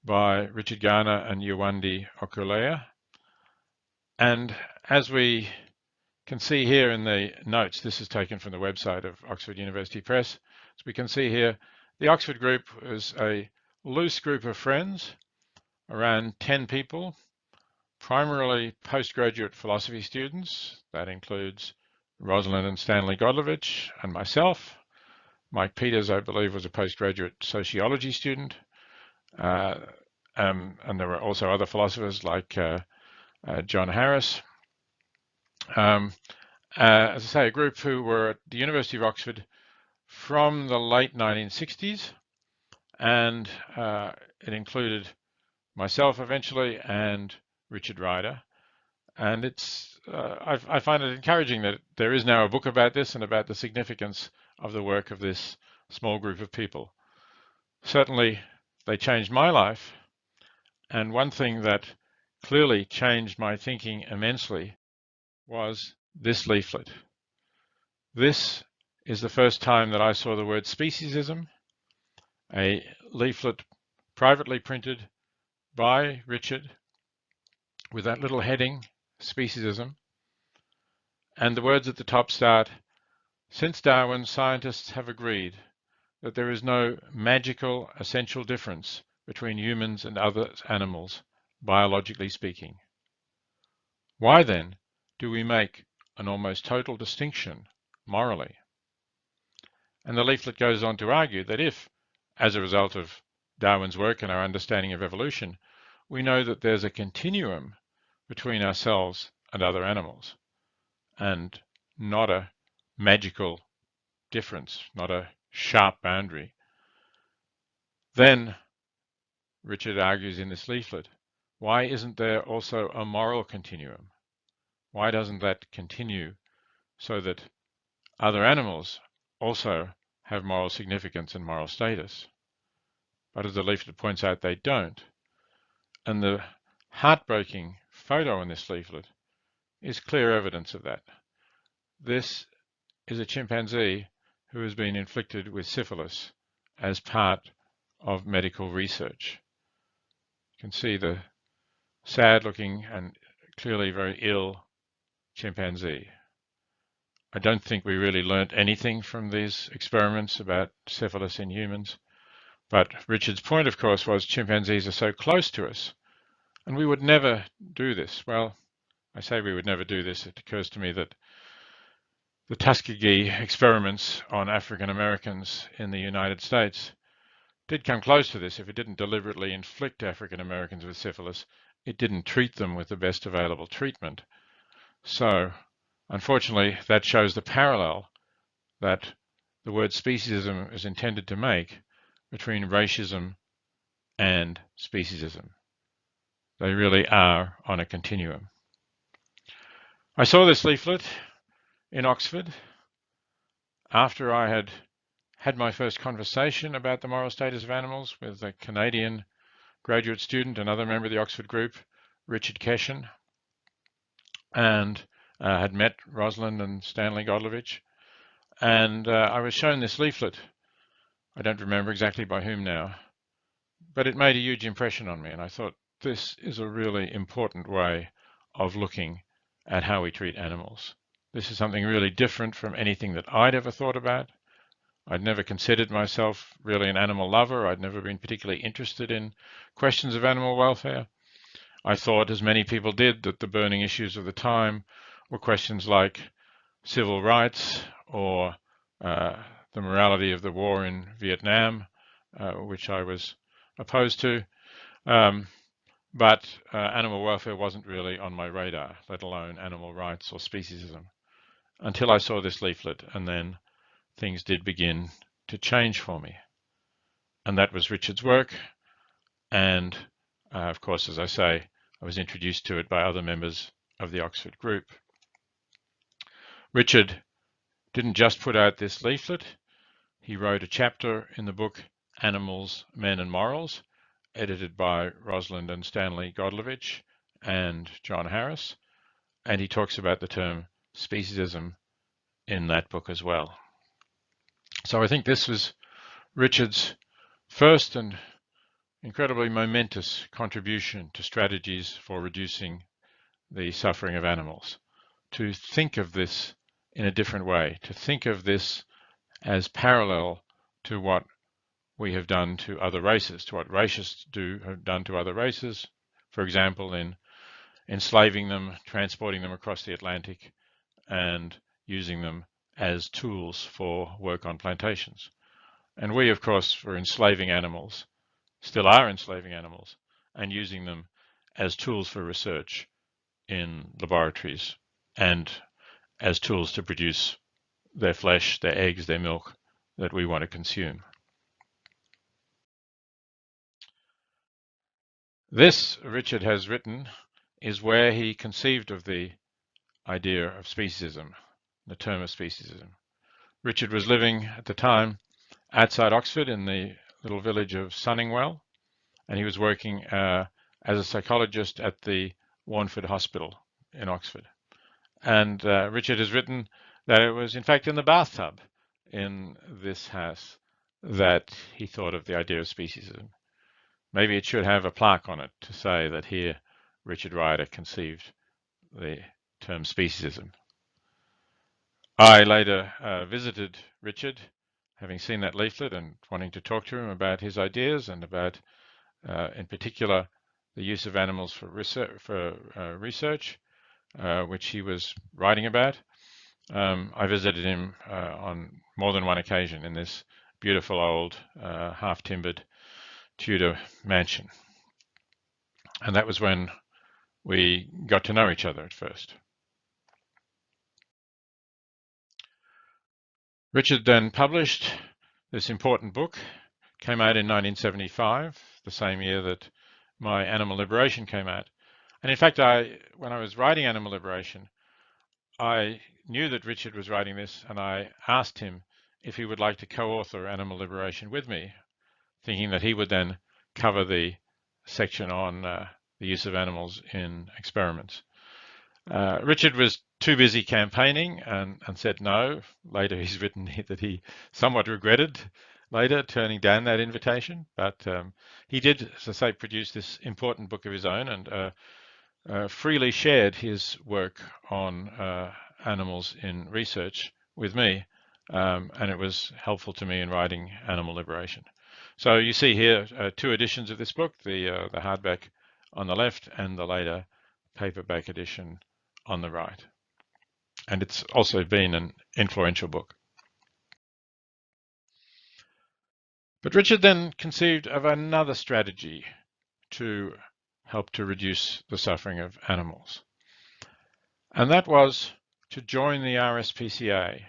by Richard Garner and Yewande Okuleye. And as we can see here in the notes, this is taken from the website of Oxford University Press. As we can see here, the Oxford Group was a loose group of friends, around 10 people, primarily postgraduate philosophy students. That includes Rosalind and Stanley Godlovich and myself. Mike Peters, I believe, was a postgraduate sociology student. And there were also other philosophers like John Harris. As I say, a group who were at the University of Oxford from the late 1960s, and it included myself eventually and Richard Ryder. And it's I find it encouraging that there is now a book about this and about the significance of the work of this small group of people. Certainly, they changed my life. And one thing that clearly changed my thinking immensely was this leaflet. This is the first time that I saw the word speciesism, a leaflet privately printed by Richard with that little heading, speciesism, and the words at the top start, "Since Darwin, scientists have agreed that there is no magical essential difference between humans and other animals, biologically speaking. Why then do we make an almost total distinction morally?" And the leaflet goes on to argue that if, as a result of Darwin's work and our understanding of evolution, we know that there's a continuum between ourselves and other animals, and not a magical difference, not a sharp boundary, then, Richard argues in this leaflet, why isn't there also a moral continuum? Why doesn't that continue so that other animals also have moral significance and moral status? But as the leaflet points out, they don't. And the heartbreaking photo in this leaflet is clear evidence of that. This is a chimpanzee who has been inflicted with syphilis as part of medical research. You can see the sad-looking and clearly very ill chimpanzee. I don't think we really learnt anything from these experiments about syphilis in humans. But Richard's point, of course, was chimpanzees are so close to us, and we would never do this. Well, I say we would never do this. It occurs to me that the Tuskegee experiments on African Americans in the United States did come close to this. If it didn't deliberately inflict African Americans with syphilis, it didn't treat them with the best available treatment. So, unfortunately, that shows the parallel that the word speciesism is intended to make between racism and speciesism. They really are on a continuum. I saw this leaflet in Oxford after I had had my first conversation about the moral status of animals with a Canadian graduate student, another member of the Oxford group, Richard Keshen, and had met Rosalind and Stanley Godlovich. And I was shown this leaflet. I don't remember exactly by whom now, but it made a huge impression on me. And I thought, this is a really important way of looking at how we treat animals. This is something really different from anything that I'd ever thought about. I'd never considered myself really an animal lover. I'd never been particularly interested in questions of animal welfare. I thought, as many people did, that the burning issues of the time were questions like civil rights or the morality of the war in Vietnam, which I was opposed to. But animal welfare wasn't really on my radar, let alone animal rights or speciesism, until I saw this leaflet, and then things did begin to change for me. And that was Richard's work. And of course, as I say, I was introduced to it by other members of the Oxford group. Richard didn't just put out this leaflet. He wrote a chapter in the book Animals, Men and Morals, edited by Rosalind and Stanley Godlovich and John Harris. And he talks about the term speciesism in that book as well. So I think this was Richard's first and incredibly momentous contribution to strategies for reducing the suffering of animals. To think of this in a different way, to think of this as parallel to what we have done to other races, to what racists have done to other races, for example, in enslaving them, transporting them across the Atlantic, and using them as tools for work on plantations. And we, of course, were enslaving animals, still are enslaving animals, and using them as tools for research in laboratories and as tools to produce their flesh, their eggs, their milk that we want to consume. This, Richard has written, is where he conceived of the idea of speciesism, the term of speciesism. Richard was living at the time outside Oxford in the little village of Sunningwell, and he was working as a psychologist at the Warneford Hospital in Oxford. And Richard has written that it was in fact in the bathtub in this house that he thought of the idea of speciesism. Maybe it should have a plaque on it to say that here Richard Ryder conceived the term speciesism. I later visited Richard, having seen that leaflet and wanting to talk to him about his ideas and about, in particular, the use of animals for research, which he was writing about. I visited him on more than one occasion in this beautiful old half-timbered Tudor mansion. And that was when we got to know each other at first. Richard then published this important book, came out in 1975, the same year that my Animal Liberation came out. And in fact, when I was writing Animal Liberation, I knew that Richard was writing this, and I asked him if he would like to co-author Animal Liberation with me, thinking that he would then cover the section on the use of animals in experiments. Richard was too busy campaigning and said no. Later he's written that he somewhat regretted later turning down that invitation, but he did, as I say, produce this important book of his own and freely shared his work on animals in research with me, and it was helpful to me in writing Animal Liberation. So you see here two editions of this book, the hardback on the left and the later paperback edition on the right. And it's also been an influential book. But Richard then conceived of another strategy to help to reduce the suffering of animals. And that was to join the RSPCA,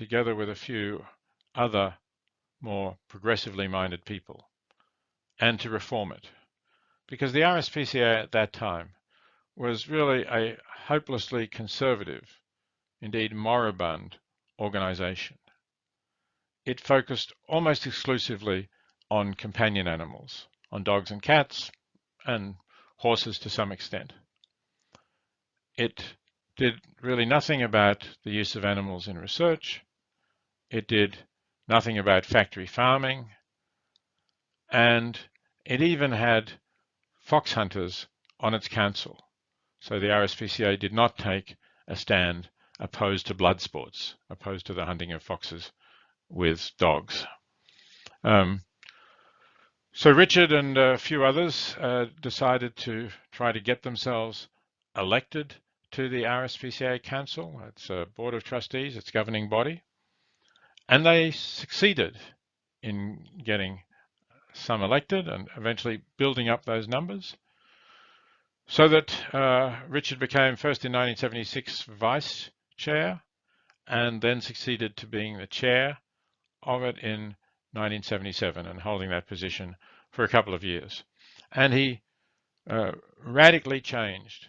together with a few other more progressively minded people, and to reform it. Because the RSPCA at that time was really a hopelessly conservative, indeed moribund, organization. It focused almost exclusively on companion animals, on dogs and cats, and horses to some extent. It did really nothing about the use of animals in research. It did nothing about factory farming, and it even had fox hunters on its council. So the RSPCA did not take a stand opposed to blood sports, opposed to the hunting of foxes with dogs. So Richard and a few others decided to try to get themselves elected to the RSPCA Council. It's a board of trustees, its governing body. And they succeeded in getting some elected and eventually building up those numbers. So that Richard became first in 1976 vice chair and then succeeded to being the chair of it in 1977 and holding that position for a couple of years. And he radically changed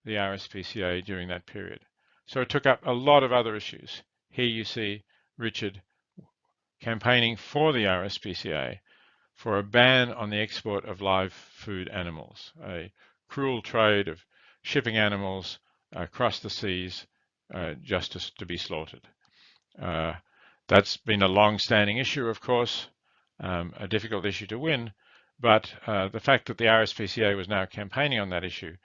the RSPCA during that period. So it took up a lot of other issues. Here you see Richard campaigning for the RSPCA for a ban on the export of live food animals, a cruel trade of shipping animals across the seas just to be slaughtered. That's been a long-standing issue, of course, a difficult issue to win, but the fact that the RSPCA was now campaigning on that issue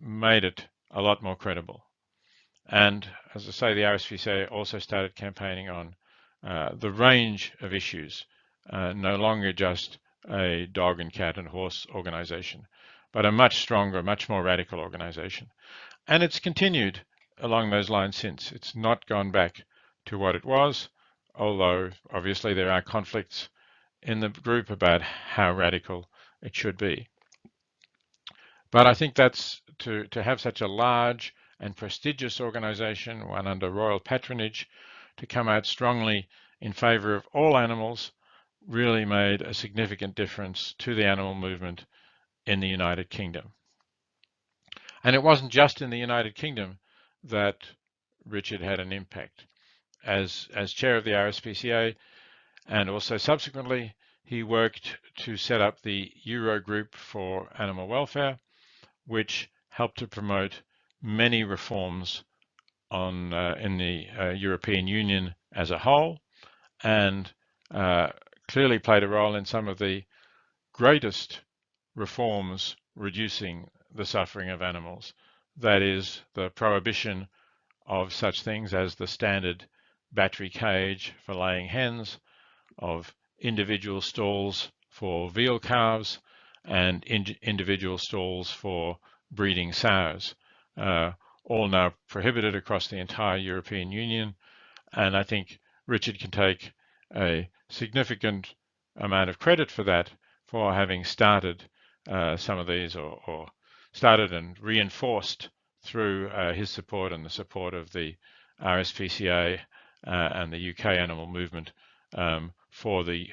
made it a lot more credible. And as I say, the RSPCA also started campaigning on the range of issues, no longer just a dog and cat and horse organization, but a much stronger, much more radical organization. And it's continued along those lines since. It's not gone back to what it was, although obviously there are conflicts in the group about how radical it should be. But I think that's to have such a large and prestigious organization, one under royal patronage, to come out strongly in favor of all animals really made a significant difference to the animal movement in the United Kingdom. And it wasn't just in the United Kingdom that Richard had an impact. As chair of the RSPCA, and also subsequently, he worked to set up the Eurogroup for Animal Welfare, which helped to promote many reforms in the European Union as a whole, and clearly played a role in some of the greatest reforms reducing the suffering of animals. That is, the prohibition of such things as the standard battery cage for laying hens, of individual stalls for veal calves, and individual stalls for breeding sows, all now prohibited across the entire European Union. And I think Richard can take a significant amount of credit for that, for having started some of these, or started and reinforced through his support and the support of the RSPCA and the UK animal movement for the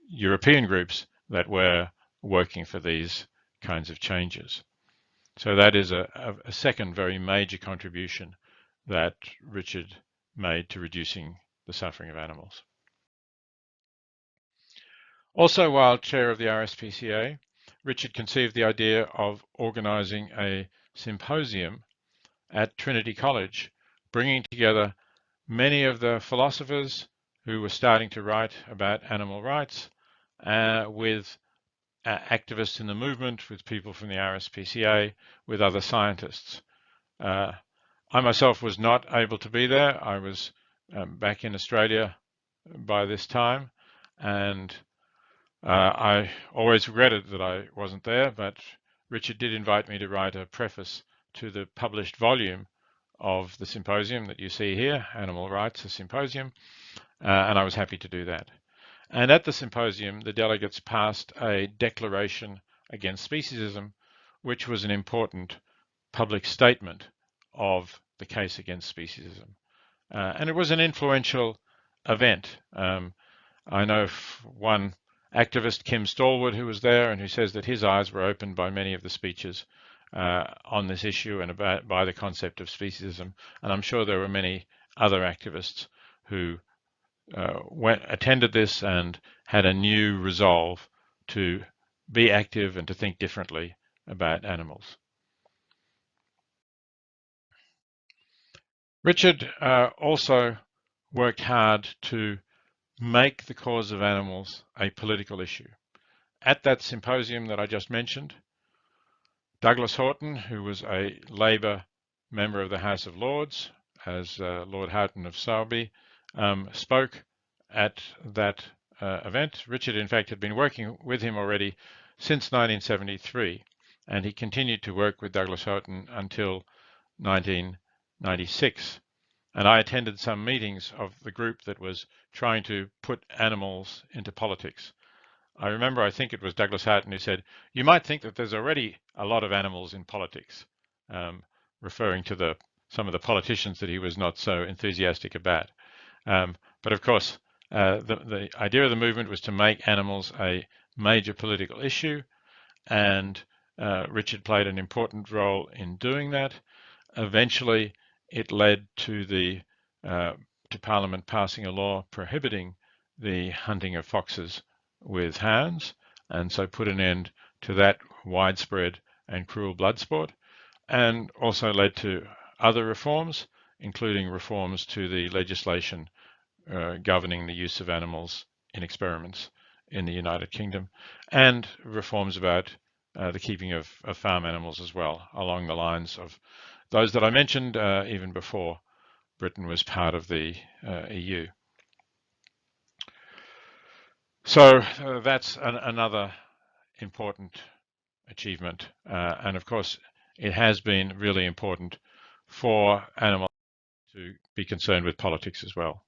European groups that were working for these kinds of changes. So that is a second very major contribution that Richard made to reducing the suffering of animals. Also, while chair of the RSPCA, Richard conceived the idea of organizing a symposium at Trinity College, bringing together many of the philosophers who were starting to write about animal rights with activists in the movement, with people from the RSPCA, with other scientists. I myself was not able to be there. I was back in Australia by this time, and I always regretted that I wasn't there, but Richard did invite me to write a preface to the published volume of the symposium that you see here, Animal Rights, a Symposium, and I was happy to do that. And at the symposium, the delegates passed a declaration against speciesism, which was an important public statement of the case against speciesism. And it was an influential event. I know one activist, Kim Stallwood, who was there and who says that his eyes were opened by many of the speeches on this issue and by the concept of speciesism. And I'm sure there were many other activists who attended this and had a new resolve to be active and to think differently about animals. Richard also worked hard to make the cause of animals a political issue. At that symposium that I just mentioned, Douglas Houghton, who was a Labour member of the House of Lords, as Lord Houghton of Sowerby, spoke at that event. Richard, in fact, had been working with him already since 1973, and he continued to work with Douglas Houghton until 1996. And I attended some meetings of the group that was trying to put animals into politics. I remember, I think it was Douglas Houghton who said, you might think that there's already a lot of animals in politics, referring to some of the politicians that he was not so enthusiastic about. But of course, the idea of the movement was to make animals a major political issue, and Richard played an important role in doing that. Eventually, it led to Parliament passing a law prohibiting the hunting of foxes with hounds, and so put an end to that widespread and cruel blood sport, and also led to other reforms, including reforms to the legislation governing the use of animals in experiments in the United Kingdom, and reforms about the keeping of farm animals as well, along the lines of those that I mentioned even before Britain was part of the EU. So that's another important achievement. And of course, it has been really important for animals to be concerned with politics as well.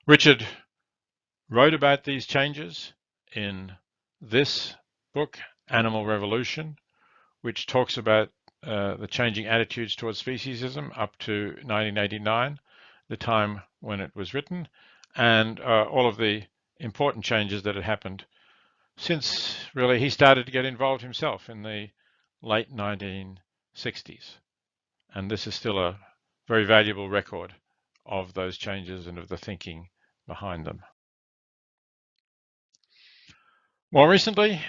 Richard wrote about these changes in this book, Animal Revolution, which talks about the changing attitudes towards speciesism up to 1989, the time when it was written, and all of the important changes that had happened since really he started to get involved himself in the late 1960s. And this is still a very valuable record of those changes and of the thinking behind them. More recently,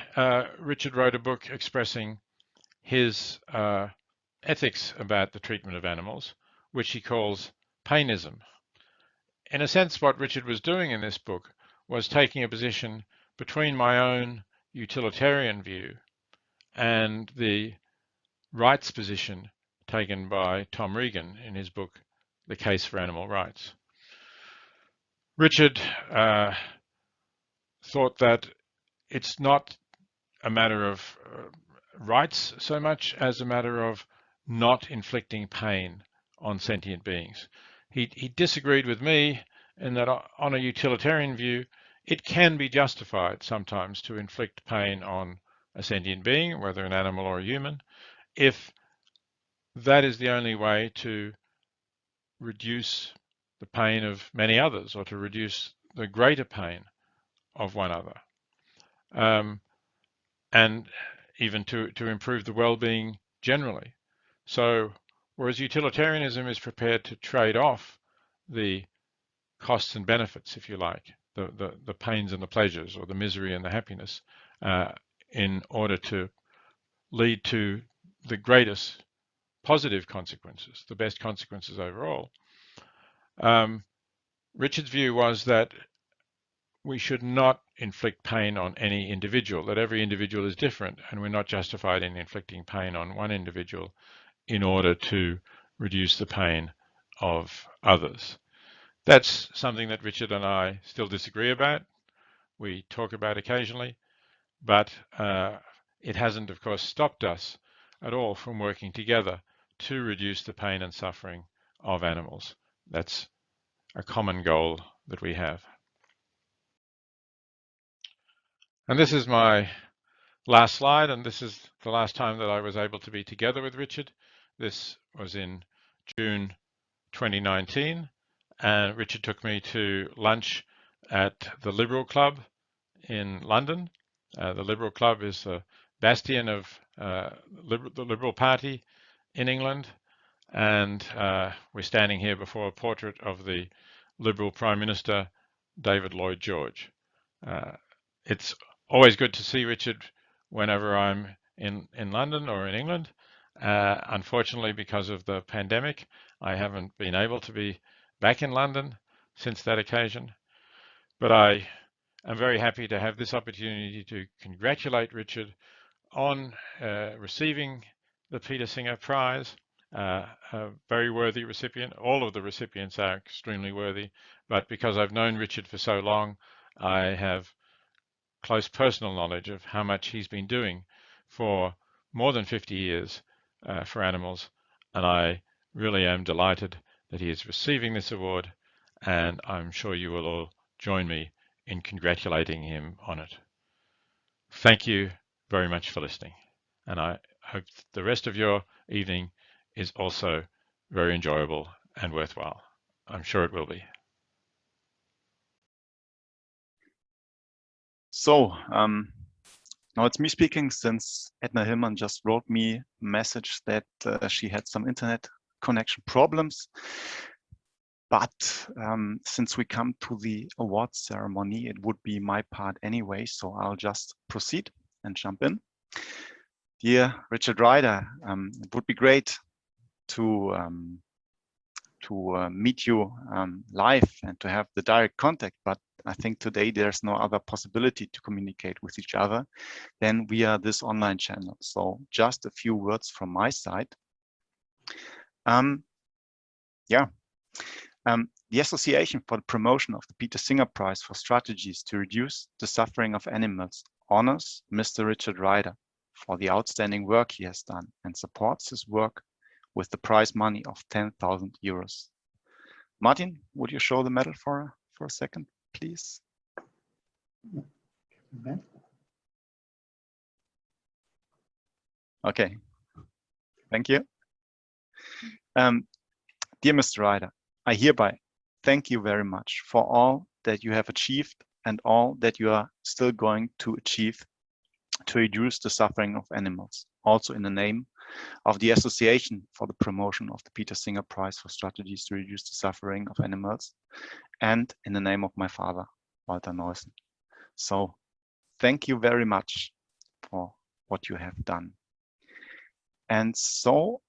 Richard wrote a book expressing his ethics about the treatment of animals, which he calls painism. In a sense, what Richard was doing in this book was taking a position between my own utilitarian view and the rights position taken by Tom Regan in his book, The Case for Animal Rights. Richard thought that it's not a matter of rights so much as a matter of not inflicting pain on sentient beings. He disagreed with me in that on a utilitarian view, it can be justified sometimes to inflict pain on a sentient being, whether an animal or a human, if that is the only way to reduce the pain of many others or to reduce the greater pain of one other, and even to improve the well-being generally. So whereas utilitarianism is prepared to trade off the costs and benefits, if you like, the pains and the pleasures, or the misery and the happiness, in order to lead to the greatest positive consequences, the best consequences overall. Richard's view was that we should not inflict pain on any individual, that every individual is different, and we're not justified in inflicting pain on one individual in order to reduce the pain of others. That's something that Richard and I still disagree about. We talk about occasionally, but it hasn't, of course, stopped us at all from working together to reduce the pain and suffering of animals. That's a common goal that we have. And this is my last slide, and this is the last time that I was able to be together with Richard. This was in June 2019, and Richard took me to lunch at the Liberal Club in London. The Liberal Club is a bastion of the Liberal Party in England, and we're standing here before a portrait of the Liberal Prime Minister, David Lloyd George. It's always good to see Richard whenever I'm in London or in England. Unfortunately, because of the pandemic, I haven't been able to be back in London since that occasion. But I am very happy to have this opportunity to congratulate Richard on receiving the Peter-Singer-Prize, a very worthy recipient. All of the recipients are extremely worthy, but because I've known Richard for so long, I have close personal knowledge of how much he's been doing for more than 50 years for animals, and I really am delighted that he is receiving this award, and I'm sure you will all join me in congratulating him on it. Thank you very much for listening, and I hope the rest of your evening is also very enjoyable and worthwhile. I'm sure it will be. So now it's me speaking, since Edna Hillman just wrote me a message that she had some internet connection problems. But since we come to the award ceremony, it would be my part anyway, so I'll just proceed and jump in. Dear Richard Ryder, it would be great to meet you live and to have the direct contact, but I think today there's no other possibility to communicate with each other than via this online channel. So just a few words from my side. The Association for the Promotion of the Peter-Singer-Preis for Strategies to Reduce the Suffering of Animals honors Mr. Richard Ryder for the outstanding work he has done and supports his work with the prize money of 10,000 euros. Martin, would you show the medal for a second, please? Okay, thank you. Dear Mr. Ryder, I hereby thank you very much for all that you have achieved and all that you are still going to achieve to reduce the suffering of animals, also in the name of the Association for the Promotion of the Peter-Singer-Preis for Strategies to Reduce the Suffering of Animals, and in the name of my father, Walter Neusen. So thank you very much for what you have done. And so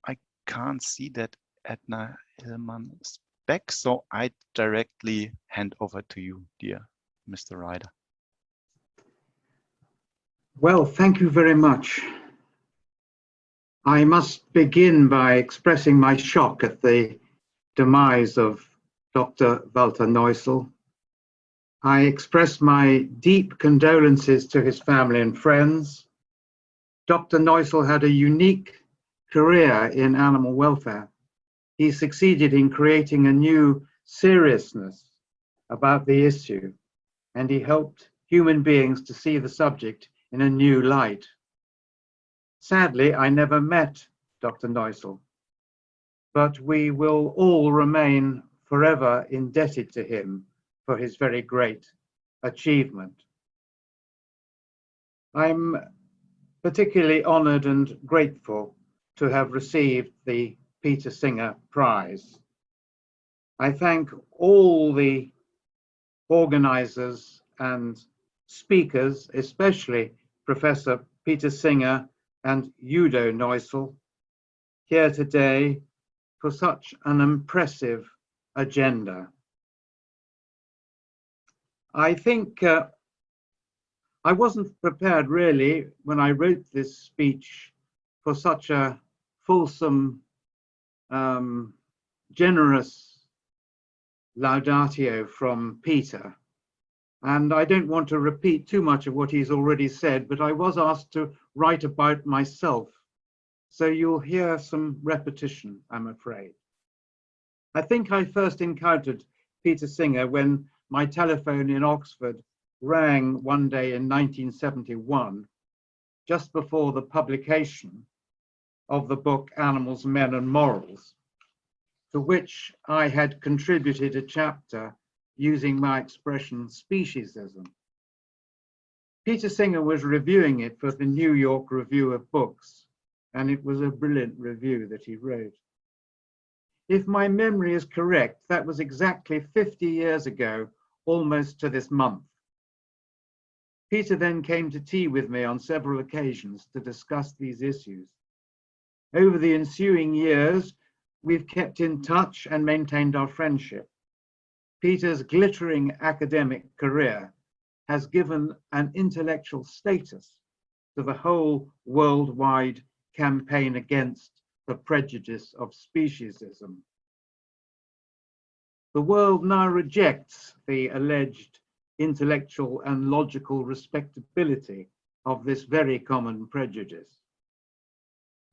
I can't see that Edna Hillman is back, so I directly hand over to you, dear Mr. Ryder. Well, thank you very much. I must begin by expressing my shock at the demise of Dr. Walter Neusen. I express my deep condolences to his family and friends. Dr. Neusen had a unique career in animal welfare. He succeeded in creating a new seriousness about the issue, and he helped human beings to see the subject in a new light. Sadly, I never met Dr. Neusen, but we will all remain forever indebted to him for his very great achievement. I'm particularly honored and grateful to have received the Peter-Singer-Prize. I thank all the organizers and speakers, especially Professor Peter-Singer and Udo Neusen, here today for such an impressive agenda. I think I wasn't prepared really when I wrote this speech for such a fulsome, generous laudatio from Peter. And I don't want to repeat too much of what he's already said, but I was asked to write about myself. So you'll hear some repetition, I'm afraid. I think I first encountered Peter Singer when my telephone in Oxford rang one day in 1971, just before the publication of the book Animals, Men and Morals. to which I had contributed a chapter using my expression speciesism. Peter Singer was reviewing it for the New York Review of Books, and it was a brilliant review that he wrote. If my memory is correct, that was exactly 50 years ago, almost to this month. Peter then came to tea with me on several occasions to discuss these issues. Over the ensuing years, we've kept in touch and maintained our friendship. Peter's glittering academic career has given an intellectual status to the whole worldwide campaign against the prejudice of speciesism. The world now rejects the alleged intellectual and logical respectability of this very common prejudice.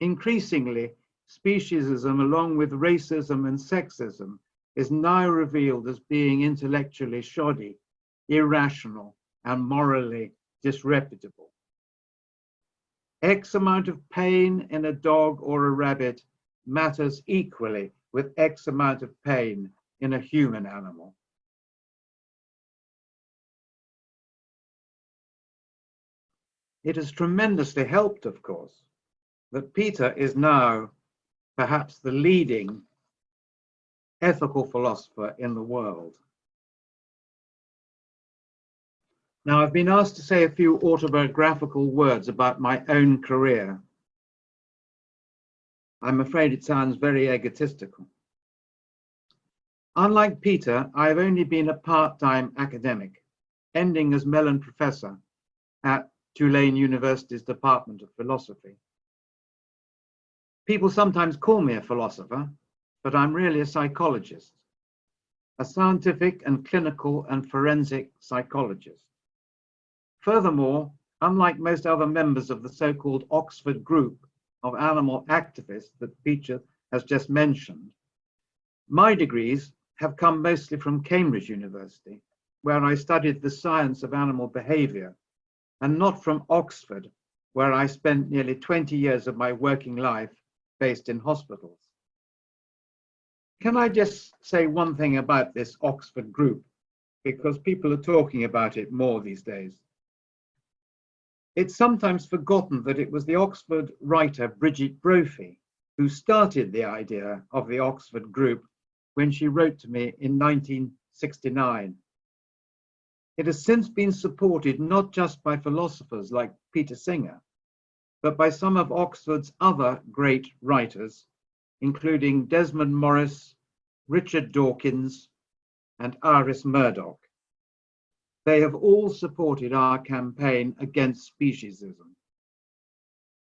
Increasingly, speciesism, along with racism and sexism, is now revealed as being intellectually shoddy, irrational, and morally disreputable. X amount of pain in a dog or a rabbit matters equally with X amount of pain in a human animal. It has tremendously helped, of course, that Peter is now perhaps the leading ethical philosopher in the world. Now, I've been asked to say a few autobiographical words about my own career. I'm afraid it sounds very egotistical. Unlike Peter, I've only been a part-time academic, ending as Mellon Professor at Tulane University's Department of Philosophy. People sometimes call me a philosopher, but I'm really a psychologist, a scientific and clinical and forensic psychologist. Furthermore, unlike most other members of the so-called Oxford group of animal activists that Peter has just mentioned, my degrees have come mostly from Cambridge University, where I studied the science of animal behavior, and not from Oxford, where I spent nearly 20 years of my working life based in hospitals. Can I just say one thing about this Oxford group, because people are talking about it more these days. It's sometimes forgotten that it was the Oxford writer Bridget Brophy who started the idea of the Oxford group when she wrote to me in 1969. It has since been supported not just by philosophers like Peter Singer, but by some of Oxford's other great writers, including Desmond Morris, Richard Dawkins, and Iris Murdoch. They have all supported our campaign against speciesism.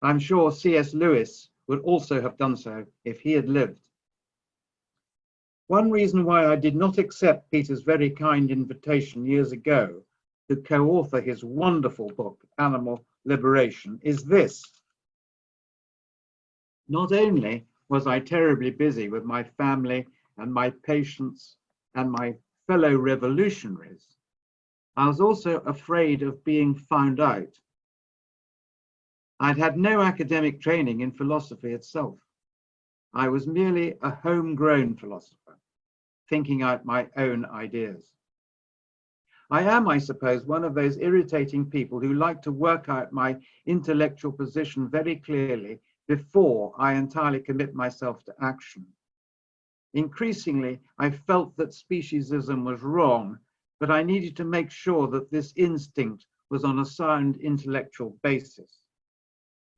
I'm sure C.S. Lewis would also have done so if he had lived. One reason why I did not accept Peter's very kind invitation years ago to co-author his wonderful book, Animal Liberation, is this. Not only was I terribly busy with my family and my patients and my fellow revolutionaries, I was also afraid of being found out. I'd had no academic training in philosophy itself. I was merely a homegrown philosopher, thinking out my own ideas. I am, I suppose, one of those irritating people who like to work out my intellectual position very clearly before I entirely commit myself to action. Increasingly, I felt that speciesism was wrong, but I needed to make sure that this instinct was on a sound intellectual basis.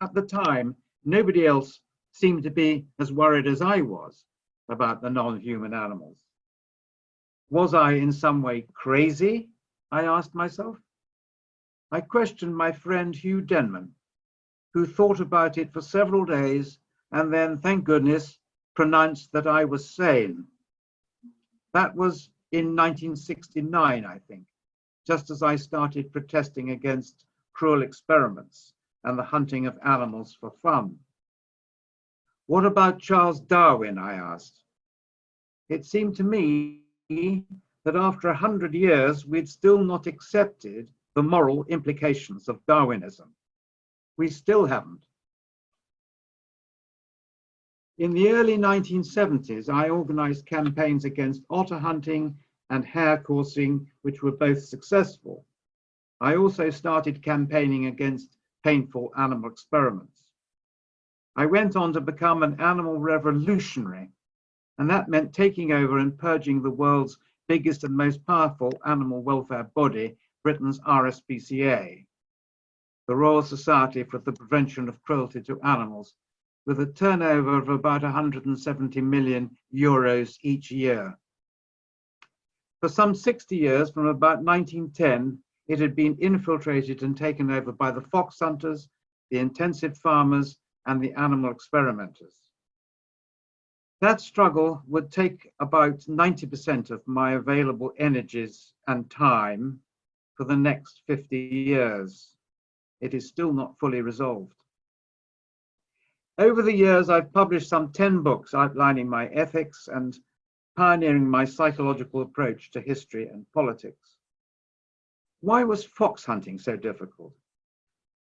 At the time, nobody else seemed to be as worried as I was about the non-human animals. Was I in some way crazy? I asked myself. I questioned my friend Hugh Denman, who thought about it for several days and then, thank goodness, pronounced that I was sane. That was in 1969, I think, just as I started protesting against cruel experiments and the hunting of animals for fun. What about Charles Darwin, I asked. It seemed to me that after 100 years, we'd still not accepted the moral implications of Darwinism. We still haven't. In the early 1970s, I organized campaigns against otter hunting and hare coursing, which were both successful. I also started campaigning against painful animal experiments. I went on to become an animal revolutionary, and that meant taking over and purging the world's biggest and most powerful animal welfare body, Britain's RSPCA, the Royal Society for the Prevention of Cruelty to Animals, with a turnover of about 170 million euros each year. For some 60 years, from about 1910, it had been infiltrated and taken over by the fox hunters, the intensive farmers, and the animal experimenters. That struggle would take about 90% of my available energies and time for the next 50 years. It is still not fully resolved. Over the years, I've published some 10 books outlining my ethics and pioneering my psychological approach to history and politics. Why was fox hunting so difficult?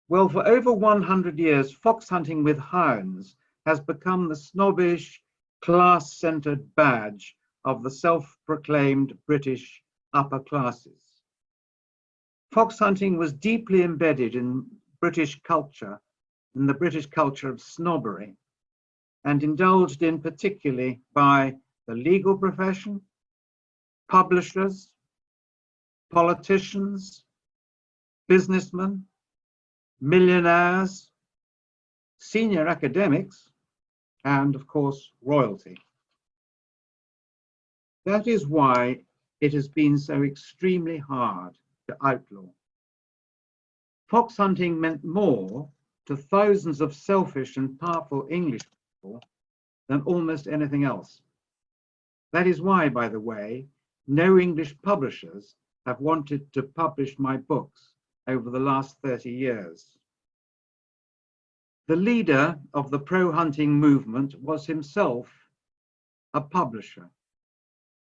Well, for over 100 years, fox hunting with hounds has become the snobbish, class-centered badge of the self-proclaimed British upper classes. Fox hunting was deeply embedded in British culture, in the British culture of snobbery, and indulged in particularly by the legal profession, publishers, politicians, businessmen, millionaires, senior academics, and of course, royalty. That is why it has been so extremely hard to outlaw. Fox hunting meant more to thousands of selfish and powerful English people than almost anything else. That is why, by the way, no English publishers have wanted to publish my books over the last 30 years. The leader of the pro-hunting movement was himself a publisher,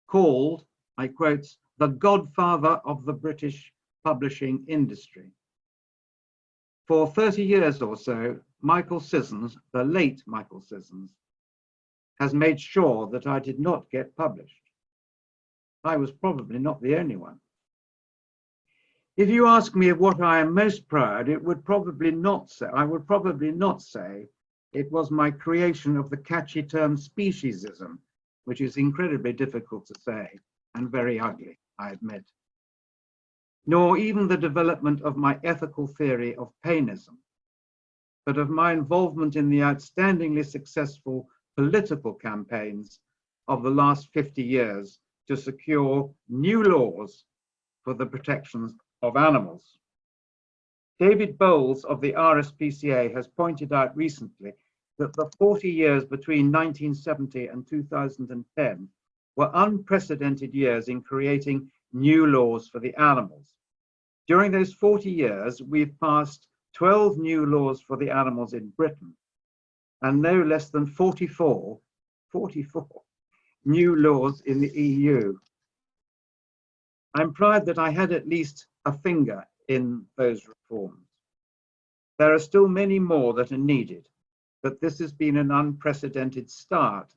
called, I quote, the godfather of the British publishing industry. For 30 years or so, Michael Sissons, the late Michael Sissons, has made sure that I did not get published. I was probably not the only one. If you ask me of what I am most proud, I would probably not say it was my creation of the catchy term speciesism, which is incredibly difficult to say and very ugly, I admit. Nor even the development of my ethical theory of painism, but of my involvement in the outstandingly successful political campaigns of the last 50 years to secure new laws for the protections of animals. David Bowles of the RSPCA has pointed out recently that the 40 years between 1970 and 2010 were unprecedented years in creating new laws for the animals. During those 40 years, we've passed 12 new laws for the animals in Britain and no less than 44 new laws in the EU. I'm proud that I had at least a finger in those reforms. There are still many more that are needed, but this has been an unprecedented start.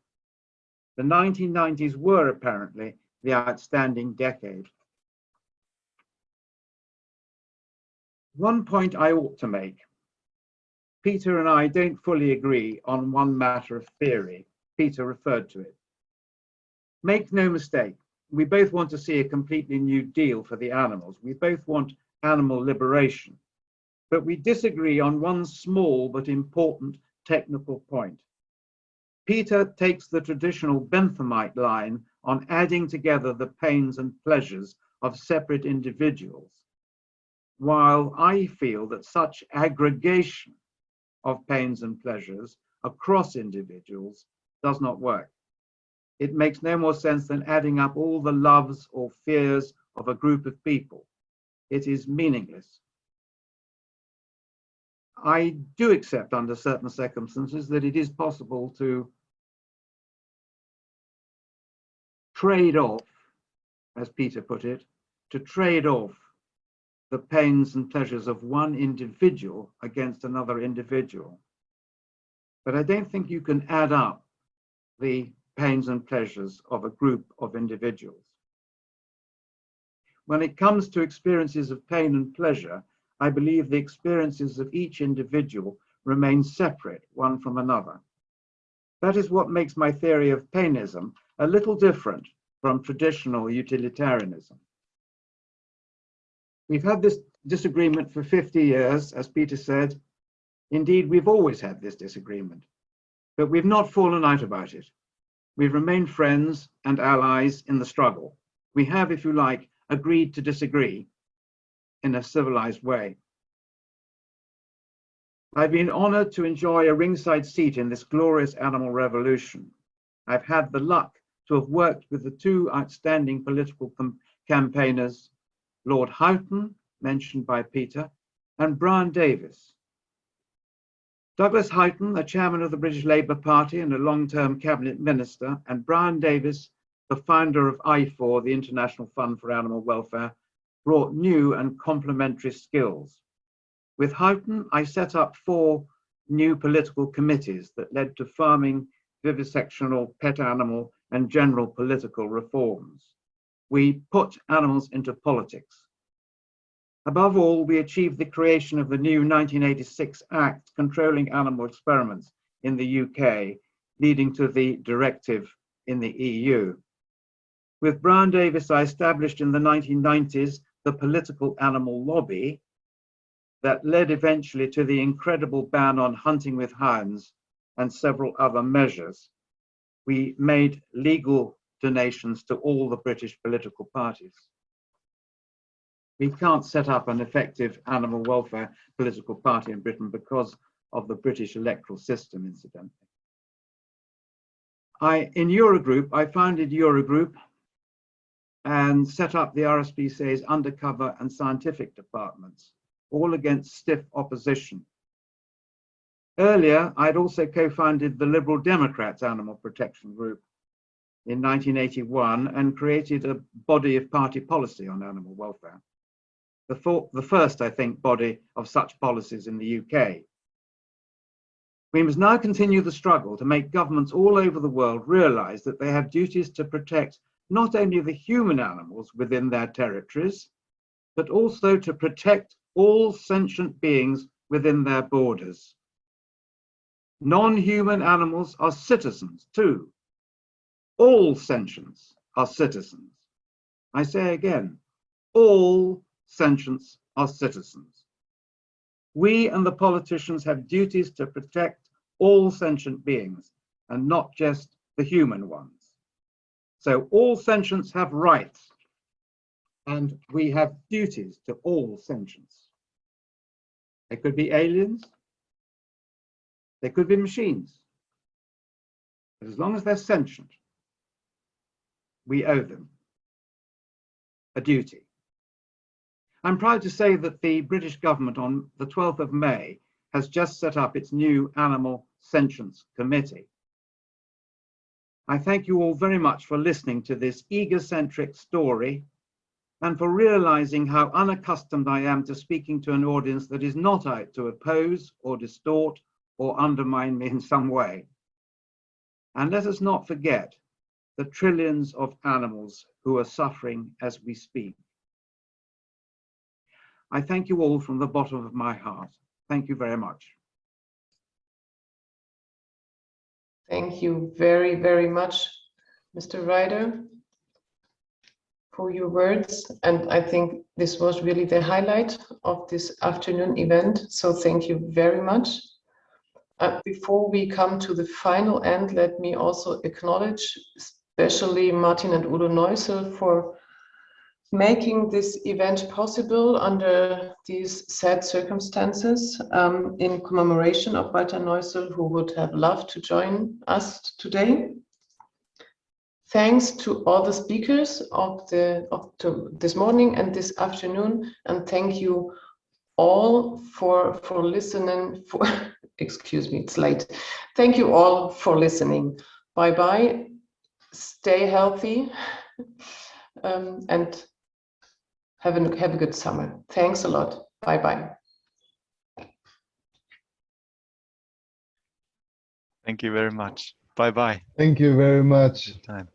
The 1990s were apparently the outstanding decade. One point I ought to make. Peter and I don't fully agree on one matter of theory. Peter referred to it. Make no mistake, we both want to see a completely new deal for the animals. We both want animal liberation, but we disagree on one small but important technical point. Peter takes the traditional Benthamite line on adding together the pains and pleasures of separate individuals, while I feel that such aggregation of pains and pleasures across individuals does not work. It makes no more sense than adding up all the loves or fears of a group of people. It is meaningless. I do accept under certain circumstances that it is possible to trade off, as Peter put it, to trade off the pains and pleasures of one individual against another individual. But I don't think you can add up the pains and pleasures of a group of individuals. When it comes to experiences of pain and pleasure, I believe the experiences of each individual remain separate one from another. That is what makes my theory of painism a little different from traditional utilitarianism. We've had this disagreement for 50 years, as Peter said. Indeed, we've always had this disagreement, but we've not fallen out about it. We've remained friends and allies in the struggle. We have, if you like, agreed to disagree in a civilized way. I've been honored to enjoy a ringside seat in this glorious animal revolution. I've had the luck to have worked with the two outstanding political campaigners, Lord Houghton, mentioned by Peter, and Brian Davis. Douglas Houghton, the chairman of the British Labour Party and a long-term cabinet minister, and Brian Davis, the founder of I4, the International Fund for Animal Welfare, brought new and complementary skills. With Houghton, I set up 4 new political committees that led to farming, vivisectional, pet animal, and general political reforms. We put animals into politics. Above all, we achieved the creation of the new 1986 Act controlling animal experiments in the UK, leading to the directive in the EU. With Brian Davis, I established in the 1990s the political animal lobby that led eventually to the incredible ban on hunting with hounds and several other measures. We made legal donations to all the British political parties. We can't set up an effective animal welfare political party in Britain because of the British electoral system, incidentally. In Eurogroup, I founded Eurogroup and set up the RSPCA's undercover and scientific departments, all against stiff opposition. Earlier, I'd also co-founded the Liberal Democrats Animal Protection Group in 1981 and created a body of party policy on animal welfare. The first, I think, body of such policies in the UK. We must now continue the struggle to make governments all over the world realize that they have duties to protect not only the human animals within their territories, but also to protect all sentient beings within their borders. Non-human animals are citizens too. All sentients are citizens. I say again, all sentients are citizens. We and the politicians have duties to protect all sentient beings and not just the human ones. So all sentients have rights and we have duties to all sentients. They could be aliens, they could be machines, but as long as they're sentient, we owe them a duty. I'm proud to say that the British government on the 12th of May has just set up its new Animal Sentience Committee. I thank you all very much for listening to this egocentric story and for realizing how unaccustomed I am to speaking to an audience that is not out to oppose or distort or undermine me in some way. And let us not forget the trillions of animals who are suffering as we speak. I thank you all from the bottom of my heart. Thank you very much. Thank you very, very much, Mr. Ryder, for your words. And I think this was really the highlight of this afternoon event. So thank you very much. Before we come to the final end, let me also acknowledge especially Martin and Udo Neusel for making this event possible under these sad circumstances, in commemoration of Walter Neusel, who would have loved to join us today. Thanks to all the speakers of this morning and this afternoon, and thank you all for listening. Excuse me, it's late. Thank you all for listening. Bye-bye. Stay healthy, and have a good summer. Thanks a lot. Bye-bye. Thank you very much. Bye-bye. Thank you very much. Time.